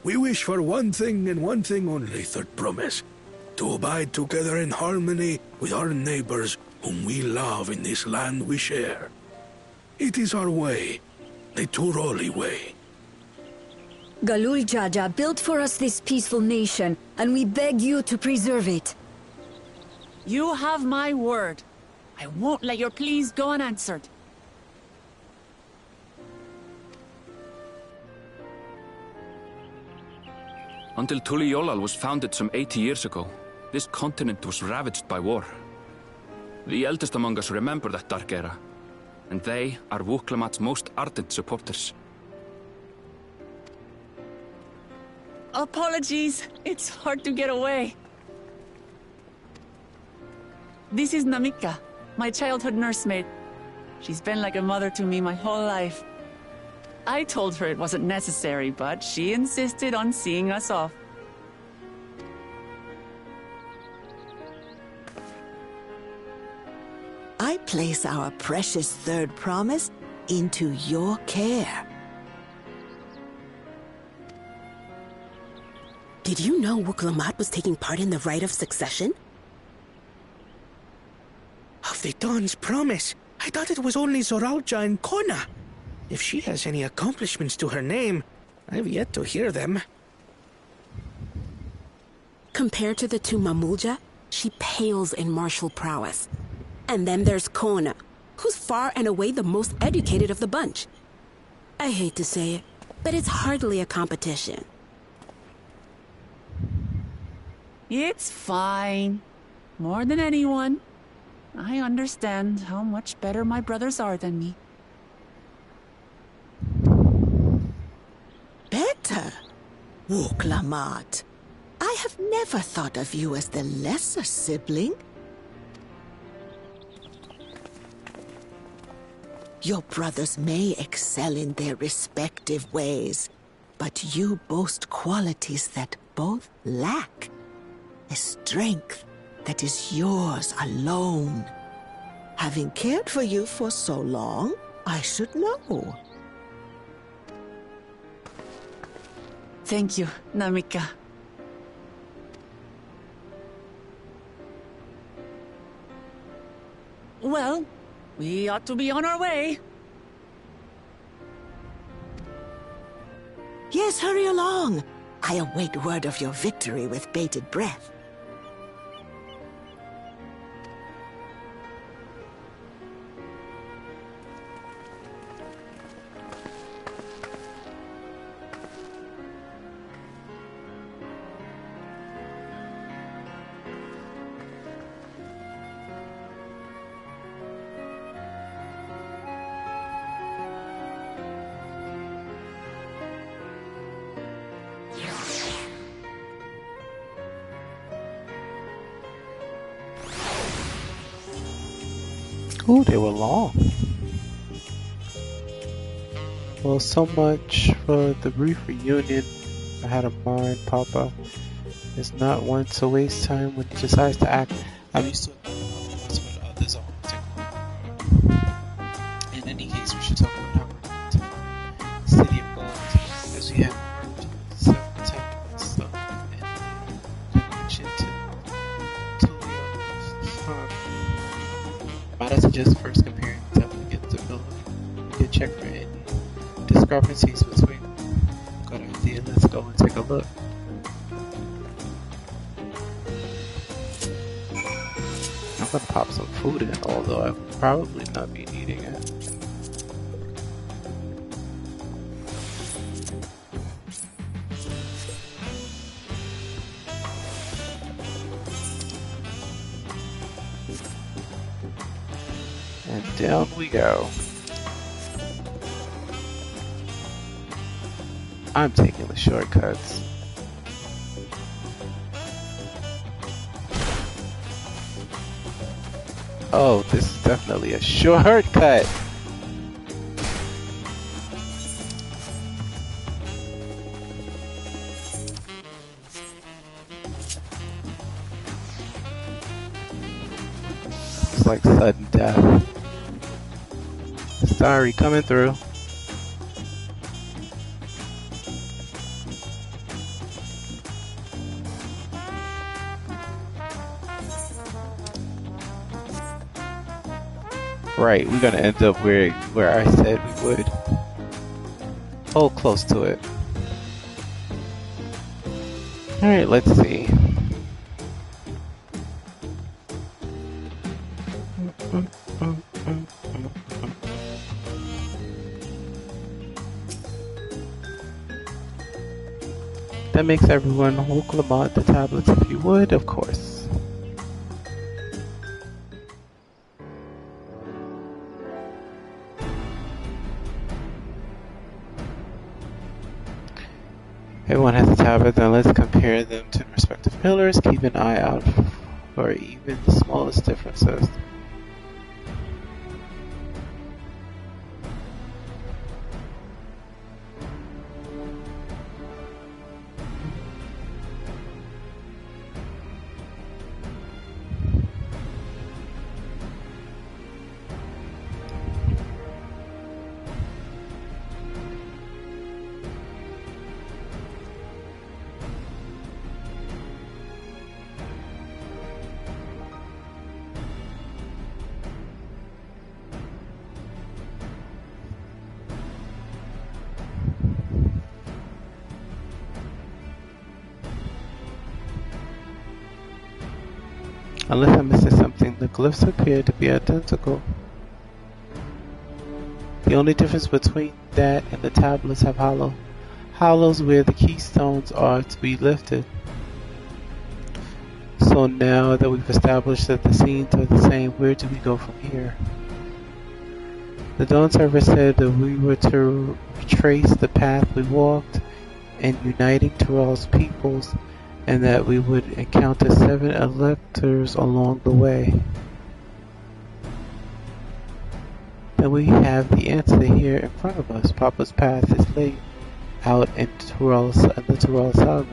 We wish for one thing and one thing only, third promise. To abide together in harmony with our neighbors whom we love in this land we share. It is our way, the Turali way. Galul Jaja built for us this peaceful nation, and we beg you to preserve it. You have my word. I won't let your pleas go unanswered. Until Tuliolal was founded some 80 years ago, this continent was ravaged by war. The eldest among us remember that dark era, and they are Wuklamat's most ardent supporters. Apologies, it's hard to get away. This is Namika, my childhood nursemaid. She's been like a mother to me my whole life. I told her it wasn't necessary, but she insisted on seeing us off. I place our precious third promise into your care. Did you know Wuklamat was taking part in the rite of succession? Of the Dawn's promise? I thought it was only Zoralja and Kona. If she has any accomplishments to her name, I've yet to hear them. Compared to the two Mamulja, she pales in martial prowess. And then there's Kona, who's far and away the most educated of the bunch. I hate to say it, but it's hardly a competition. It's fine. More than anyone. I understand how much better my brothers are than me. Better? Wuklamat. I have never thought of you as the lesser sibling. Your brothers may excel in their respective ways, but you boast qualities that both lack. A strength that is yours alone. Having cared for you for so long, I should know. Thank you, Namika. Well, we ought to be on our way. Yes, hurry along. I await word of your victory with bated breath. Ooh, they were long. Well, so much for the brief reunion. I had a mind, Papa. It's not one to waste time when he decides to act. I'm used to it. What others are in any case, we should talk about how we're going to find City of Gold, because we have several templates in connection to might have to just first compare the template to build a good check for any discrepancies between them. Good idea, let's go and take a look. I'm gonna pop some food in, although I will probably not be needing it. And down we go. I'm taking the shortcuts. Oh, this is definitely a shortcut. It's like sudden death. Sorry, coming through. Right, we're gonna end up where I said we would. Oh, close to it. Alright, let's see. That makes everyone Wuklamot the tablets if you would, of course. Everyone has a tablet, then let's compare them to the respective pillars. Keep an eye out for even the smallest differences. Unless I'm missing something, the glyphs appear to be identical. The only difference between that and the tablets have hollows where the keystones are to be lifted. So now that we've established that the scenes are the same, where do we go from here? The Dawn server said that we were to retrace the path we walked in uniting Tyrell's peoples, and that we would encounter 7 electors along the way. Then we have the answer here in front of us. Papa's path is laid out in the Tyrell saga.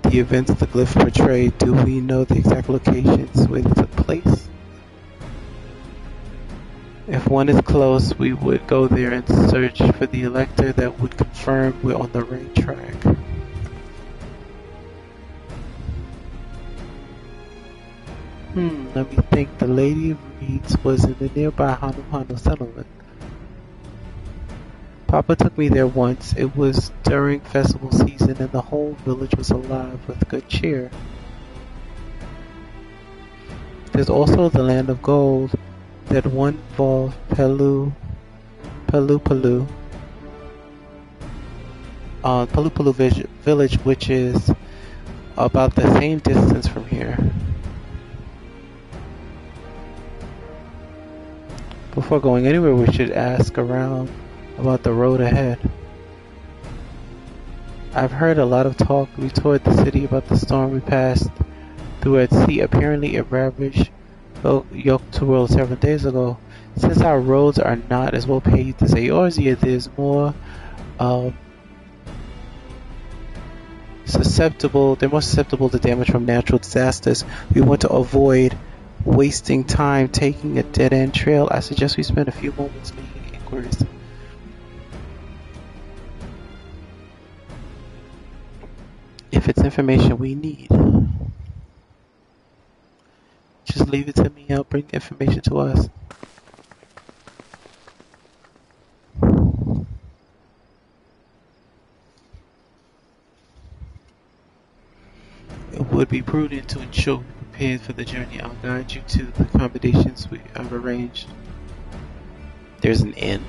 The events the glyph portrayed, do we know the exact locations where they took place? If one is close, we would go there and search for the elector that would confirm we're on the right track. Let me think. The Lady of Reeds was in the nearby Hanu settlement. Papa took me there once. It was during festival season and the whole village was alive with good cheer. There's also the Land of Gold that one involved Palu village, which is about the same distance from here. Before going anywhere, we should ask around about the road ahead. I've heard a lot of talk. We toured the city about the storm we passed through at sea. Apparently it ravaged Yoke to World 7 days ago. Since our roads are not as well paved as Eorzea, there's more susceptible to damage from natural disasters. We want to avoid wasting time taking a dead-end trail. I suggest we spend a few moments making inquiries. If it's information we need, just leave it to me. I'll bring the information to us. It would be prudent to ensure we're prepared for the journey. I'll guide you to the accommodations we have arranged. There's an inn.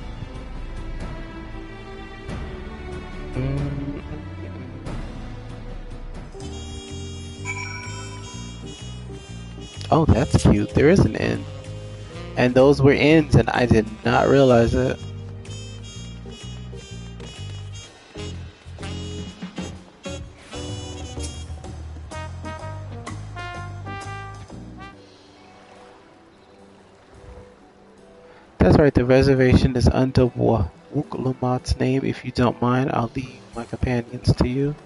Oh, that's cute. There is an inn. And those were inns, and I did not realize it. That's right, the reservation is under Wuklamot's name. If you don't mind, I'll leave my companions to you.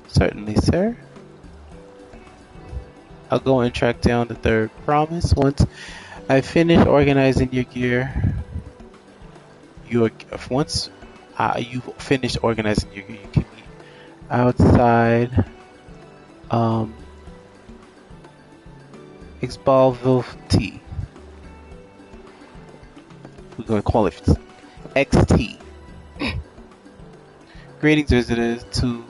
Certainly, sir. I'll go and track down the third promise. Once I finish organizing your gear, once you've finished organizing your gear, you can meet outside Exbalvilti. We're going to call it XT. Greetings, visitors, to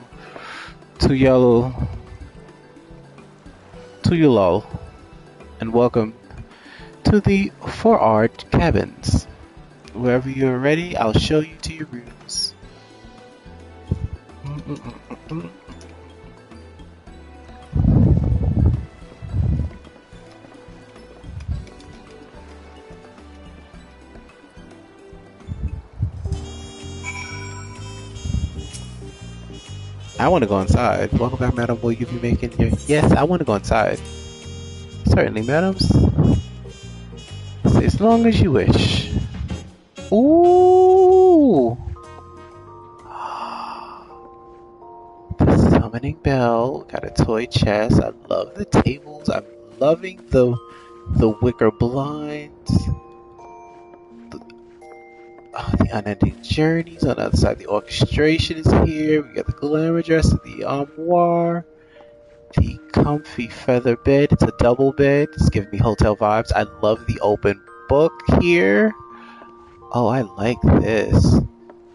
Yulol, and welcome to the for our cabins. Wherever you're ready, I'll show you to your rooms. I want to go inside. Welcome back, madam. Will you be making your... Yes, I want to go inside. Certainly, madams. As long as you wish. Ooh! The summoning bell. Got a toy chest. I love the tables. I'm loving the wicker blinds. The unending journeys. On the other side, the orchestration is here. We got the glamour dress, the armoire, the comfy feather bed. It's a double bed. It's giving me hotel vibes. I love the open book here. Oh, I like this.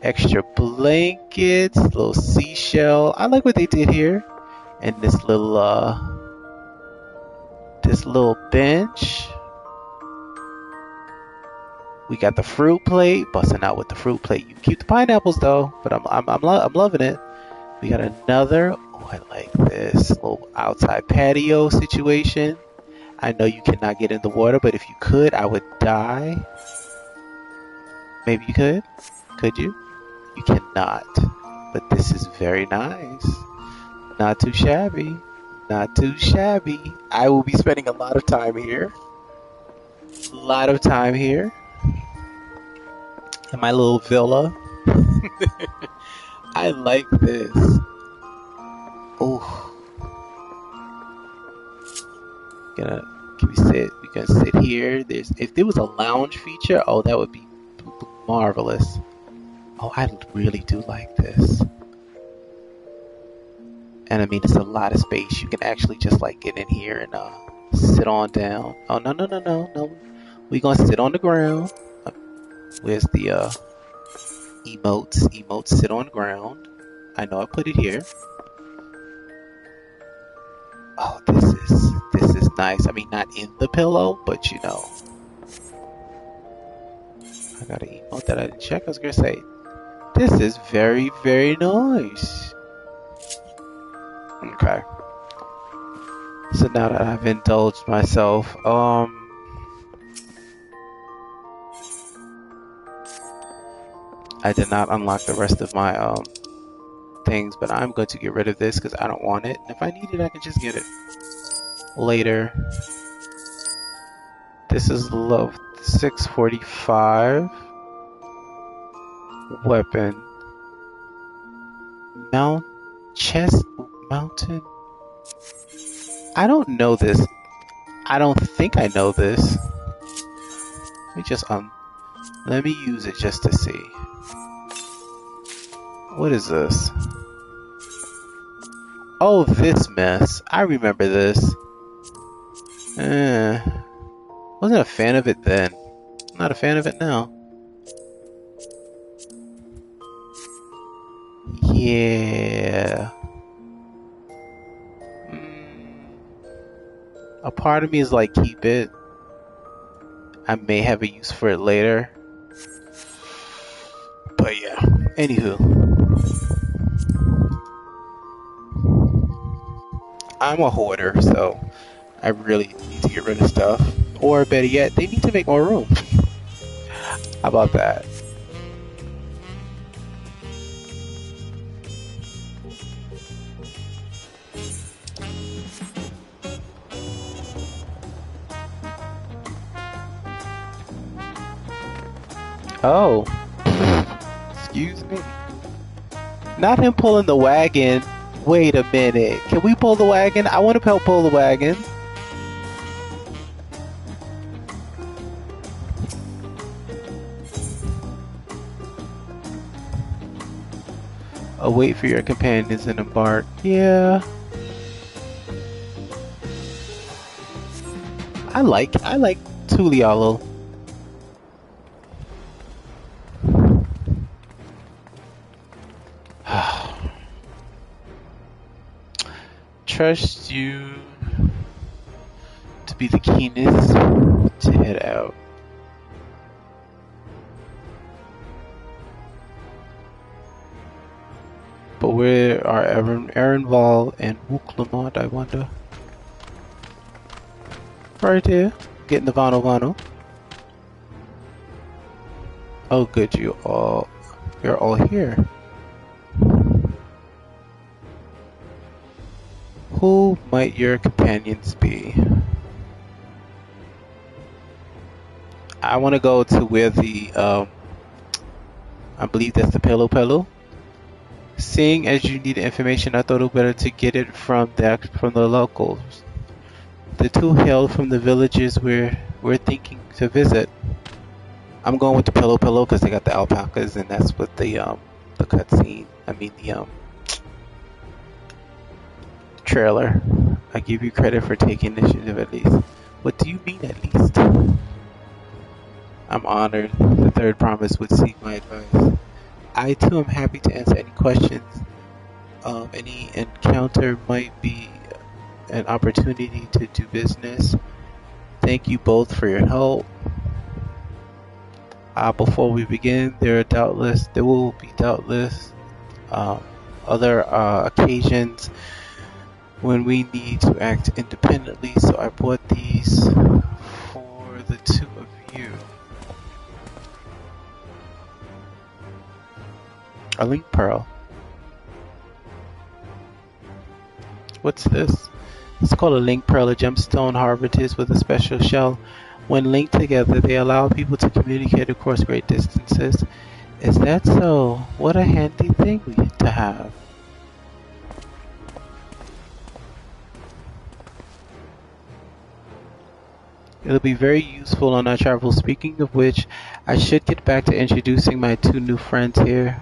Extra blankets, little seashell. I like what they did here. And this little bench. We got the fruit plate, busting out with the fruit plate. You keep the pineapples though, but I'm loving it. We got another. Oh, I like this little outside patio situation. I know you cannot get in the water, but if you could, I would die. Maybe you could. Could you? You cannot. But this is very nice. Not too shabby. Not too shabby. I will be spending a lot of time here. A lot of time here. In my little villa. I like this. Oh. Can we sit? We can sit here. If there was a lounge feature, oh, that would be marvelous. Oh, I really do like this. And I mean, it's a lot of space. You can actually just like get in here and sit on down. Oh, no. We're gonna sit on the ground. Where's the emotes? Emotes sit on the ground. I know I put it here. Oh, this is nice. I mean, not in the pillow, but you know. I got an emote that I didn't check. I was gonna say, this is very, very nice. Okay. So now that I've indulged myself, I did not unlock the rest of my things, but I'm going to get rid of this because I don't want it. And if I need it, I can just get it later. This is love 645 weapon chest mountain. I don't know this. I don't think I know this. Let me just let me use it just to see. What is this? Oh, this mess. I remember this. Wasn't a fan of it then. Not a fan of it now. Yeah. A part of me is like, keep it. I may have a use for it later. But yeah. Anywho. I'm a hoarder, so I really need to get rid of stuff. Or better yet, they need to make more room. How about that? Oh. Excuse me. Not him pulling the wagon. Wait a minute. Can we pull the wagon? I want to help pull the wagon. Wait for your companions and embark. Yeah. I like Tulialo. Trust you to be the keenest to head out. where are Ehrenval and Wuklamont, I wonder? Right there. Getting the Vano. Oh good, you're all here. Who might your companions be? I want to go to where the I believe that's the Pelo. Seeing as you need information, I thought it better to get it from the locals. The two hail from the villages we're thinking to visit. I'm going with the Pelo because they got the alpacas, and that's what the cutscene. I mean the trailer. I give you credit for taking initiative at least. What do you mean at least? I'm honored. The third promise would seek my advice. I too am happy to answer any questions. Any encounter might be an opportunity to do business. Thank you both for your help. Before we begin, there will be doubtless other occasions when we need to act independently, so I bought these for the two of you. A link pearl. What's this? It's called a link pearl, a gemstone harvested with a special shell. When linked together, they allow people to communicate across great distances. Is that so? What a handy thing to have. It'll be very useful on our travels. Speaking of which, I should get back to introducing my two new friends here.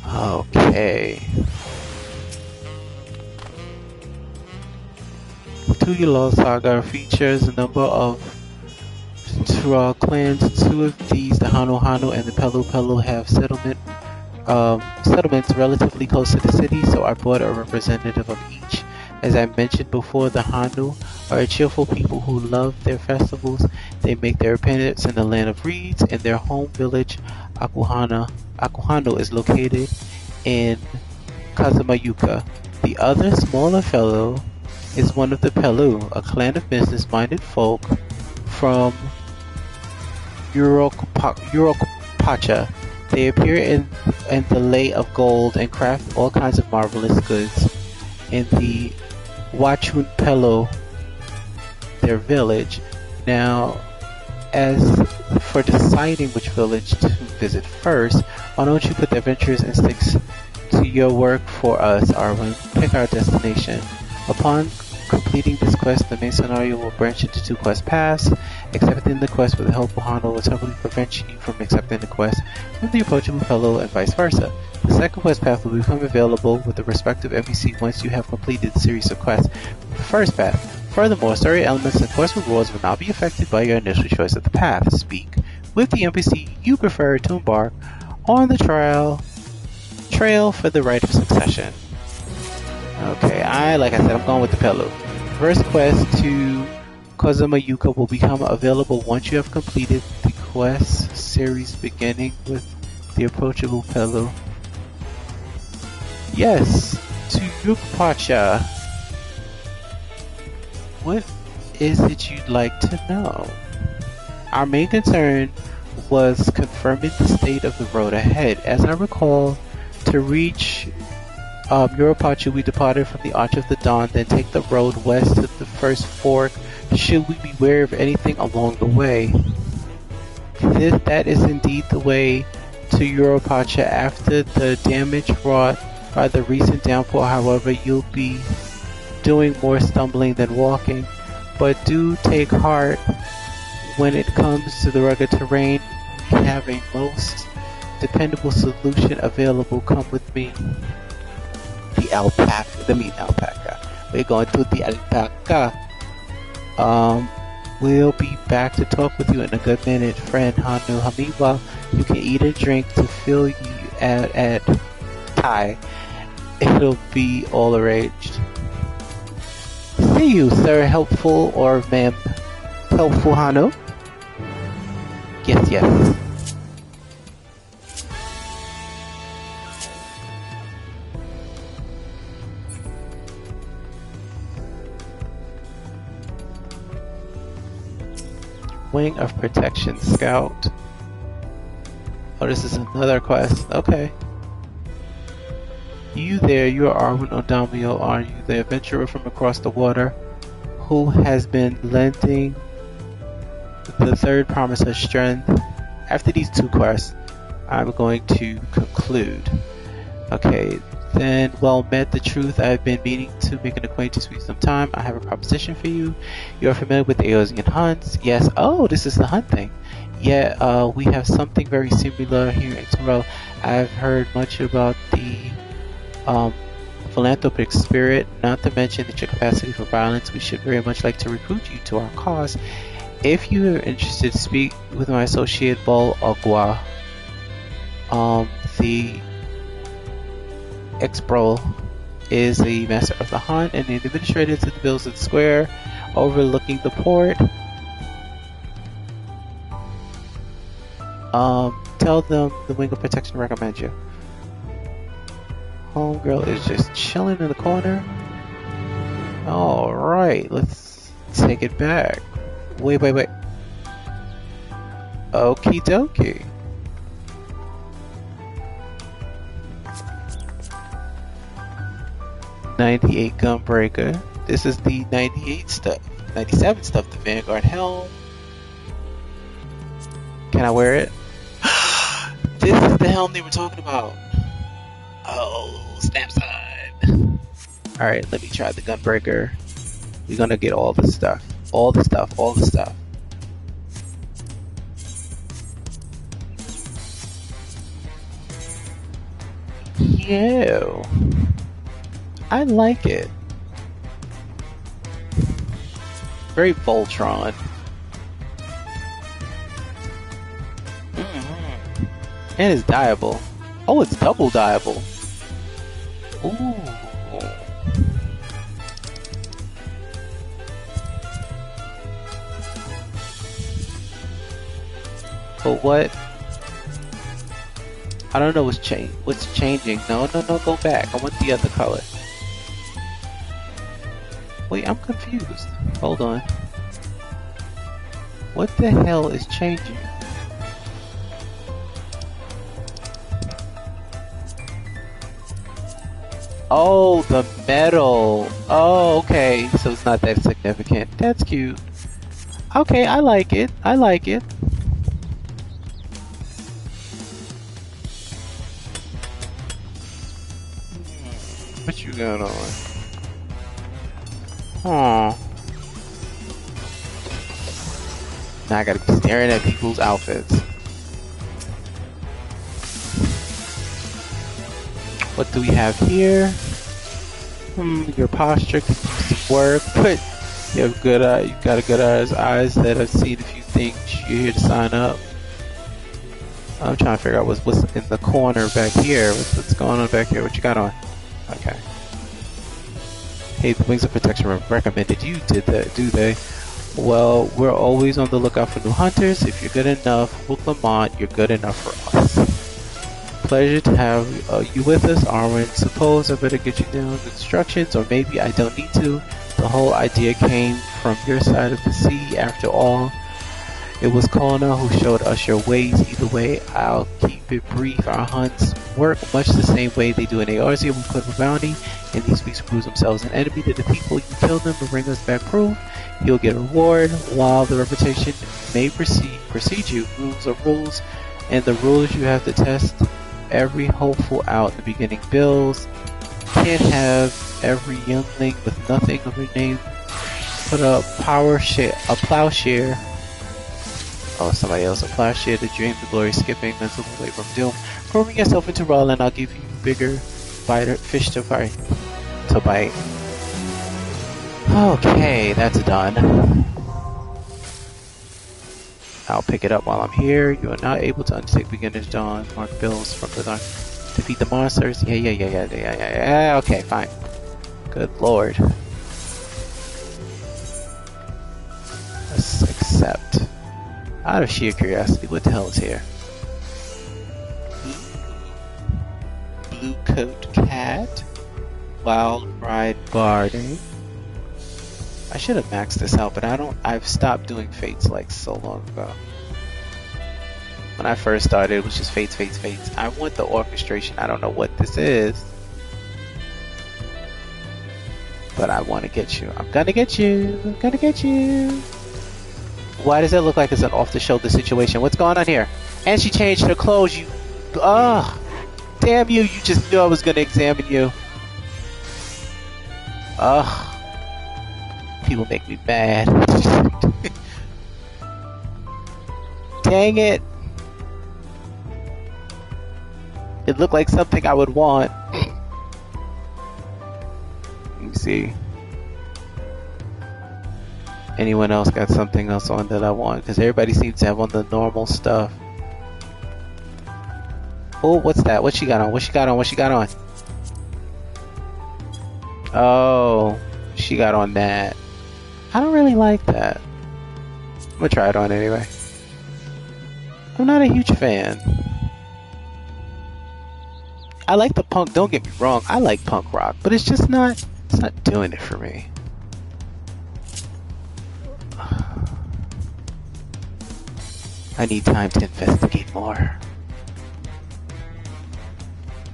Okay. Tuyula Saga features a number of clans. Two of these, the Hano and the Pelu, have settlements relatively close to the city, so I brought a representative of each. As I mentioned before, the Hanu are a cheerful people who love their festivals. They make their appearance in the land of reeds, and their home village, Akuhano, is located in Kazumayuka. The other smaller fellow is one of the Pelu, a clan of business-minded folk from Europacha. They appear in the lay of gold and craft all kinds of marvelous goods. In the Wachun Pelu, their village. Now, as for deciding which village to visit first, why don't you put the adventurous instincts to your work for us, Arwen? Pick our destination. Upon completing this quest, the main scenario will branch into two quest paths. Accepting the quest with the help of Hano will temporarily prevent you from accepting the quest from the approachable fellow and vice versa. The second quest path will become available with the respective NPC once you have completed the series of quests from the first path. Furthermore, story elements and quest rewards will not be affected by your initial choice of the path. Speak with the NPC you prefer to embark on the trail for the rite of succession. Okay, like I said, I'm going with the Pelu. First quest to Kazumayuka will become available once you have completed the quest series beginning with the approachable Pelu. Yes, to Yukpacha. What is it you'd like to know? Our main concern was confirming the state of the road ahead. As I recall, to reach Europacha, we departed from the Arch of the Dawn, then take the road west to the first fork. Should we be wary of anything along the way? That is indeed the way to Europacha. After the damage wrought by the recent downpour, however, you'll be doing more stumbling than walking. But do take heart when it comes to the rugged terrain. We have a most dependable solution available. Come with me. The alpaca. We're going to the alpaca. We'll be back to talk with you in a good minute, friend Hanu. Hamiwa, you can eat and drink to fill you at Thai. It'll be all arranged. See you, sir. Helpful or ma'am? Helpful Hanu? Yes. Wing of Protection Scout. Oh, this is another quest. Okay. You there, you are Arwen O'Damiel, are you the adventurer from across the water who has been lending the third promise of strength? After these 2 quests, I'm going to conclude. Okay, then, well met, the truth. I've been meaning to make an acquaintance with you some time. I have a proposition for you. You are familiar with the Eosian hunts? Yes. Oh, this is the hunt thing. Yeah, we have something very similar here in Torel. I've heard much about the philanthropic spirit, not to mention that your capacity for violence. We should very much like to recruit you to our cause. If you are interested, speak with my associate Bol Ogwa, the Exbro is the master of the hunt and the administrator to the bills of the square, overlooking the port. Tell them the Wing of Protection recommends you. Homegirl is just chilling in the corner. Alright, let's take it back. Wait. Okie dokie. '98 Gunbreaker. This is the 98 stuff. 97 stuff, the Vanguard Helm. Can I wear it? This is the helm they were talking about. Oh, snap side. Alright, let me try the Gunbreaker. We're gonna get all the stuff. All the stuff. Yo. I like it. Very Voltron. And it's dyeable. Oh, it's double dyeable. Ooh. But what? I don't know what's changing. No, go back. I want the other color. Wait, I'm confused. Hold on. What the hell is changing? Oh, the metal. Oh, okay. So it's not that significant. That's cute. Okay, I like it. What you got on? Aw. Now I gotta be staring at people's outfits. What do we have here? Your posture could use some work, but you have good you got a good eyes that have seen a few things. You're here to sign up. I'm trying to figure out what's in the corner back here. What's going on back here? What you got on? Okay. Hey, the Wings of Protection recommended you do they? Well, we're always on the lookout for new hunters. If you're good enough with Lamont, you're good enough for us. Pleasure to have you with us, Arwen. Suppose I better get you down with instructions, or maybe I don't need to. The whole idea came from your side of the sea. After all, it was Kona who showed us your ways. Either way, I'll keep it brief. Our hunts work much the same way they do in ARZ. We put a bounty, and these beasts prove themselves an enemy to the people. You kill them and bring us back proof. You'll get a reward. While the reputation may precede you, rules are rules, and the rules you have to test every hopeful out in the beginning. Bills can't have every youngling with nothing of her name put a plowshare. Oh, somebody else. A plowshare to dream the glory, skipping mental away from doom. Proving yourself into raw, and I'll give you bigger fish to bite. Okay, that's done. I'll pick it up while I'm here. You are not able to undertake beginner's dawn. Mark bills from the dawn. Defeat the monsters. Yeah. Okay, fine. Good lord. Let's accept. Out of sheer curiosity, what the hell is here? Blue coat cat. Wild ride guarding. I should have maxed this out, but I've stopped doing fates like so long ago. When I first started, it was just fates, fates, fates. I want the orchestration. I don't know what this is, but I want to get you. I'm gonna get you. I'm gonna get you. Why does it look like it's an off-the-shoulder situation? What's going on here? And she changed her clothes. You, damn you! You just knew I was gonna examine you. People make me mad. Dang it! It looked like something I would want. Let me see. Anyone else got something else on that I want? Because everybody seems to have on the normal stuff. Oh, what's that? What she got on? What she got on? What she got on? Oh, she got on that. I don't really like that. I'm gonna try it on anyway. I'm not a huge fan. I like the punk, don't get me wrong, I like punk rock, but it's just not, it's not doing it for me. I need time to investigate more.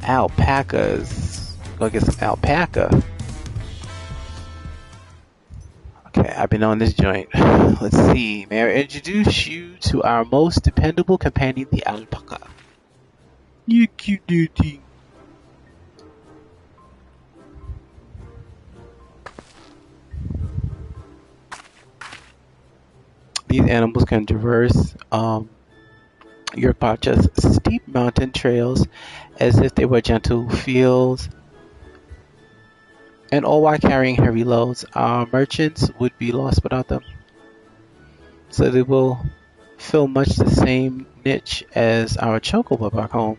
Alpacas. Go get some alpaca. Okay, I've been on this joint. Let's see. May I introduce you to our most dependable companion, the alpaca. You cute duty. These animals can traverse Yorkpacha's steep mountain trails as if they were gentle fields, and all while carrying heavy loads. Our merchants would be lost without them. So they will fill much the same niche as our chocobo back home.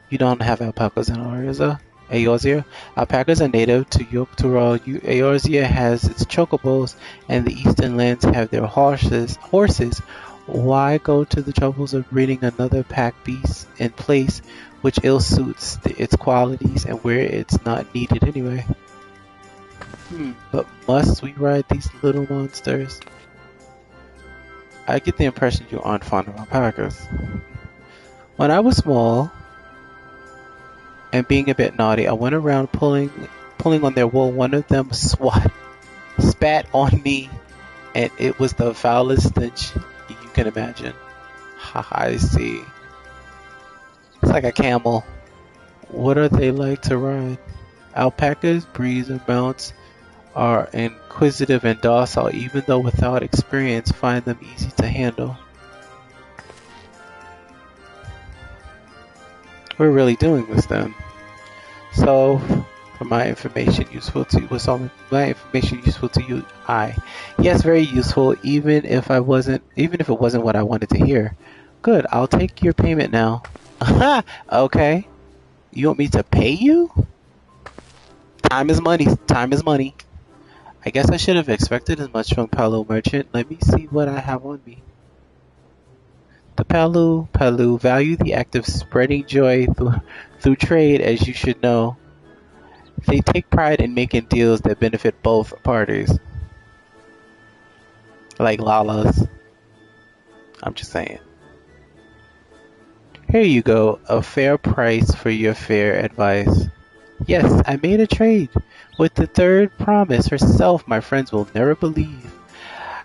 You don't have alpacas in Eorzea. Alpacas are native to Yogg-Turo. Eorzea has its chocobos, and the eastern lands have their horses. Why go to the troubles of breeding another pack beast in place which ill suits its qualities and where it's not needed anyway? But must we ride these little monsters? I get the impression you aren't fond of alpacas. When I was small and being a bit naughty, I went around pulling on their wool. One of them spat on me, and it was the foulest stench you can imagine. Haha, I see. It's like a camel. What are they like to ride? Alpacas, breeds, and mounts are inquisitive and docile, even though without experience find them easy to handle. We're really doing this then. So, for my information useful to you, what's all my information useful to you? Yes, very useful, even if it wasn't what I wanted to hear. Good, I'll take your payment now. Okay. You want me to pay you? Time is money. Time is money. I guess I should have expected as much from Palu Merchant. Let me see what I have on me. The Palu value the act of spreading joy through trade, as you should know. They take pride in making deals that benefit both parties. Like Lala's. I'm just saying. Here you go, a fair price for your fair advice. Yes, I made a trade with the third promise herself. My friends will never believe.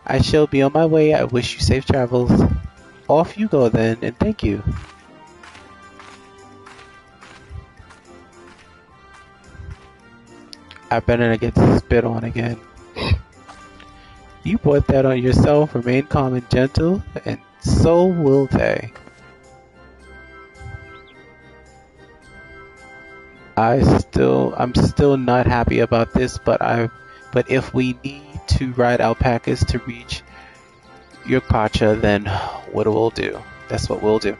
I shall be on my way. I wish you safe travels. Off you go then, and thank you. I better not get spit on again. You brought that on yourself. Remain calm and gentle, and so will they. I'm still not happy about this, but if we need to ride alpacas to reach Yorkpacha, then what we'll do. That's what we'll do.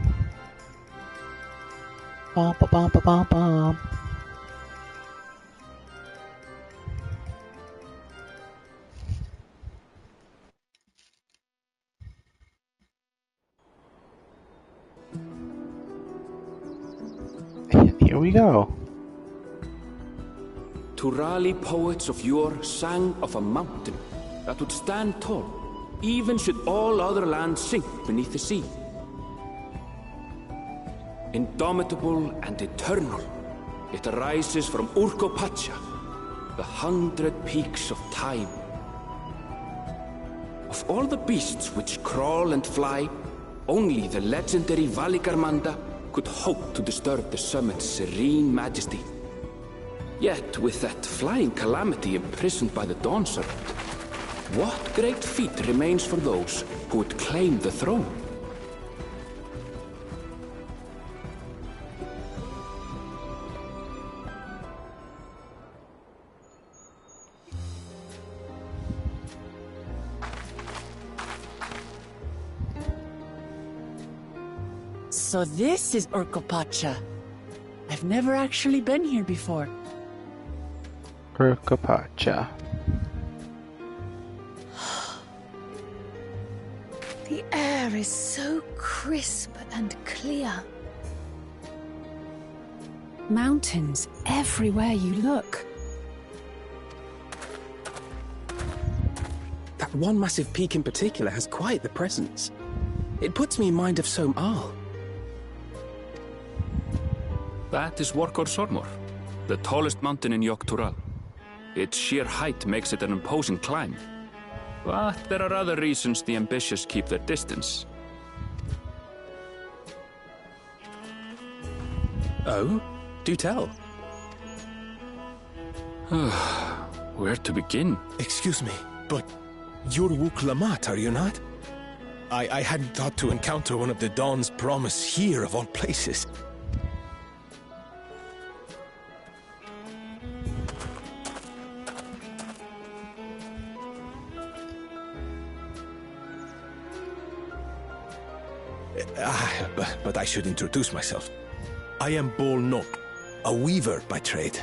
Bum, ba, bum, ba, bum, bum. And here we go. Turali poets of yore sang of a mountain that would stand tall, even should all other lands sink beneath the sea. Indomitable and eternal, it arises from Urkopacha, the 100 peaks of time. Of all the beasts which crawl and fly, only the legendary Valigarmanda could hope to disturb the summit's serene majesty. Yet, with that flying calamity imprisoned by the Dawn Serpent, what great feat remains for those who would claim the throne? So this is Urkopacha. I've never actually been here before. Urkopacha. The air is so crisp and clear. Mountains everywhere you look. That one massive peak in particular has quite the presence. It puts me in mind of Som Al. That is Workor Sormor, the tallest mountain in Yogg-Tural. Its sheer height makes it an imposing climb. But there are other reasons the ambitious keep their distance. Oh? Do tell. Where to begin? Excuse me, but you're Wuk Lamat, are you not? I hadn't thought to encounter one of the Dawn's promise here, of all places. But I should introduce myself. I am Bol Nok, a weaver by trade.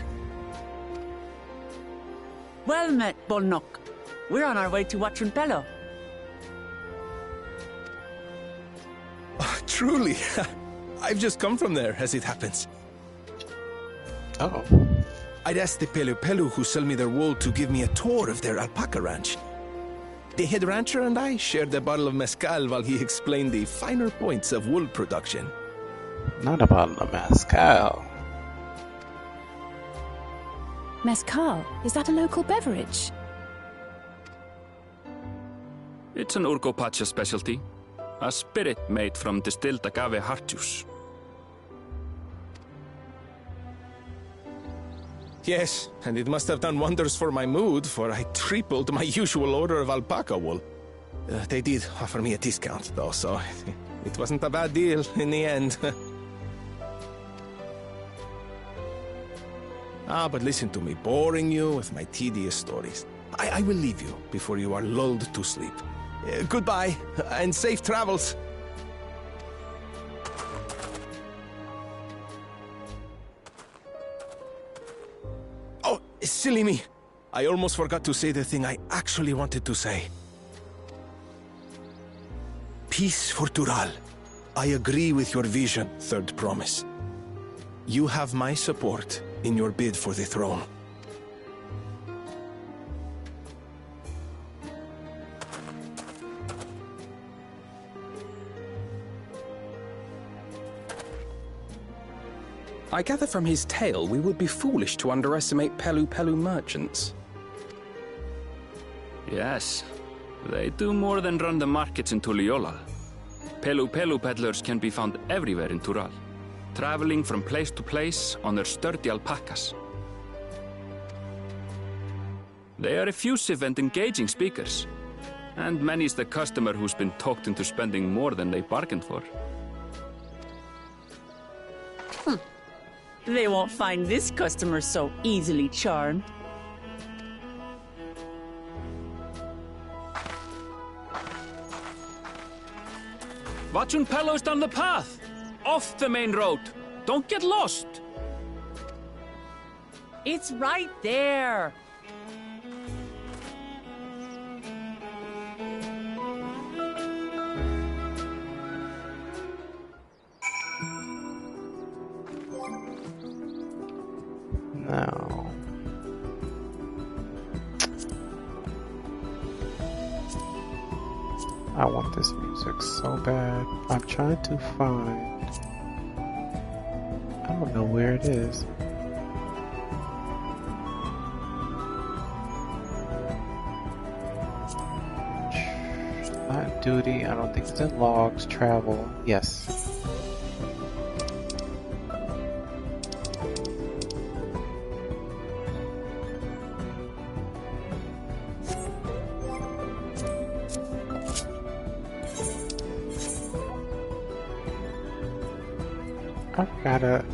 Well met, Bolnok. We're on our way to Watranpelo. Truly, I've just come from there, as it happens. Oh. I'd asked the Pelu Pelu who sell me their wool to give me a tour of their alpaca ranch. The head rancher and I shared a bottle of mezcal while he explained the finer points of wool production. Not a bottle of mezcal. Mezcal, is that a local beverage? It's an Urkopacha specialty. A spirit made from distilled agave heart juice. Yes, and it must have done wonders for my mood, for I tripled my usual order of alpaca wool. They did offer me a discount, though, so it wasn't a bad deal in the end. But listen to me, boring you with my tedious stories. I will leave you before you are lulled to sleep. Goodbye, and safe travels. Oh, silly me. I almost forgot to say the thing I actually wanted to say. Peace for Tural. I agree with your vision, Third Promise. You have my support in your bid for the throne. I gather from his tale we would be foolish to underestimate Pelu Pelu merchants. Yes, they do more than run the markets in Tuliyollal. Pelu Pelu peddlers can be found everywhere in Tural, traveling from place to place on their sturdy alpacas. They are effusive and engaging speakers, and many's the customer who's been talked into spending more than they bargained for. They won't find this customer so easily charmed. Watranpelo's down the path! Off the main road! Don't get lost! It's right there! Now, I want this music so bad. I'm trying to find... I don't know where it is. Not duty. I don't think it's in logs. Travel. Yes. I gotta...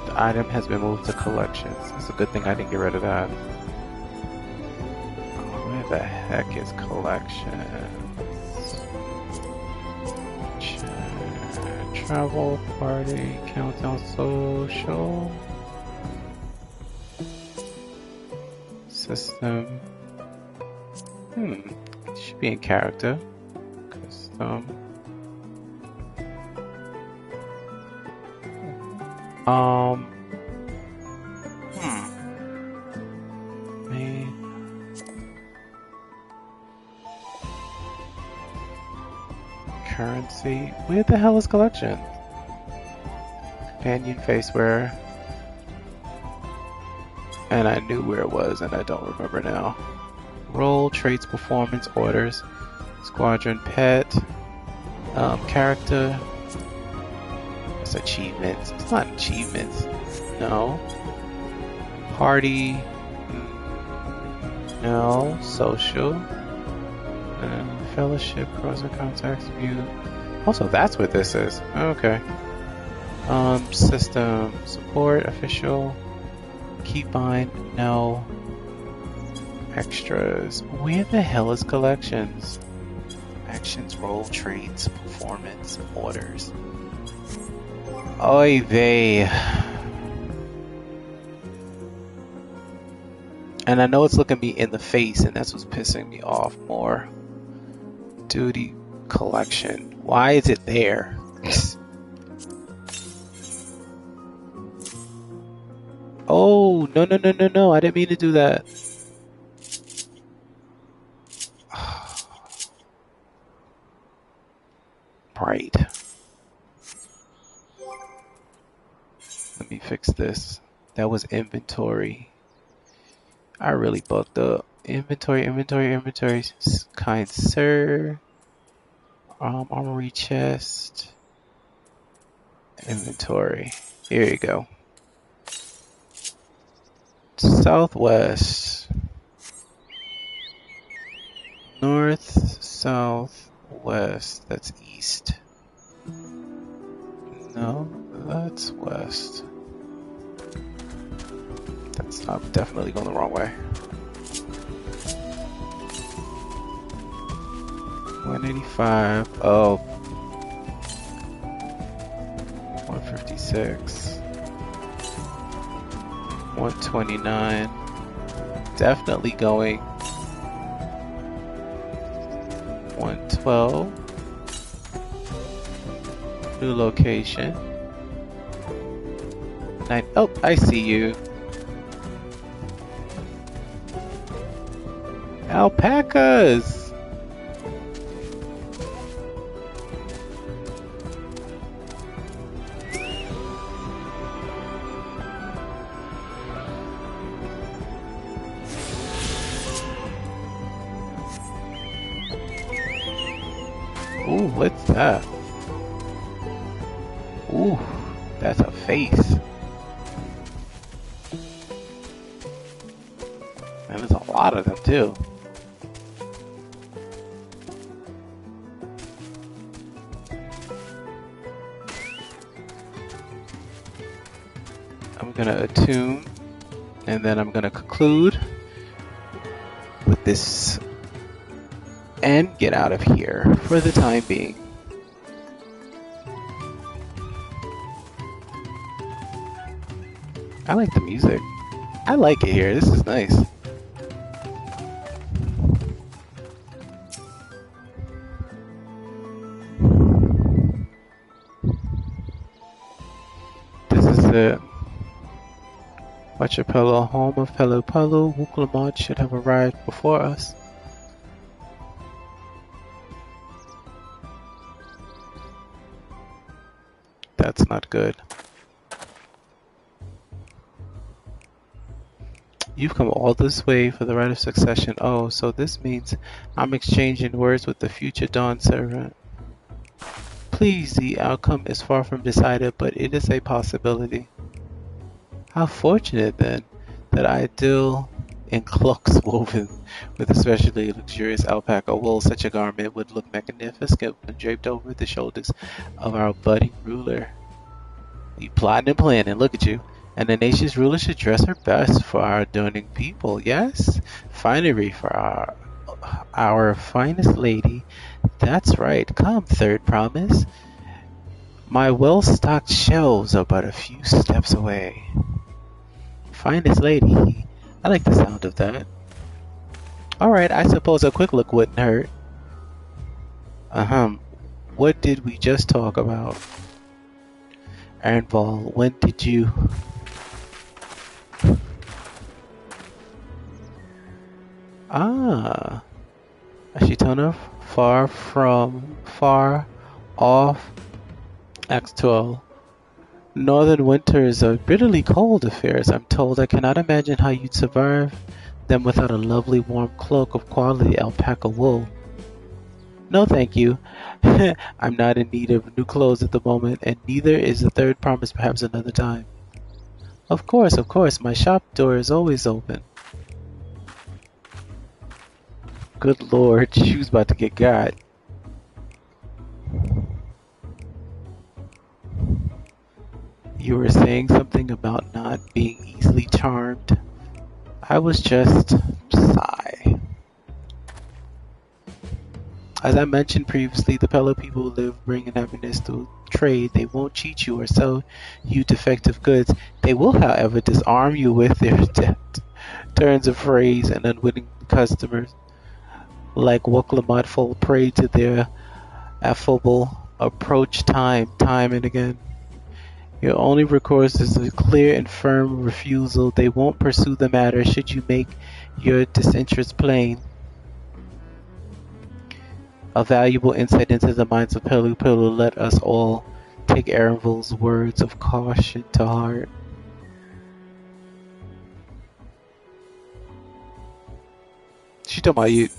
The item has been moved to collections. It's a good thing I didn't get rid of that. Where the heck is collections? Travel, party, countdown, social, system. It should be in character. Custom. Main. Currency. Where the hell is collection? Companion faceware. And I knew where it was and I don't remember now. Role, traits, performance, orders, squadron, pet, character. It's achievements. It's not achievements. No. Party. No. Social. Fellowship, pros and contacts, view. Also, that's what this is. Okay. System support, official, keybind, no. Extras. Where the hell is collections? Actions, role, traits, performance, orders. Oy vey. And I know it's looking me in the face, and that's what's pissing me off more. Duty collection. Why is it there? Oh, no, no, no, no, no. I didn't mean to do that. Right. Let me fix this. That was inventory. I really bugged up. Inventory. Kind sir. Armory chest. Inventory. Here you go. Southwest. North, south, west. That's east. No, that's west. That's I'm definitely going the wrong way. 185. Oh. 156. 129. Definitely going 112. New location. Oh, I see you. Alpacas! Ooh, what's that? Ooh, that's a face. And there's a lot of them too. I'm gonna attune, and then I'm gonna conclude with this and get out of here for the time being. I like the music. I like it here. This is nice. This is the Wachapelo, home of Pelu Pelu. Wukulamod should have arrived before us. That's not good. You've come all this way for the right of succession. Oh, so this means I'm exchanging words with the future Dawn servant. Please, the outcome is far from decided, but it is a possibility. How fortunate, then, that I deal in cloaks woven with especially luxurious alpaca wool. Such a garment would look magnificent when draped over the shoulders of our budding ruler. You plotting and planning, look at you. And the nation's ruler should dress her best for our adorning people. Yes, finery for our finest lady. That's right. Come, third promise. My well-stocked shelves are but a few steps away. Finest lady. I like the sound of that. Alright, I suppose a quick look wouldn't hurt. What did we just talk about? LvL, when did you... Ah, Ashitona, far off Act 12. Northern winters are bitterly cold affairs, I'm told. I cannot imagine how you'd survive them without a lovely warm cloak of quality alpaca wool. No thank you. I'm not in need of new clothes at the moment, and neither is the third promise. Perhaps another time. Of course, my shop door is always open. Good lord, she was about to get got. You were saying something about not being easily charmed. I was just... sigh. As I mentioned previously, the fellow people who live bringing happiness through trade. They won't cheat you or sell you defective goods. They will, however, disarm you with their turns of phrase, and unwitting customers like Woklamat fall prey to their affable approach time and again. Your only recourse is a clear and firm refusal. They won't pursue the matter should you make your disinterest plain. A valuable insight into the minds of Pelu Pelu. Let us all take LvL's words of caution to heart. She talking about you.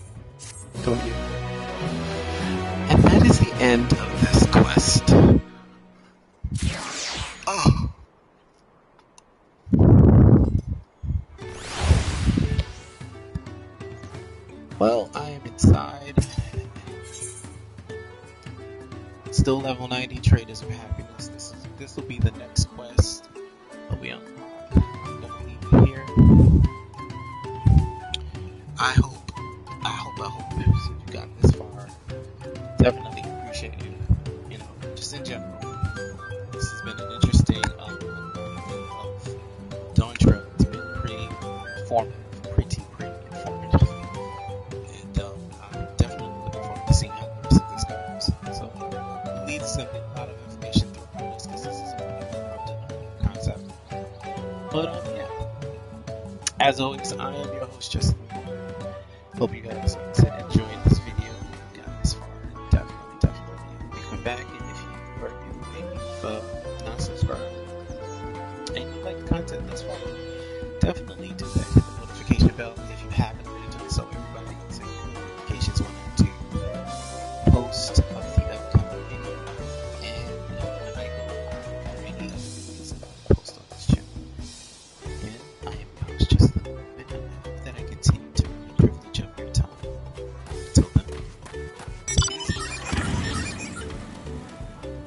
And that is the end of this quest. Oh. Well, I am inside. Still level 90 Traders of Happiness. This will be the next quest that we unlock. I'm gonna leave it here. I hope since you got this far. Definitely appreciate it. You know, just in general. This has been an interesting of DawnTrail. It's been pretty informative. And I'm definitely looking forward to seeing how the rest of this goes. So it leads to a lot of information throughout this because this is a really hard to know concept. But yeah. As always, I am your host, Justin.